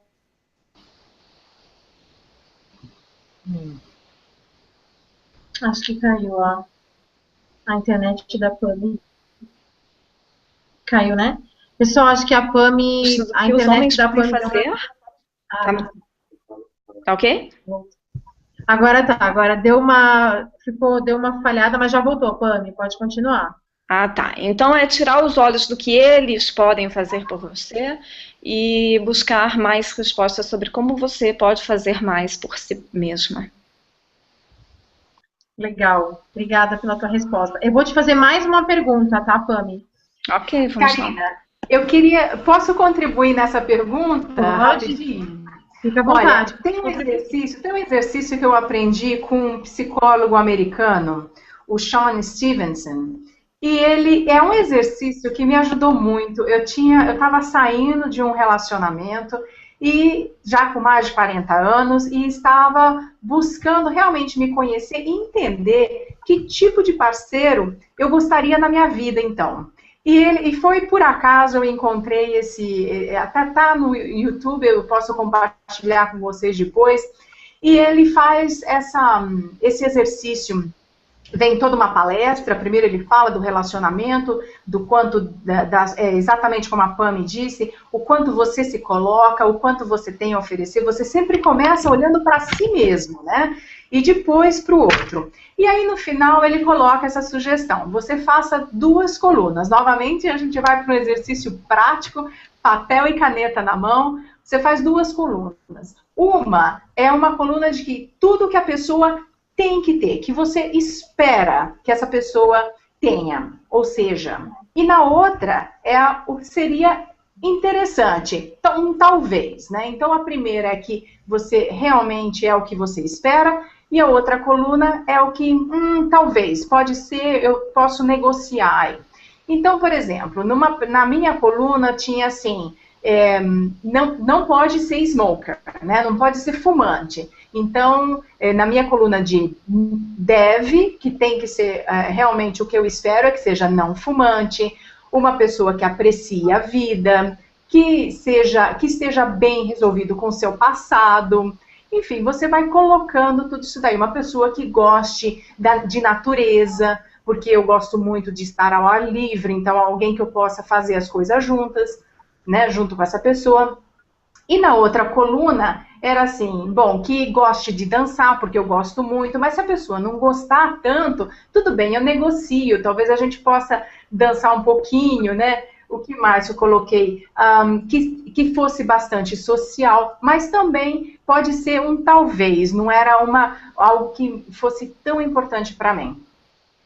Speaker 2: Acho que caiu a internet da Pami. Caiu, né? Pessoal, acho que a Pami, a internet da Pami
Speaker 3: fazer. Tá ok?
Speaker 2: Agora tá, agora deu uma falhada, mas já voltou, Pami, pode continuar.
Speaker 3: Ah, tá. Então é tirar os olhos do que eles podem fazer por você e buscar mais respostas sobre como você pode fazer mais por si mesma.
Speaker 2: Legal, obrigada pela tua resposta. Eu vou te fazer mais uma pergunta, tá, Pami?
Speaker 3: Ok, vamos
Speaker 5: Karina,
Speaker 3: lá.
Speaker 5: Posso contribuir nessa pergunta?
Speaker 2: Pode.
Speaker 5: Rapidinho?
Speaker 2: Fica à vontade.
Speaker 5: Olha, tem um exercício que eu aprendi com um psicólogo americano, o Sean Stevenson, e ele é um exercício que me ajudou muito. Eu estava saindo de um relacionamento e já com mais de 40 anos e estava buscando realmente me conhecer e entender que tipo de parceiro eu gostaria na minha vida, então. E foi por acaso eu encontrei até tá no YouTube, eu posso compartilhar com vocês depois, e ele faz esse exercício. Vem toda uma palestra, primeiro ele fala do relacionamento, do quanto, exatamente como a Pami disse, o quanto você se coloca, o quanto você tem a oferecer, você sempre começa olhando para si mesmo, né? E depois para o outro. E aí no final ele coloca essa sugestão, você faça 2 colunas. Novamente a gente vai para um exercício prático, papel e caneta na mão, você faz 2 colunas. Uma é uma coluna de que tudo que a pessoa tem que ter, que você espera que essa pessoa tenha, ou seja, e na outra seria interessante, então, talvez, né? Então a primeira é que você realmente é o que você espera, e a outra coluna é o que, talvez, pode ser, eu posso negociar. Então, por exemplo, na minha coluna tinha assim, não pode ser smoker, né? Não pode ser fumante. Então, na minha coluna de deve, que tem que ser realmente o que eu espero é que seja não fumante, uma pessoa que aprecie a vida, que esteja bem resolvido com o seu passado. Enfim, você vai colocando tudo isso daí. Uma pessoa que goste de natureza, porque eu gosto muito de estar ao ar livre, então alguém que eu possa fazer as coisas juntas, né, junto com essa pessoa. E na outra coluna era assim, bom, que goste de dançar, porque eu gosto muito, mas se a pessoa não gostar tanto, tudo bem, eu negocio, talvez a gente possa dançar um pouquinho, né? O que mais eu coloquei? Que fosse bastante social, mas também pode ser um talvez, não era algo que fosse tão importante para mim.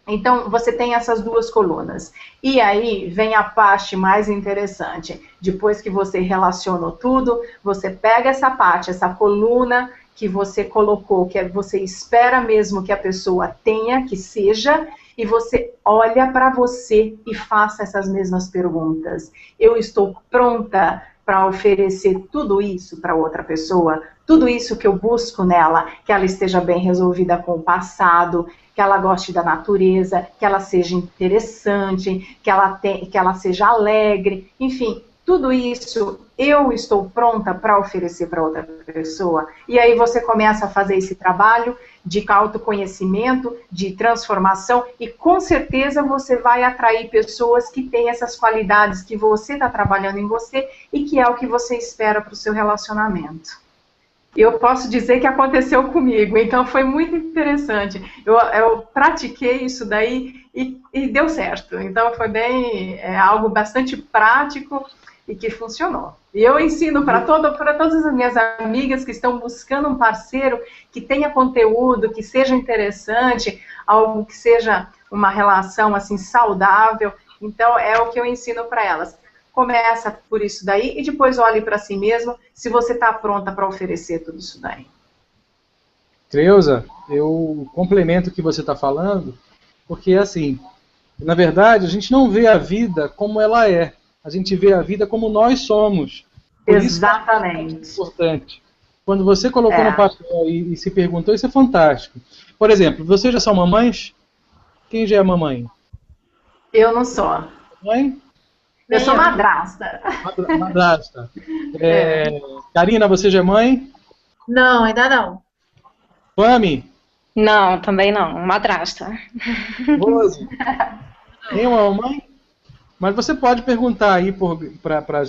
Speaker 5: Então, você tem essas duas colunas. E aí vem a parte mais interessante. Depois que você relacionou tudo, você pega essa parte, essa coluna que você colocou, que você espera mesmo que a pessoa tenha, que seja, e você olha para você e faça essas mesmas perguntas. Eu estou pronta para oferecer tudo isso para outra pessoa? Tudo isso que eu busco nela, que ela esteja bem resolvida com o passado, que ela goste da natureza, que ela seja interessante, que ela seja alegre, enfim, tudo isso eu estou pronta para oferecer para outra pessoa. E aí você começa a fazer esse trabalho de autoconhecimento, de transformação, e com certeza você vai atrair pessoas que têm essas qualidades que você está trabalhando em você e que é o que você espera para o seu relacionamento. Eu posso dizer que aconteceu comigo, então foi muito interessante. Eu pratiquei isso daí e deu certo. Então foi algo bastante prático e que funcionou. E eu ensino para todas as minhas amigas que estão buscando um parceiro que tenha conteúdo, que seja interessante, algo que seja uma relação assim saudável. Então é o que eu ensino para elas. Começa por isso daí e depois olhe para si mesmo se você está pronta para oferecer tudo isso daí.
Speaker 1: Creuza, eu complemento o que você está falando, porque assim, na verdade, a gente não vê a vida como ela é. A gente vê a vida como nós somos. Por
Speaker 5: Exatamente.
Speaker 1: Isso é importante. Quando você colocou no papel e se perguntou, isso é fantástico. Por exemplo, vocês já são mamães? Quem já é mamãe?
Speaker 5: Eu não sou.
Speaker 1: Mãe?
Speaker 5: Eu sou madrasta.
Speaker 1: Madrasta. Karina, você já é mãe?
Speaker 2: Não, ainda não.
Speaker 1: Pami?
Speaker 3: Não, também não. Madrasta.
Speaker 1: Rose? Tem uma mamãe? Mas você pode perguntar aí para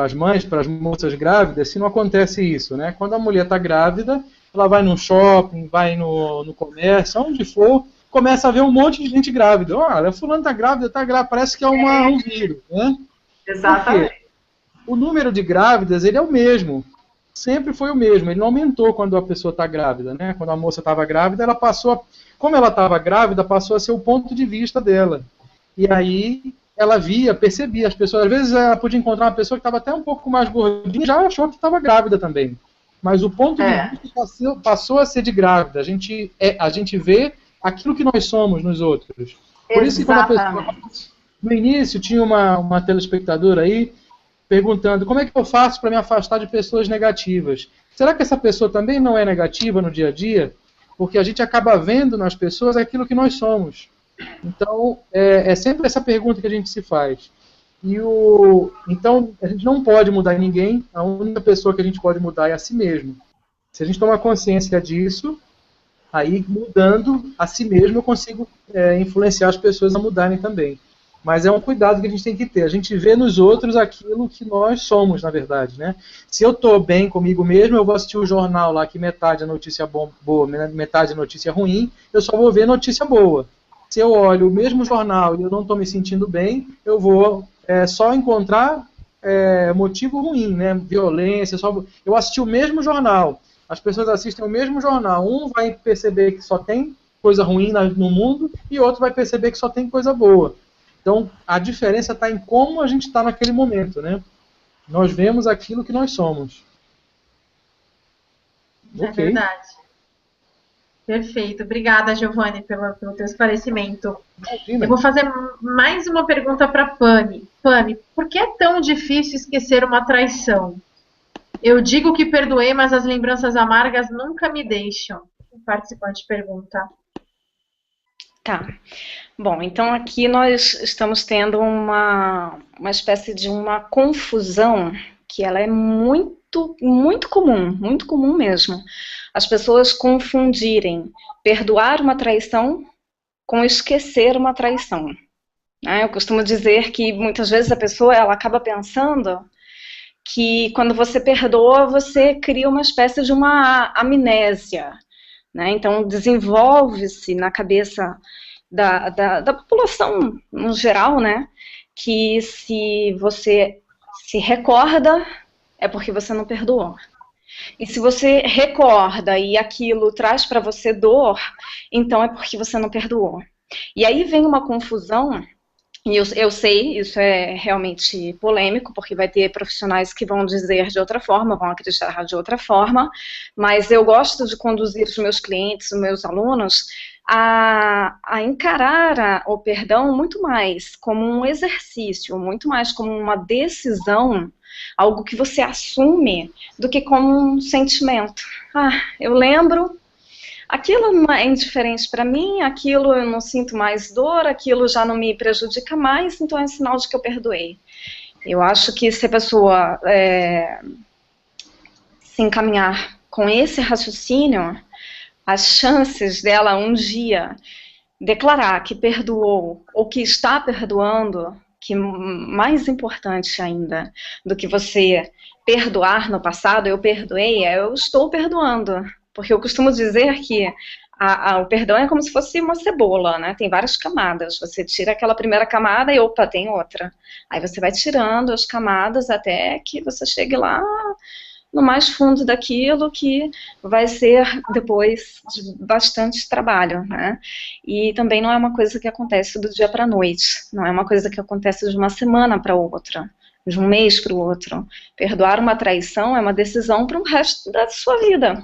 Speaker 1: as mães, para as moças grávidas, se não acontece isso, né? Quando a mulher está grávida, ela vai no shopping, vai no comércio, onde for, começa a ver um monte de gente grávida. Olha, fulano está grávida, parece que é um vírus, né?
Speaker 5: Exatamente.
Speaker 1: O número de grávidas, ele é o mesmo. Sempre foi o mesmo. Ele não aumentou quando a pessoa está grávida, né? Quando a moça estava grávida, como ela estava grávida, passou a ser o ponto de vista dela. E aí ela percebia as pessoas. Às vezes ela podia encontrar uma pessoa que estava até um pouco mais gordinha e já achou que estava grávida também. Mas o ponto de vista passou a ser de grávida. A gente vê aquilo que nós somos nos outros. Por isso que quando a pessoa... No início tinha uma telespectadora aí perguntando como é que eu faço para me afastar de pessoas negativas. Será que essa pessoa também não é negativa no dia a dia? Porque a gente acaba vendo nas pessoas aquilo que nós somos. Então, é sempre essa pergunta que a gente se faz. Então, a gente não pode mudar ninguém, a única pessoa que a gente pode mudar é a si mesmo. Se a gente tomar consciência disso, aí mudando a si mesmo eu consigo influenciar as pessoas a mudarem também. Mas é um cuidado que a gente tem que ter. A gente vê nos outros aquilo que nós somos, na verdade, né? Se eu estou bem comigo mesmo, eu vou assistir o jornal lá que metade é notícia boa, metade é notícia ruim, eu só vou ver notícia boa. Se eu olho o mesmo jornal e eu não estou me sentindo bem, eu vou só encontrar motivo ruim, né? Violência. Eu assisti o mesmo jornal, as pessoas assistem o mesmo jornal. Um vai perceber que só tem coisa ruim no mundo e outro vai perceber que só tem coisa boa. Então, a diferença está em como a gente está naquele momento, né? Nós vemos aquilo que nós somos.
Speaker 2: É verdade. Perfeito. Obrigada, Giovanni, pelo teu esclarecimento.
Speaker 1: Imagina.
Speaker 2: Eu vou fazer mais uma pergunta para Pami. Pami, por que é tão difícil esquecer uma traição? Eu digo que perdoei, mas as lembranças amargas nunca me deixam. O participante pergunta.
Speaker 3: Tá. Bom, então aqui nós estamos tendo uma espécie de uma confusão que ela é muito comum mesmo. As pessoas confundirem perdoar uma traição com esquecer uma traição. Né? Eu costumo dizer que muitas vezes a pessoa ela acaba pensando que quando você perdoa, você cria uma espécie de uma amnésia. Né? Então desenvolve-se na cabeça da população no geral, né, que se você se recorda, é porque você não perdoou. E se você recorda e aquilo traz para você dor, então é porque você não perdoou. E aí vem uma confusão, e eu sei, isso é realmente polêmico, porque vai ter profissionais que vão dizer de outra forma, vão acreditar de outra forma, mas eu gosto de conduzir os meus clientes, os meus alunos, a encarar o perdão muito mais como um exercício, muito mais como uma decisão, algo que você assume, do que como um sentimento. Eu lembro, aquilo não é indiferente para mim, aquilo eu não sinto mais dor, aquilo já não me prejudica mais, então é sinal de que eu perdoei. Eu acho que se a pessoa se encaminhar com esse raciocínio, as chances dela um dia declarar que perdoou ou que está perdoando, que mais importante ainda do que você perdoar no passado, eu perdoei, eu estou perdoando. Porque eu costumo dizer que o perdão é como se fosse uma cebola, né? Tem várias camadas. Você tira aquela primeira camada e, opa, tem outra. Aí você vai tirando as camadas até que você chegue lá no mais fundo daquilo, que vai ser depois de bastante trabalho, né? E também não é uma coisa que acontece do dia para a noite, não é uma coisa que acontece de uma semana para outra, de um mês para o outro. Perdoar uma traição é uma decisão para o resto da sua vida.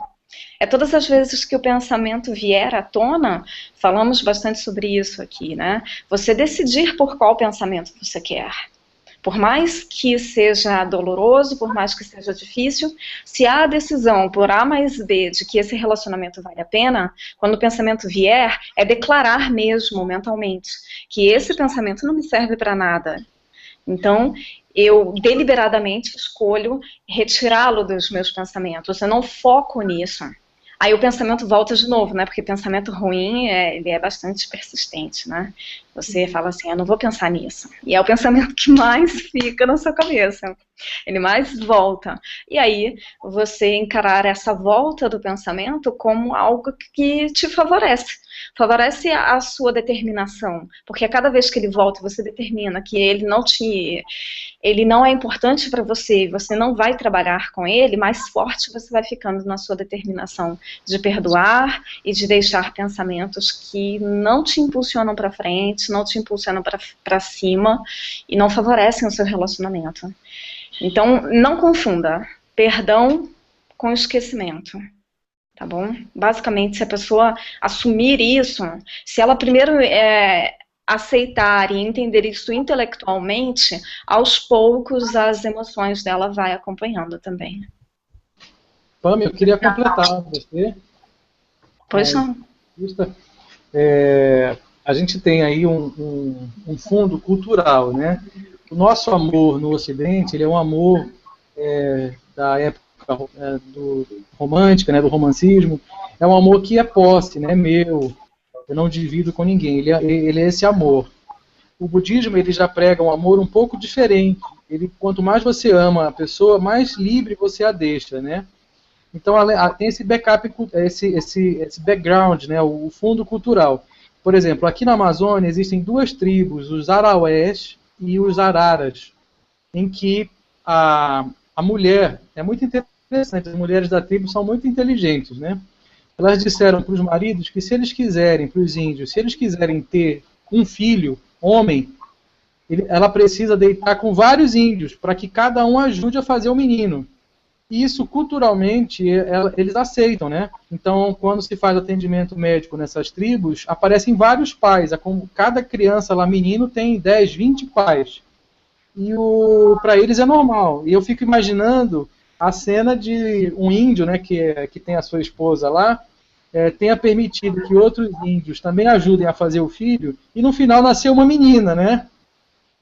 Speaker 3: É todas as vezes que o pensamento vier à tona, falamos bastante sobre isso aqui, né? Você decidir por qual pensamento você quer. Por mais que seja doloroso, por mais que seja difícil, se há a decisão por A mais B de que esse relacionamento vale a pena, quando o pensamento vier, é declarar mesmo mentalmente que esse pensamento não me serve para nada. Então, eu deliberadamente escolho retirá-lo dos meus pensamentos, eu não foco nisso. Aí o pensamento volta de novo, né? Porque pensamento ruim, ele é bastante persistente, né? Você fala assim, eu não vou pensar nisso. E é o pensamento que mais fica na sua cabeça. Ele mais volta. E aí, você encarar essa volta do pensamento como algo que te favorece. Favorece a sua determinação. Porque a cada vez que ele volta, você determina que ele não é importante para você, você não vai trabalhar com ele, mais forte você vai ficando na sua determinação de perdoar e de deixar pensamentos que não te impulsionam para frente, não te impulsionam para cima e não favorecem o seu relacionamento. Então, não confunda perdão com esquecimento, tá bom? Basicamente, se a pessoa assumir isso, se ela primeiro aceitar e entender isso intelectualmente, aos poucos as emoções dela vai acompanhando também.
Speaker 1: Pami, eu queria completar você.
Speaker 3: Pois não.
Speaker 1: A gente tem aí um fundo cultural, né? O nosso amor no Ocidente, ele é um amor da época romântica, né, do romancismo. É um amor que é posse, né, meu. Eu não divido com ninguém. Ele é esse amor. O budismo, ele já prega um amor um pouco diferente. Quanto mais você ama a pessoa, mais livre você a deixa, né? Então tem esse backup, esse background, né, o fundo cultural. Por exemplo, aqui na Amazônia existem duas tribos, os Araués e os Araras, em que a mulher, é muito interessante, as mulheres da tribo são muito inteligentes, né? Elas disseram para os maridos que se eles quiserem, para os índios, se eles quiserem ter um filho, homem, ela precisa deitar com vários índios, para que cada um ajude a fazer o menino. E isso, culturalmente, eles aceitam, né? Então, quando se faz atendimento médico nessas tribos, aparecem vários pais. Cada criança lá, menino, tem 10, 20 pais. E para eles é normal. E eu fico imaginando a cena de um índio, né, que tem a sua esposa lá, tenha permitido que outros índios também ajudem a fazer o filho, e no final nasceu uma menina, né?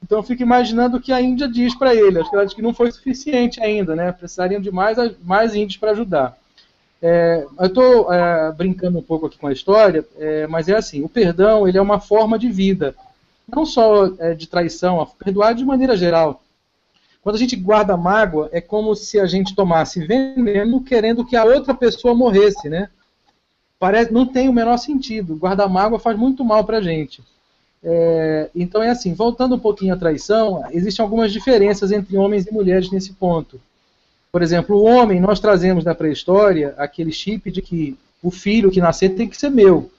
Speaker 1: Então eu fico imaginando o que a Índia diz para ele. Acho que ela diz que não foi suficiente ainda, né? Precisariam de mais índios para ajudar. Eu estou brincando um pouco aqui com a história, mas é assim, o perdão ele é uma forma de vida, não só de traição, perdoar de maneira geral. Quando a gente guarda mágoa, é como se a gente tomasse veneno querendo que a outra pessoa morresse, né? Não tem o menor sentido. Guardar mágoa faz muito mal para a gente. Então é assim, voltando um pouquinho à traição, existem algumas diferenças entre homens e mulheres nesse ponto. Por exemplo, o homem, nós trazemos da pré-história aquele chip de que o filho que nascer tem que ser meu.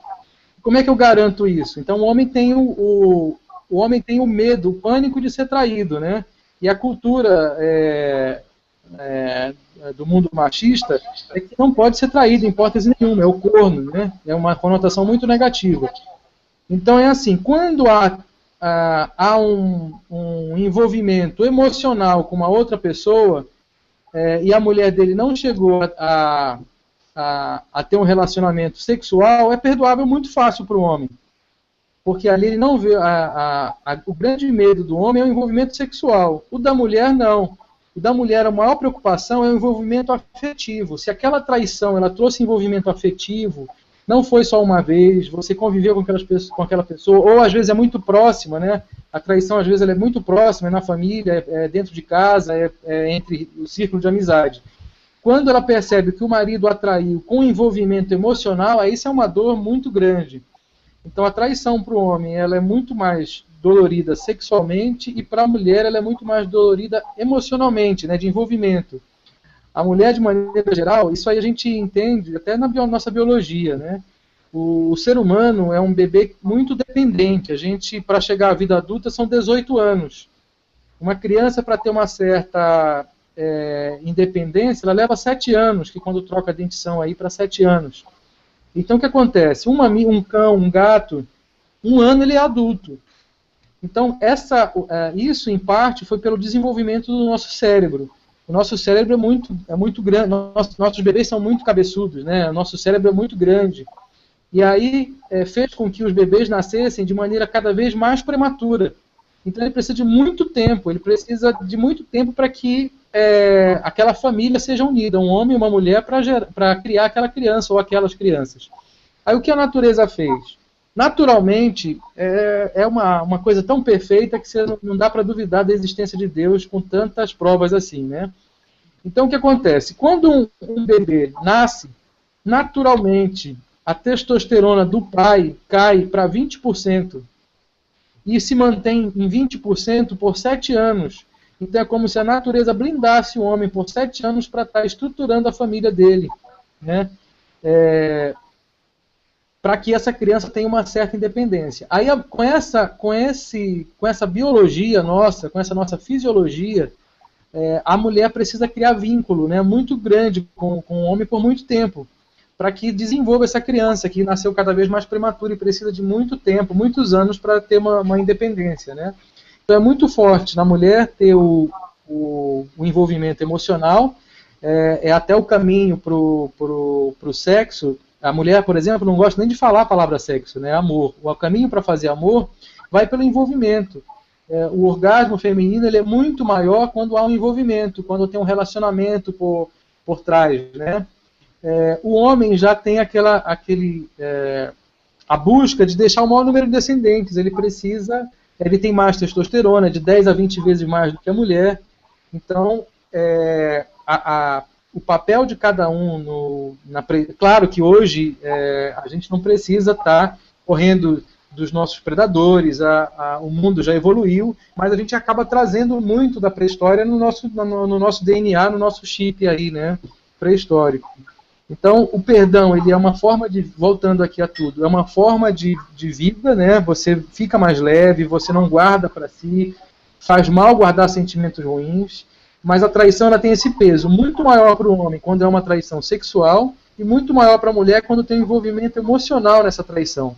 Speaker 1: Como é que eu garanto isso? Então o homem tem o homem tem o medo, o pânico de ser traído, né? E a cultura do mundo machista é que não pode ser traído em hipótese nenhuma, é o corno, né? É uma conotação muito negativa. Então é assim, quando há um envolvimento emocional com uma outra pessoa e a mulher dele não chegou a ter um relacionamento sexual, é perdoável muito fácil para o homem. Porque ali ele não vê o grande medo do homem é o envolvimento sexual. O da mulher não. O da mulher a maior preocupação é o envolvimento afetivo. Se aquela traição ela trouxe envolvimento afetivo, não foi só uma vez, você conviveu com aquela pessoa, ou às vezes é muito próxima, né? A traição às vezes ela é muito próxima, é na família, é dentro de casa, entre o círculo de amizade. Quando ela percebe que o marido a traiu com envolvimento emocional, aí isso é uma dor muito grande. Então a traição para o homem ela é muito mais dolorida sexualmente e para a mulher ela é muito mais dolorida emocionalmente, né? De envolvimento. A mulher, de maneira geral, isso aí a gente entende até na nossa biologia, né? O ser humano é um bebê muito dependente. A gente, para chegar à vida adulta, são 18 anos. Uma criança, para ter uma certa independência, ela leva 7 anos, que quando troca a dentição aí para 7 anos. Então, o que acontece? Um cão, um gato, 1 ano ele é adulto. Então, isso, em parte, foi pelo desenvolvimento do nosso cérebro. O nosso cérebro é muito grande, nossos bebês são muito cabeçudos, né? O nosso cérebro é muito grande. E aí fez com que os bebês nascessem de maneira cada vez mais prematura. Então ele precisa de muito tempo, para que aquela família seja unida, um homem e uma mulher, para criar aquela criança ou aquelas crianças. Aí o que a natureza fez? Naturalmente, é uma coisa tão perfeita que você não dá para duvidar da existência de Deus com tantas provas assim, né? Então, o que acontece? Quando um bebê nasce, naturalmente, a testosterona do pai cai para 20% e se mantém em 20% por 7 anos. Então, é como se a natureza blindasse o homem por 7 anos para estar estruturando a família dele, né? Para que essa criança tenha uma certa independência. Aí, com essa biologia nossa, com essa nossa fisiologia, a mulher precisa criar vínculo, né, muito grande com o homem por muito tempo, para que desenvolva essa criança, que nasceu cada vez mais prematura e precisa de muito tempo, muitos anos, para ter uma independência, né? Então é muito forte na mulher ter o envolvimento emocional, até o caminho para o sexo. A mulher, por exemplo, não gosta nem de falar a palavra sexo, né? Amor. O caminho para fazer amor vai pelo envolvimento. O orgasmo feminino ele é muito maior quando há um envolvimento, quando tem um relacionamento por trás, né? O homem já tem a busca de deixar o maior número de descendentes. Ele tem mais testosterona, de 10 a 20 vezes mais do que a mulher. Então, o papel de cada um, claro que hoje a gente não precisa estar correndo dos nossos predadores, o mundo já evoluiu, mas a gente acaba trazendo muito da pré-história no nosso DNA, no nosso chip aí, né, pré-histórico. Então, o perdão, ele é uma forma voltando aqui a tudo, é uma forma de vida, né, você fica mais leve, você não guarda para si, faz mal guardar sentimentos ruins. mas a traição ela tem esse peso muito maior para o homem quando é uma traição sexual e muito maior para a mulher quando tem envolvimento emocional nessa traição.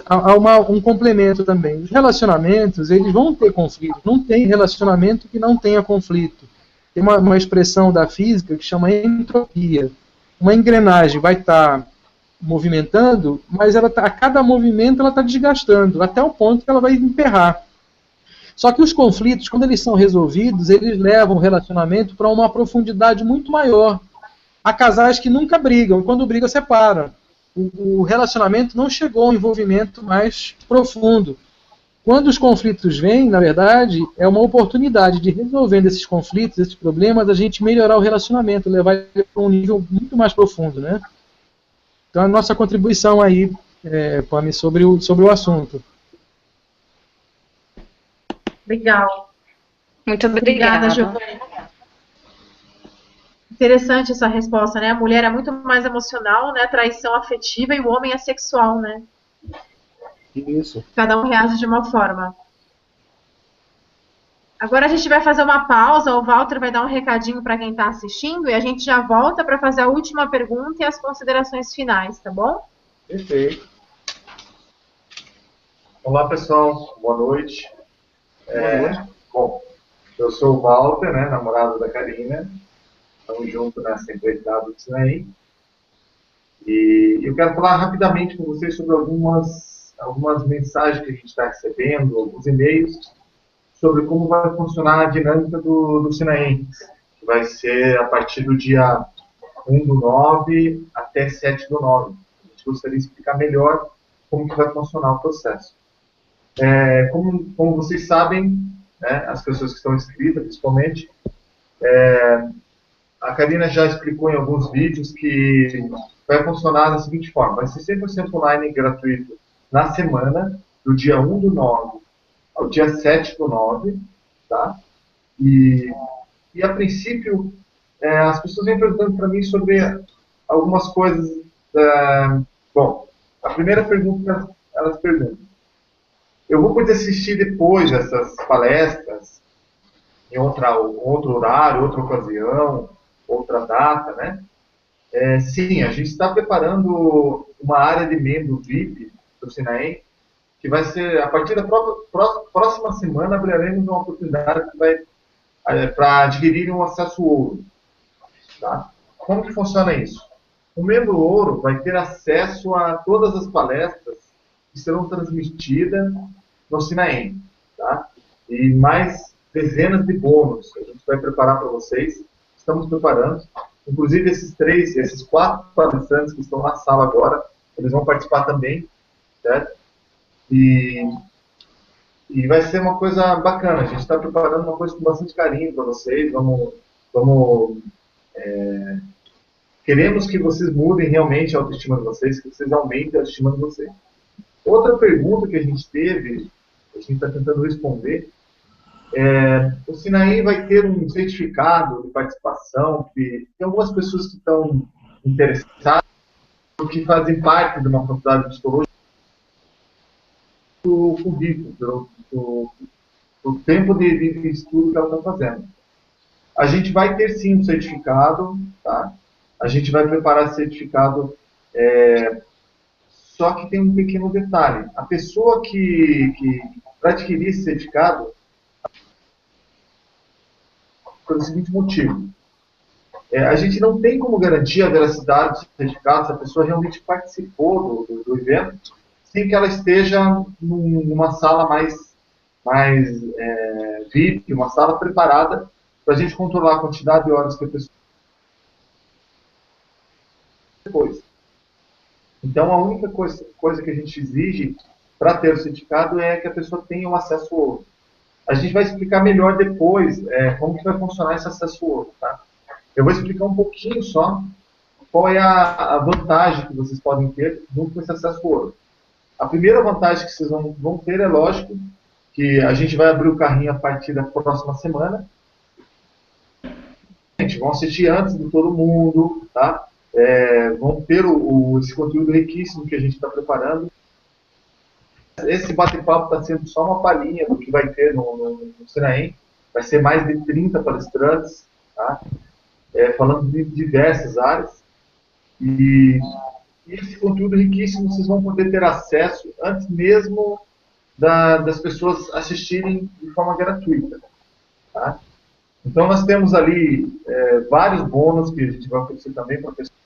Speaker 1: Há um complemento também. Os relacionamentos, eles vão ter conflito. Não tem relacionamento que não tenha conflito. Tem uma expressão da física que chama entropia. Uma engrenagem vai estar movimentando, mas a cada movimento ela está desgastando, até o ponto que ela vai emperrar. Só que os conflitos, quando eles são resolvidos, eles levam o relacionamento para uma profundidade muito maior. Há casais que nunca brigam, e quando brigam, separam. O relacionamento não chegou ao envolvimento mais profundo. Quando os conflitos vêm, na verdade, é uma oportunidade de, resolvendo esses conflitos, esses problemas, a gente melhorar o relacionamento, levar ele para um nível muito mais profundo, né? Então, a nossa contribuição aí, Pami, sobre o assunto.
Speaker 2: Legal.
Speaker 3: Muito obrigada,
Speaker 2: Giovanni. Interessante essa resposta, né? A mulher é muito mais emocional, né? Traição afetiva, e o homem é sexual, né?
Speaker 1: Isso.
Speaker 2: Cada um reage de uma forma. Agora a gente vai fazer uma pausa, o Walter vai dar um recadinho para quem está assistindo e a gente já volta para fazer a última pergunta e as considerações finais, tá bom?
Speaker 1: Perfeito.
Speaker 6: Olá, pessoal. Boa noite.
Speaker 1: Boa noite.
Speaker 6: Bom, eu sou o Walter, né, namorado da Karina. Estamos juntos nessa empreitada do Sinaim. E eu quero falar rapidamente com vocês sobre algumas mensagens que a gente está recebendo, alguns e-mails, sobre como vai funcionar a dinâmica do Sinaim, que vai ser a partir do dia 1/9 até 7/9. A gente gostaria de explicar melhor como que vai funcionar o processo. Como vocês sabem, né, as pessoas que estão inscritas, principalmente, a Karina já explicou em alguns vídeos que vai funcionar da seguinte forma: vai ser 100% online e gratuito na semana, do dia 1/9 ao dia 7/9, tá? E a princípio, as pessoas vêm perguntando para mim sobre algumas coisas. Bom, a primeira pergunta, elas perguntam: eu vou poder assistir depois essas palestras em outro horário, outra ocasião, outra data, né? Sim, a gente está preparando uma área de membro VIP do Sinaim, que vai ser, a partir da próxima semana, abriremos uma oportunidade para adquirir um acesso ouro. Tá? Como que funciona isso? O membro ouro vai ter acesso a todas as palestras que serão transmitidas no Sinaim, tá? E mais dezenas de bônus que a gente vai preparar para vocês. Estamos preparando. Inclusive esses 4 palestrantes que estão na sala agora, eles vão participar também, certo? E vai ser uma coisa bacana. A gente está preparando uma coisa com bastante carinho para vocês. Queremos que vocês mudem realmente a autoestima de vocês, que vocês aumentem a autoestima de vocês. Outra pergunta que a gente teve, a gente está tentando responder, o Sinaim vai ter um certificado de participação, que tem algumas pessoas que estão interessadas, que fazem parte de uma faculdade de psicologia, do currículo, do tempo de estudo que elas estão fazendo. A gente vai ter sim um certificado, tá? A gente vai preparar esse certificado, só que tem um pequeno detalhe. A pessoa que para adquirir esse certificado, pelo seguinte motivo: a gente não tem como garantir a veracidade do certificado se a pessoa realmente participou do evento, sem que ela esteja numa sala mais VIP, uma sala preparada para a gente controlar a quantidade de horas que a pessoa depois. Então, a única coisa que a gente exige para ter o certificado é que a pessoa tenha um acesso ouro. A gente vai explicar melhor depois como que vai funcionar esse acesso ouro, tá? Eu vou explicar um pouquinho só qual é a vantagem que vocês podem ter junto com esse acesso ouro. A primeira vantagem que vocês vão ter é, lógico, que a gente vai abrir o carrinho a partir da próxima semana. A gente vai assistir antes de todo mundo, tá? Vão ter esse conteúdo riquíssimo que a gente está preparando. Esse bate-papo está sendo só uma palhinha do que vai ter no Sinaim. vai ser mais de 30 palestrantes, tá? Falando de diversas áreas. E esse conteúdo riquíssimo vocês vão poder ter acesso antes mesmo das pessoas assistirem de forma gratuita. Tá? Então nós temos ali vários bônus que a gente vai oferecer também para a pessoa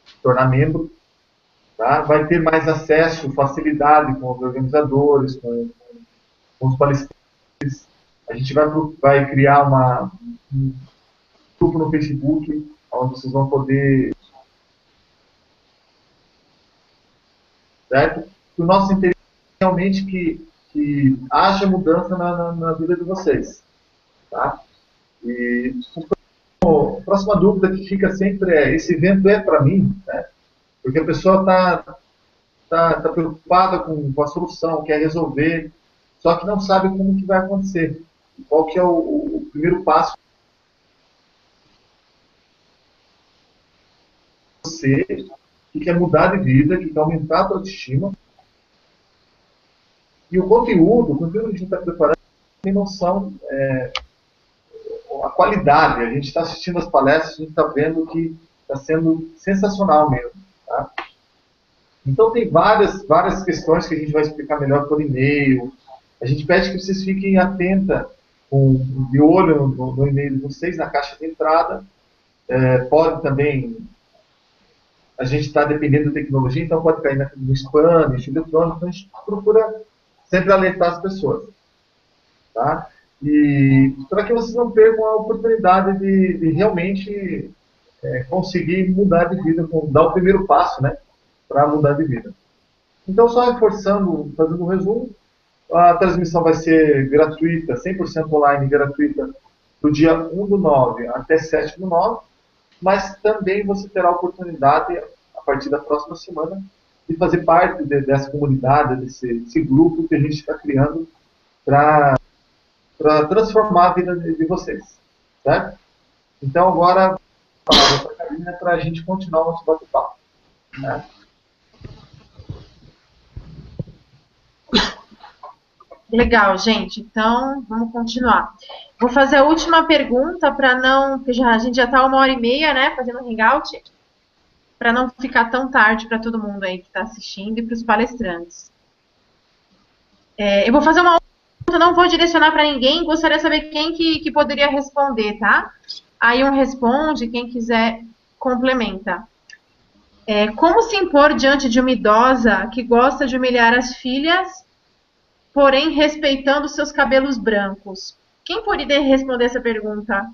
Speaker 6: se tornar membro. Tá? Vai ter mais acesso, facilidade com os organizadores, com os palestrantes. A gente vai criar um grupo no Facebook, onde vocês vão poder... Certo? O nosso interesse é realmente que haja mudança na vida de vocês. Tá? E a próxima dúvida que fica sempre é: esse evento é para mim? Né? Porque a pessoa tá preocupada com a solução, quer resolver, só que não sabe como que vai acontecer. Qual que é o primeiro passo? Você que quer mudar de vida, que quer aumentar a sua autoestima. E o conteúdo que a gente está preparando, tem noção, a qualidade. A gente está assistindo as palestras, a gente está vendo que está sendo sensacional mesmo. Tá? Então tem várias questões que a gente vai explicar melhor por e-mail. A gente pede que vocês fiquem atentos, de olho no e-mail de vocês, na caixa de entrada. Pode também... A gente está dependendo da tecnologia, então pode cair no spam, no lixo eletrônico, então a gente procura sempre alertar as pessoas. Tá? E para que vocês não percam a oportunidade de realmente conseguir mudar de vida, dar o primeiro passo, né, para mudar de vida. Então, só reforçando, fazendo um resumo, a transmissão vai ser gratuita, 100% online, gratuita, do dia 1/9 até 7/9, mas também você terá a oportunidade, a partir da próxima semana, de fazer parte dessa comunidade, desse grupo que a gente está criando para transformar a vida de vocês. Certo? Então, agora, a palavra para a Karina para a gente continuar o nosso bate-papo. Né?
Speaker 2: Legal, gente. Então, vamos continuar. Vou fazer a última pergunta para não... Porque a gente já está 1h30, né, fazendo hangout, para não ficar tão tarde para todo mundo aí que está assistindo e para os palestrantes. Eu vou fazer uma pergunta, não vou direcionar para ninguém, gostaria de saber quem que poderia responder, tá? Aí um responde, quem quiser complementa. Como se impor diante de uma idosa que gosta de humilhar as filhas, porém respeitando seus cabelos brancos? Quem poderia responder essa pergunta?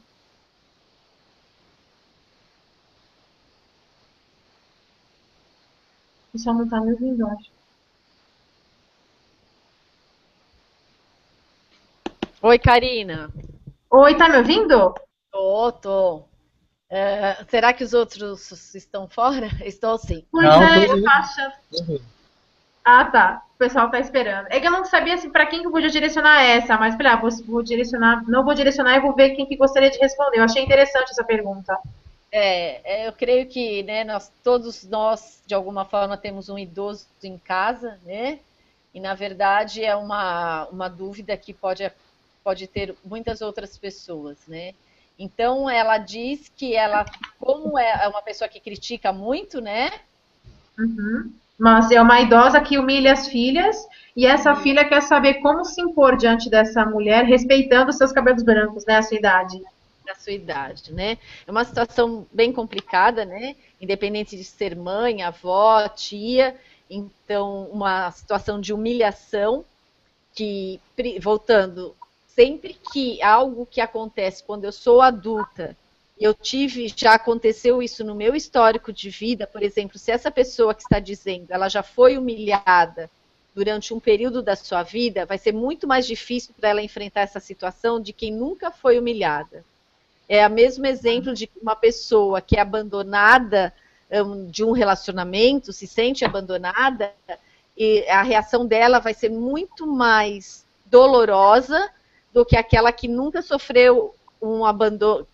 Speaker 2: O pessoal não está me ouvindo, acho.
Speaker 4: Oi, Karina.
Speaker 2: Oi, tá me ouvindo?
Speaker 4: Tô. Será que os outros estão fora? Estou sim.
Speaker 2: Pois
Speaker 1: Não,
Speaker 2: eu acho. Ah, tá. O pessoal tá esperando. É que eu não sabia assim, para quem que eu podia direcionar essa, mas falei, vou direcionar, não vou direcionar e vou ver quem que gostaria de responder. Eu achei interessante essa pergunta.
Speaker 4: Eu creio que, né, todos nós, de alguma forma, temos um idoso em casa, né? E, na verdade, é uma dúvida que pode ter muitas outras pessoas, né? Então, ela diz que ela, como é uma pessoa que critica muito, né?
Speaker 2: Uhum. Mas é uma idosa que humilha as filhas e essa filha quer saber como se impor diante dessa mulher, respeitando seus cabelos brancos, né, a sua idade.
Speaker 4: Na sua idade, né? É uma situação bem complicada, né? Independente de ser mãe, avó, tia, então uma situação de humilhação que, voltando, sempre que algo que acontece quando eu sou adulta, já aconteceu isso no meu histórico de vida, por exemplo, se essa pessoa que está dizendo, ela já foi humilhada durante um período da sua vida, vai ser muito mais difícil para ela enfrentar essa situação de quem nunca foi humilhada. É o mesmo exemplo de uma pessoa que é abandonada de um relacionamento, se sente abandonada, e a reação dela vai ser muito mais dolorosa do que aquela que nunca sofreu um abandono,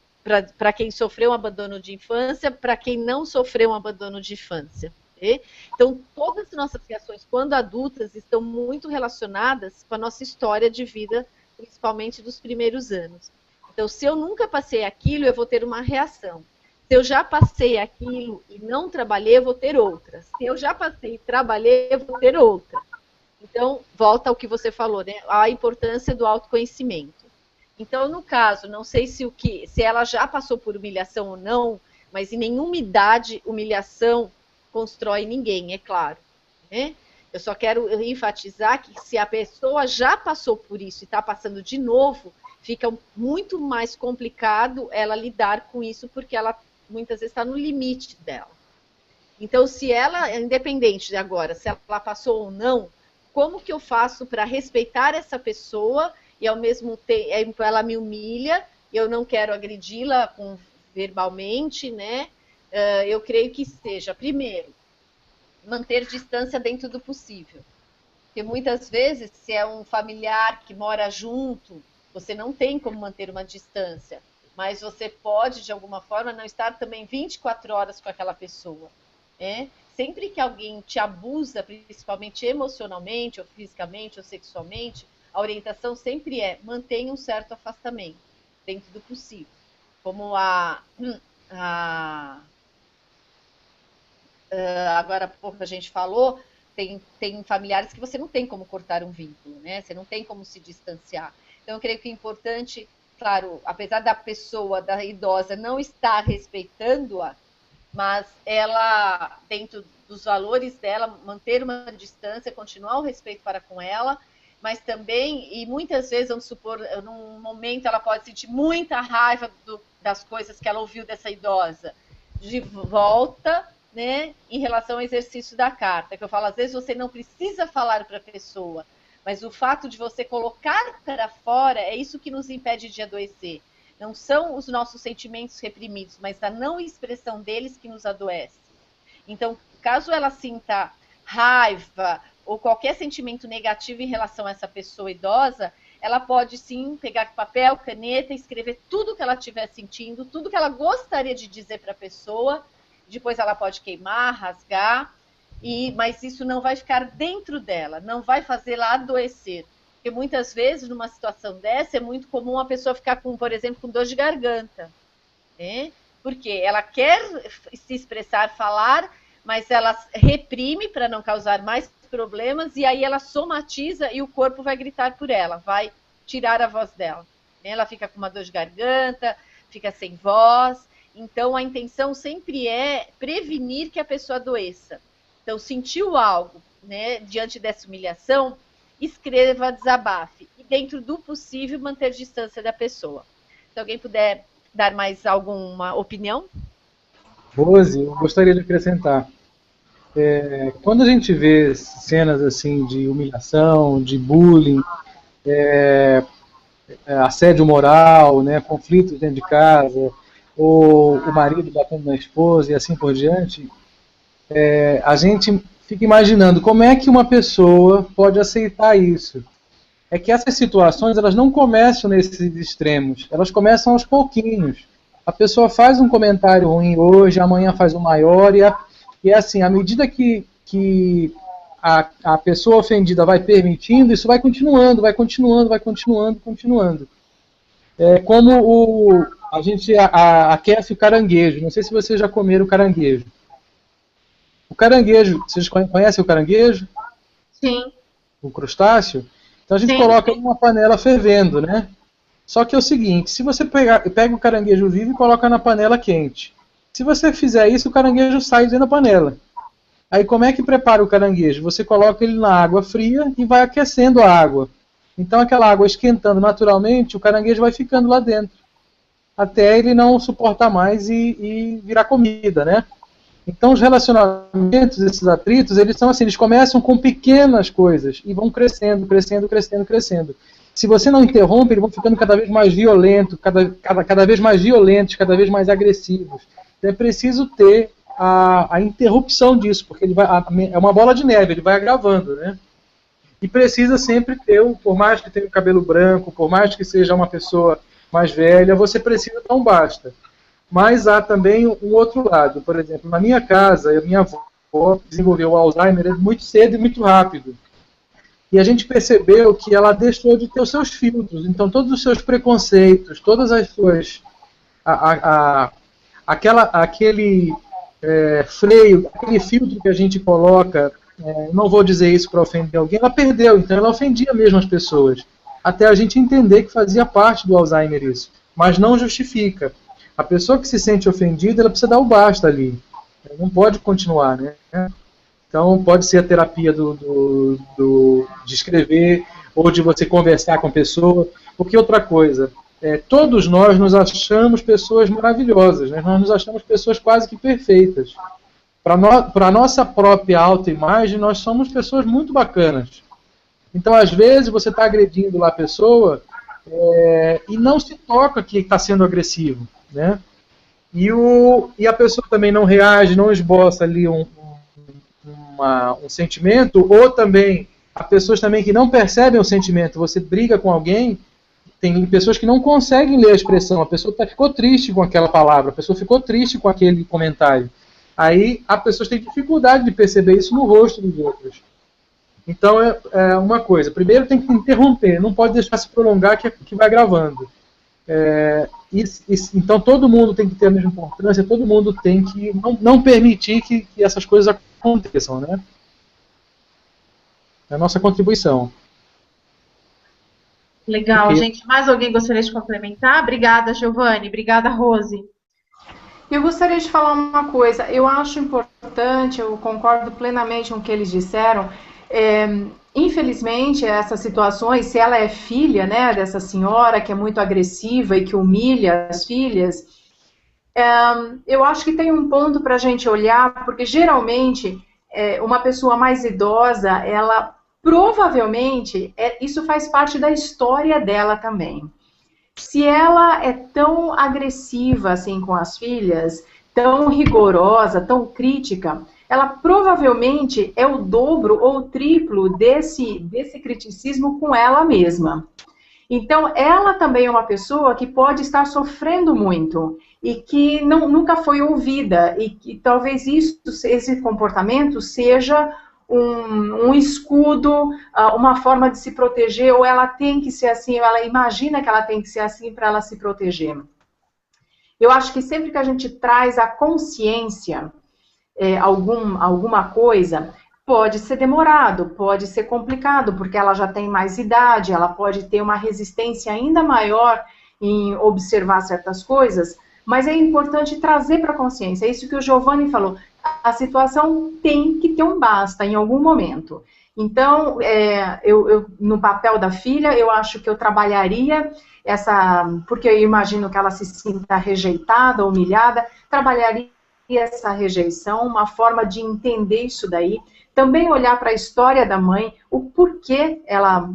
Speaker 4: para quem sofreu um abandono de infância, para quem não sofreu um abandono de infância. Okay? Então, todas as nossas reações, quando adultas, estão muito relacionadas com a nossa história de vida principalmente dos primeiros anos. Então, se eu nunca passei aquilo, eu vou ter uma reação. Se eu já passei aquilo e não trabalhei, eu vou ter outra. Se eu já passei e trabalhei, eu vou ter outra. Então, volta ao que você falou, né? A importância do autoconhecimento. Então, no caso, não sei se ela já passou por humilhação ou não, mas em nenhuma idade humilhação constrói ninguém, é claro. Né? Eu só quero enfatizar que se a pessoa já passou por isso e está passando de novo, fica muito mais complicado ela lidar com isso, porque ela muitas vezes está no limite dela. Então, se ela, independente de agora, se ela passou ou não, como que eu faço para respeitar essa pessoa e ao mesmo tempo ela me humilha, eu não quero agredi-la verbalmente, né? Eu creio que seja, primeiro, manter distância dentro do possível. Porque muitas vezes, se é um familiar que mora junto, você não tem como manter uma distância, mas você pode, de alguma forma, não estar também 24 horas com aquela pessoa. Né? Sempre que alguém te abusa, principalmente emocionalmente, ou fisicamente, ou sexualmente, a orientação sempre é mantenha um certo afastamento, dentro do possível. Como agora há pouco a gente falou, tem familiares que você não tem como cortar um vínculo, né? Você não tem como se distanciar. Então, eu creio que é importante, claro, apesar da pessoa, da idosa, não estar respeitando-a, mas ela, dentro dos valores dela, manter uma distância, continuar o respeito para com ela, mas também, e muitas vezes, vamos supor, num momento ela pode sentir muita raiva das coisas que ela ouviu dessa idosa, de volta, né, em relação ao exercício da carta, que eu falo, às vezes você não precisa falar para a pessoa, mas o fato de você colocar para fora é isso que nos impede de adoecer. Não são os nossos sentimentos reprimidos, mas a não expressão deles que nos adoece. Então, caso ela sinta raiva ou qualquer sentimento negativo em relação a essa pessoa idosa, ela pode sim pegar papel, caneta, escrever tudo que ela estiver sentindo, tudo que ela gostaria de dizer para a pessoa, depois ela pode queimar, rasgar, mas isso não vai ficar dentro dela, não vai fazê-la adoecer. Porque muitas vezes, numa situação dessa, é muito comum a pessoa ficar, por exemplo, com dor de garganta. Né? Porque ela quer se expressar, falar, mas ela reprime para não causar mais problemas, e aí ela somatiza e o corpo vai gritar por ela, vai tirar a voz dela. Né? Ela fica com uma dor de garganta, fica sem voz. Então, a intenção sempre é prevenir que a pessoa adoeça. Então, sentiu algo, né, diante dessa humilhação, escreva, desabafe. E dentro do possível, manter distância da pessoa. Se alguém puder dar mais alguma opinião?
Speaker 1: Rose, eu gostaria de acrescentar. Quando a gente vê cenas assim de humilhação, de bullying, assédio moral, né, conflitos dentro de casa, ou o marido batendo na esposa e assim por diante, a gente fica imaginando como é que uma pessoa pode aceitar isso. É que essas situações, elas não começam nesses extremos, elas começam aos pouquinhos. A pessoa faz um comentário ruim hoje, amanhã faz um maior, e assim, à medida que a pessoa ofendida vai permitindo, isso vai continuando. É como a gente aquece o caranguejo. Não sei se vocês já comeram caranguejo. O caranguejo, vocês conhecem o caranguejo?
Speaker 2: Sim.
Speaker 1: O crustáceo? Então a gente
Speaker 2: Sim.
Speaker 1: coloca em uma panela fervendo, né? Só que é o seguinte, se você pega o caranguejo vivo e coloca na panela quente, se você fizer isso, o caranguejo sai dentro da panela. Aí como é que prepara o caranguejo? Você coloca ele na água fria e vai aquecendo a água. Então aquela água esquentando naturalmente, o caranguejo vai ficando lá dentro, até ele não suportar mais e virar comida, né? Então os relacionamentos, esses atritos, eles são assim, eles começam com pequenas coisas e vão crescendo. Se você não interrompe, eles vão ficando cada vez mais violentos, cada vez mais violentos, cada vez mais agressivos. Então é preciso ter a interrupção disso, porque é uma bola de neve, ele vai agravando, né? E precisa sempre ter, por mais que tenha o cabelo branco, por mais que seja uma pessoa mais velha, você precisa dar um basta. Mas há também um outro lado. Por exemplo, na minha casa, a minha avó desenvolveu o Alzheimer muito cedo e muito rápido. e a gente percebeu que ela deixou de ter os seus filtros. Então, todos os seus preconceitos, todas as suas... aquele freio, aquele filtro que a gente coloca, não vou dizer isso para ofender alguém, ela perdeu, então ela ofendia mesmo as pessoas. Até a gente entender que fazia parte do Alzheimer isso. Mas não justifica. A pessoa que se sente ofendida, ela precisa dar o basta ali. Ela não pode continuar, né? Então, pode ser a terapia de escrever, ou de você conversar com a pessoa. Porque outra coisa, todos nós nos achamos pessoas maravilhosas, né? Nós nos achamos pessoas quase que perfeitas. Para a nossa própria autoimagem, nós somos pessoas muito bacanas. Então, às vezes, você está agredindo lá a pessoa e não se toca que está sendo agressivo, né? E a pessoa também não reage, não esboça ali um sentimento, ou também, há pessoas também que não percebem o sentimento. Você briga com alguém, tem pessoas que não conseguem ler a expressão, a pessoa ficou triste com aquela palavra, a pessoa ficou triste com aquele comentário. Aí, as pessoas têm dificuldade de perceber isso no rosto dos outros. Então, é uma coisa. Primeiro tem que interromper, não pode deixar se prolongar que vai gravando. Então, todo mundo tem que ter a mesma importância, todo mundo tem que não permitir que essas coisas aconteçam, né? É a nossa contribuição.
Speaker 2: Legal, gente. Mais alguém gostaria de complementar? Obrigada, Giovanni. Obrigada, Rose.
Speaker 5: Eu gostaria de falar uma coisa. Eu acho importante, eu concordo plenamente com o que eles disseram. Infelizmente, essas situações, se ela é filha, né, dessa senhora que é muito agressiva e que humilha as filhas, eu acho que tem um ponto para a gente olhar, porque geralmente uma pessoa mais idosa, ela provavelmente, isso faz parte da história dela também. Se ela é tão agressiva assim com as filhas, tão rigorosa, tão crítica, ela provavelmente é o dobro ou o triplo desse criticismo com ela mesma. Então, ela também é uma pessoa que pode estar sofrendo muito e que nunca foi ouvida, e que talvez esse comportamento seja um escudo, uma forma de se proteger, ou ela tem que ser assim, ou ela imagina que ela tem que ser assim para ela se proteger. Eu acho que sempre que a gente traz a consciência alguma coisa, pode ser demorado, pode ser complicado, porque ela já tem mais idade, ela pode ter uma resistência ainda maior em observar certas coisas, mas é importante trazer para a consciência. É isso que o Giovanni falou. A situação tem que ter um basta em algum momento. Então, no papel da filha, eu acho que eu trabalharia porque eu imagino que ela se sinta rejeitada, humilhada, trabalharia essa rejeição, uma forma de entender isso daí, também olhar para a história da mãe, o porquê ela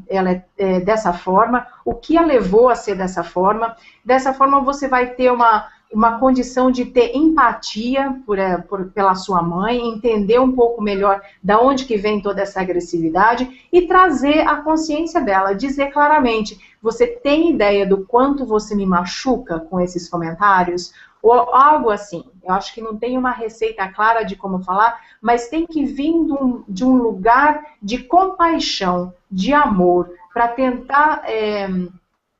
Speaker 5: é dessa forma, o que a levou a ser dessa forma você vai ter uma condição de ter empatia pela sua mãe, entender um pouco melhor de onde que vem toda essa agressividade e trazer a consciência dela, dizer claramente, você tem ideia do quanto você me machuca com esses comentários? Ou algo assim. Eu acho que não tem uma receita clara de como falar, mas tem que vir de um lugar de compaixão, de amor, para tentar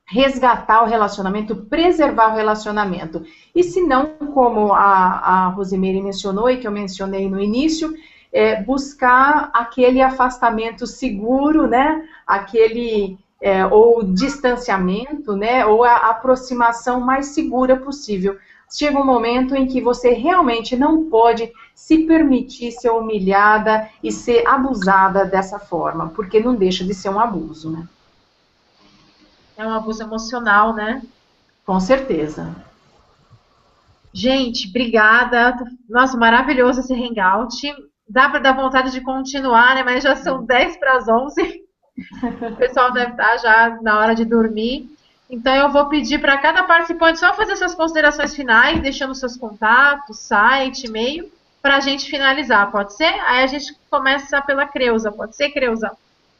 Speaker 5: resgatar o relacionamento, preservar o relacionamento. E se não, como a Rosemary mencionou e que eu mencionei no início, buscar aquele afastamento seguro, né? Ou distanciamento, né? Ou a aproximação mais segura possível. Chega um momento em que você realmente não pode se permitir ser humilhada e ser abusada dessa forma, porque não deixa de ser um abuso, né?
Speaker 2: É um abuso emocional, né?
Speaker 5: Com certeza.
Speaker 2: Gente, obrigada. Nossa, maravilhoso esse hangout. Dá para dar vontade de continuar, né? Mas já são 10 para as 11. O pessoal deve estar já na hora de dormir. Então, eu vou pedir para cada participante só fazer suas considerações finais, deixando seus contatos, site, e-mail, para a gente finalizar, pode ser? Aí a gente começa pela Creuza, pode ser, Creuza?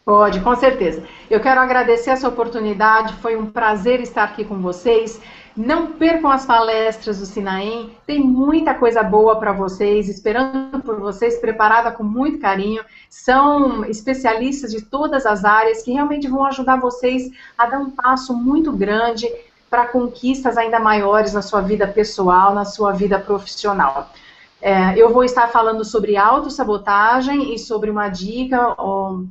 Speaker 5: Pode, com certeza. Eu quero agradecer essa oportunidade, foi um prazer estar aqui com vocês. Não percam as palestras do Sinaem, tem muita coisa boa para vocês, esperando por vocês, preparada com muito carinho. São especialistas de todas as áreas que realmente vão ajudar vocês a dar um passo muito grande para conquistas ainda maiores na sua vida pessoal, na sua vida profissional. Eu vou estar falando sobre autossabotagem e sobre uma dica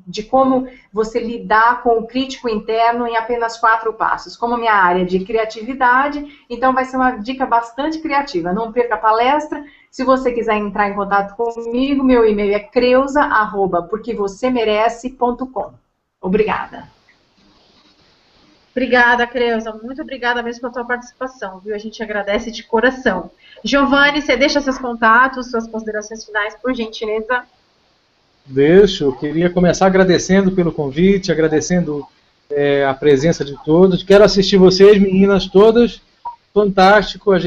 Speaker 5: de como você lidar com o crítico interno em apenas 4 passos. Como minha área é de criatividade, então vai ser uma dica bastante criativa. Não perca a palestra. Se você quiser entrar em contato comigo, meu e-mail é creuza@porquevocêmerece.com. Obrigada.
Speaker 2: Obrigada, Creuza. Muito obrigada mesmo pela tua participação, viu? A gente agradece de coração. Giovanni, você deixa seus contatos, suas considerações finais, por gentileza?
Speaker 1: Deixo. Eu queria começar agradecendo pelo convite, agradecendo a presença de todos. Quero assistir vocês, meninas todas. Fantástico. A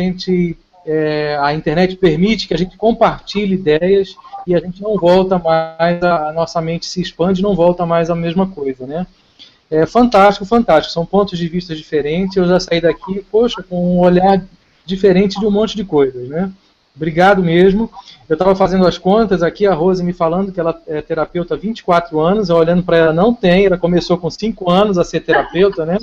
Speaker 1: internet permite que a gente compartilhe ideias e a gente não volta mais, a nossa mente se expande e não volta mais a mesma coisa, né? Fantástico, fantástico. São pontos de vista diferentes. Eu já saí daqui, poxa, com um olhar diferente de um monte de coisas, né? Obrigado mesmo. Eu estava fazendo as contas aqui, a Rose me falando que ela é terapeuta há 24 anos, eu olhando para ela, não tem, ela começou com 5 anos a ser terapeuta, né?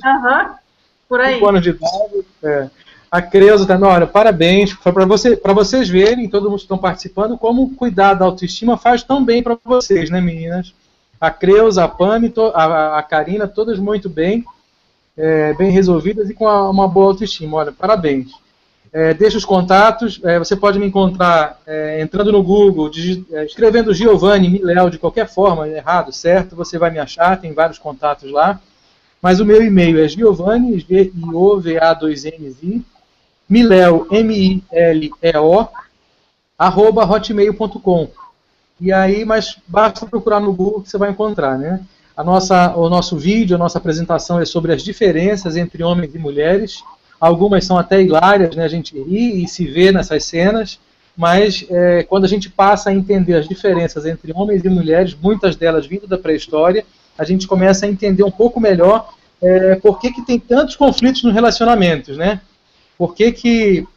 Speaker 2: Por aí.
Speaker 1: 5 anos de idade. A Creuza tá, olha, parabéns, foi para vocês verem, todo mundo que estão participando, como cuidar da autoestima faz tão bem para vocês, né, meninas? A Creuza, a Pami, a Karina, todas muito bem, bem resolvidas e com uma boa autoestima. Olha, parabéns. Deixa os contatos, você pode me encontrar entrando no Google, escrevendo Giovanni Miléo de qualquer forma, errado, certo, você vai me achar, tem vários contatos lá. Mas o meu e-mail é Giovanni, Giova2Nzi, Mileo, M-I-L-E-O, @hotmail.com. E aí, mas basta procurar no Google que você vai encontrar, né? O nosso vídeo, a nossa apresentação é sobre as diferenças entre homens e mulheres. Algumas são até hilárias, né? A gente ri e se vê nessas cenas, mas quando a gente passa a entender as diferenças entre homens e mulheres, muitas delas vindo da pré-história, a gente começa a entender um pouco melhor por que tem tantos conflitos nos relacionamentos, né? Por que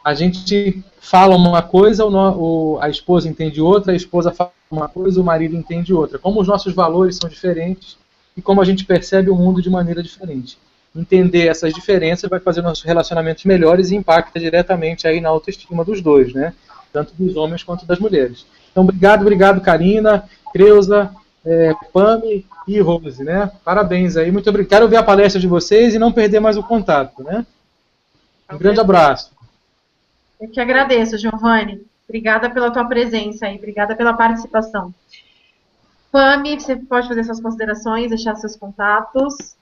Speaker 1: a gente fala uma coisa, a esposa entende outra, a esposa fala uma coisa, o marido entende outra. Como os nossos valores são diferentes e como a gente percebe o mundo de maneira diferente. Entender essas diferenças vai fazer nossos relacionamentos melhores e impacta diretamente aí na autoestima dos dois, né? Tanto dos homens quanto das mulheres. Então, obrigado, Karina, Creuza, Pami e Rose, né? Parabéns aí, muito obrigado. Quero ver a palestra de vocês e não perder mais o contato, né? Um grande abraço.
Speaker 2: Eu que agradeço, Giovanni. Obrigada pela tua presença aí, obrigada pela participação. Pami, você pode fazer suas considerações, deixar seus contatos.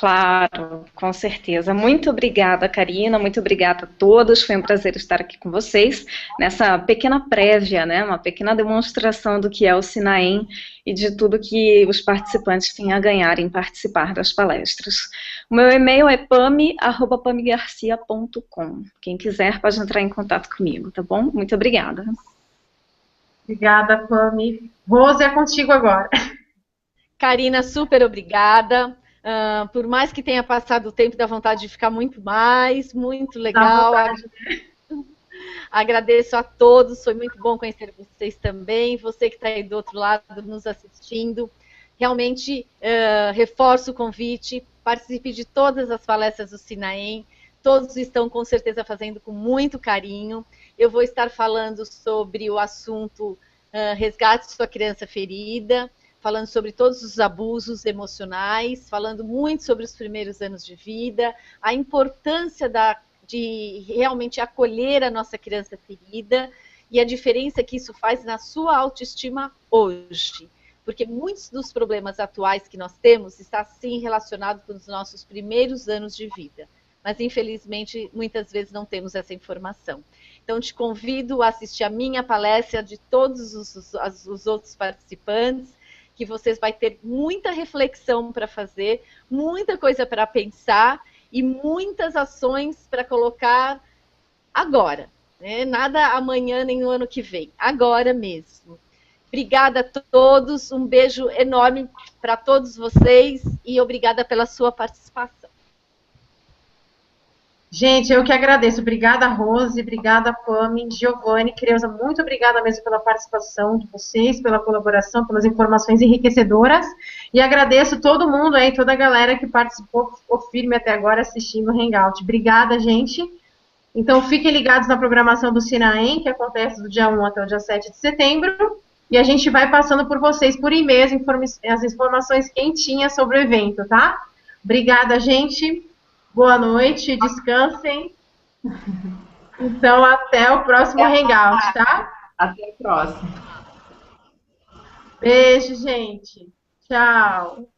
Speaker 3: Claro, com certeza. Muito obrigada, Karina, muito obrigada a todos. Foi um prazer estar aqui com vocês nessa pequena prévia, né, uma pequena demonstração do que é o Sinaem e de tudo que os participantes têm a ganhar em participar das palestras. O meu e-mail é pami@pamigarcia.com. Quem quiser pode entrar em contato comigo, tá bom? Muito obrigada.
Speaker 2: Obrigada, Pami. Rose, é contigo agora.
Speaker 4: Karina, super obrigada. Por mais que tenha passado o tempo, dá vontade de ficar muito mais, muito legal. Agradeço a todos, foi muito bom conhecer vocês também, você que está aí do outro lado nos assistindo. Realmente, reforço o convite, participe de todas as palestras do Sinaem, todos estão com certeza fazendo com muito carinho. Eu vou estar falando sobre o assunto resgate sua criança ferida, falando sobre todos os abusos emocionais, falando muito sobre os primeiros anos de vida, a importância de realmente acolher a nossa criança ferida e a diferença que isso faz na sua autoestima hoje. Porque muitos dos problemas atuais que nós temos está sim relacionado com os nossos primeiros anos de vida. Mas infelizmente muitas vezes não temos essa informação. Então te convido a assistir a minha palestra, de todos os outros participantes, que vocês vão ter muita reflexão para fazer, muita coisa para pensar e muitas ações para colocar agora, né? Nada amanhã nem no ano que vem, agora mesmo. Obrigada a todos, um beijo enorme para todos vocês e obrigada pela sua participação.
Speaker 2: Gente, eu que agradeço. Obrigada, Rose, obrigada, Pami, Giovanni, Creuza, muito obrigada mesmo pela participação de vocês, pela colaboração, pelas informações enriquecedoras. E agradeço todo mundo aí, toda a galera que participou, ficou firme até agora assistindo o Hangout. Obrigada, gente. Então, fiquem ligados na programação do Sinaem, que acontece do dia 1 até o dia 7 de setembro. E a gente vai passando por vocês, por e-mail, as informações quentinhas sobre o evento, tá? Obrigada, gente. Boa noite, descansem. Então, até o próximo Hangout, tá?
Speaker 5: Até o próximo.
Speaker 2: Beijo, gente. Tchau.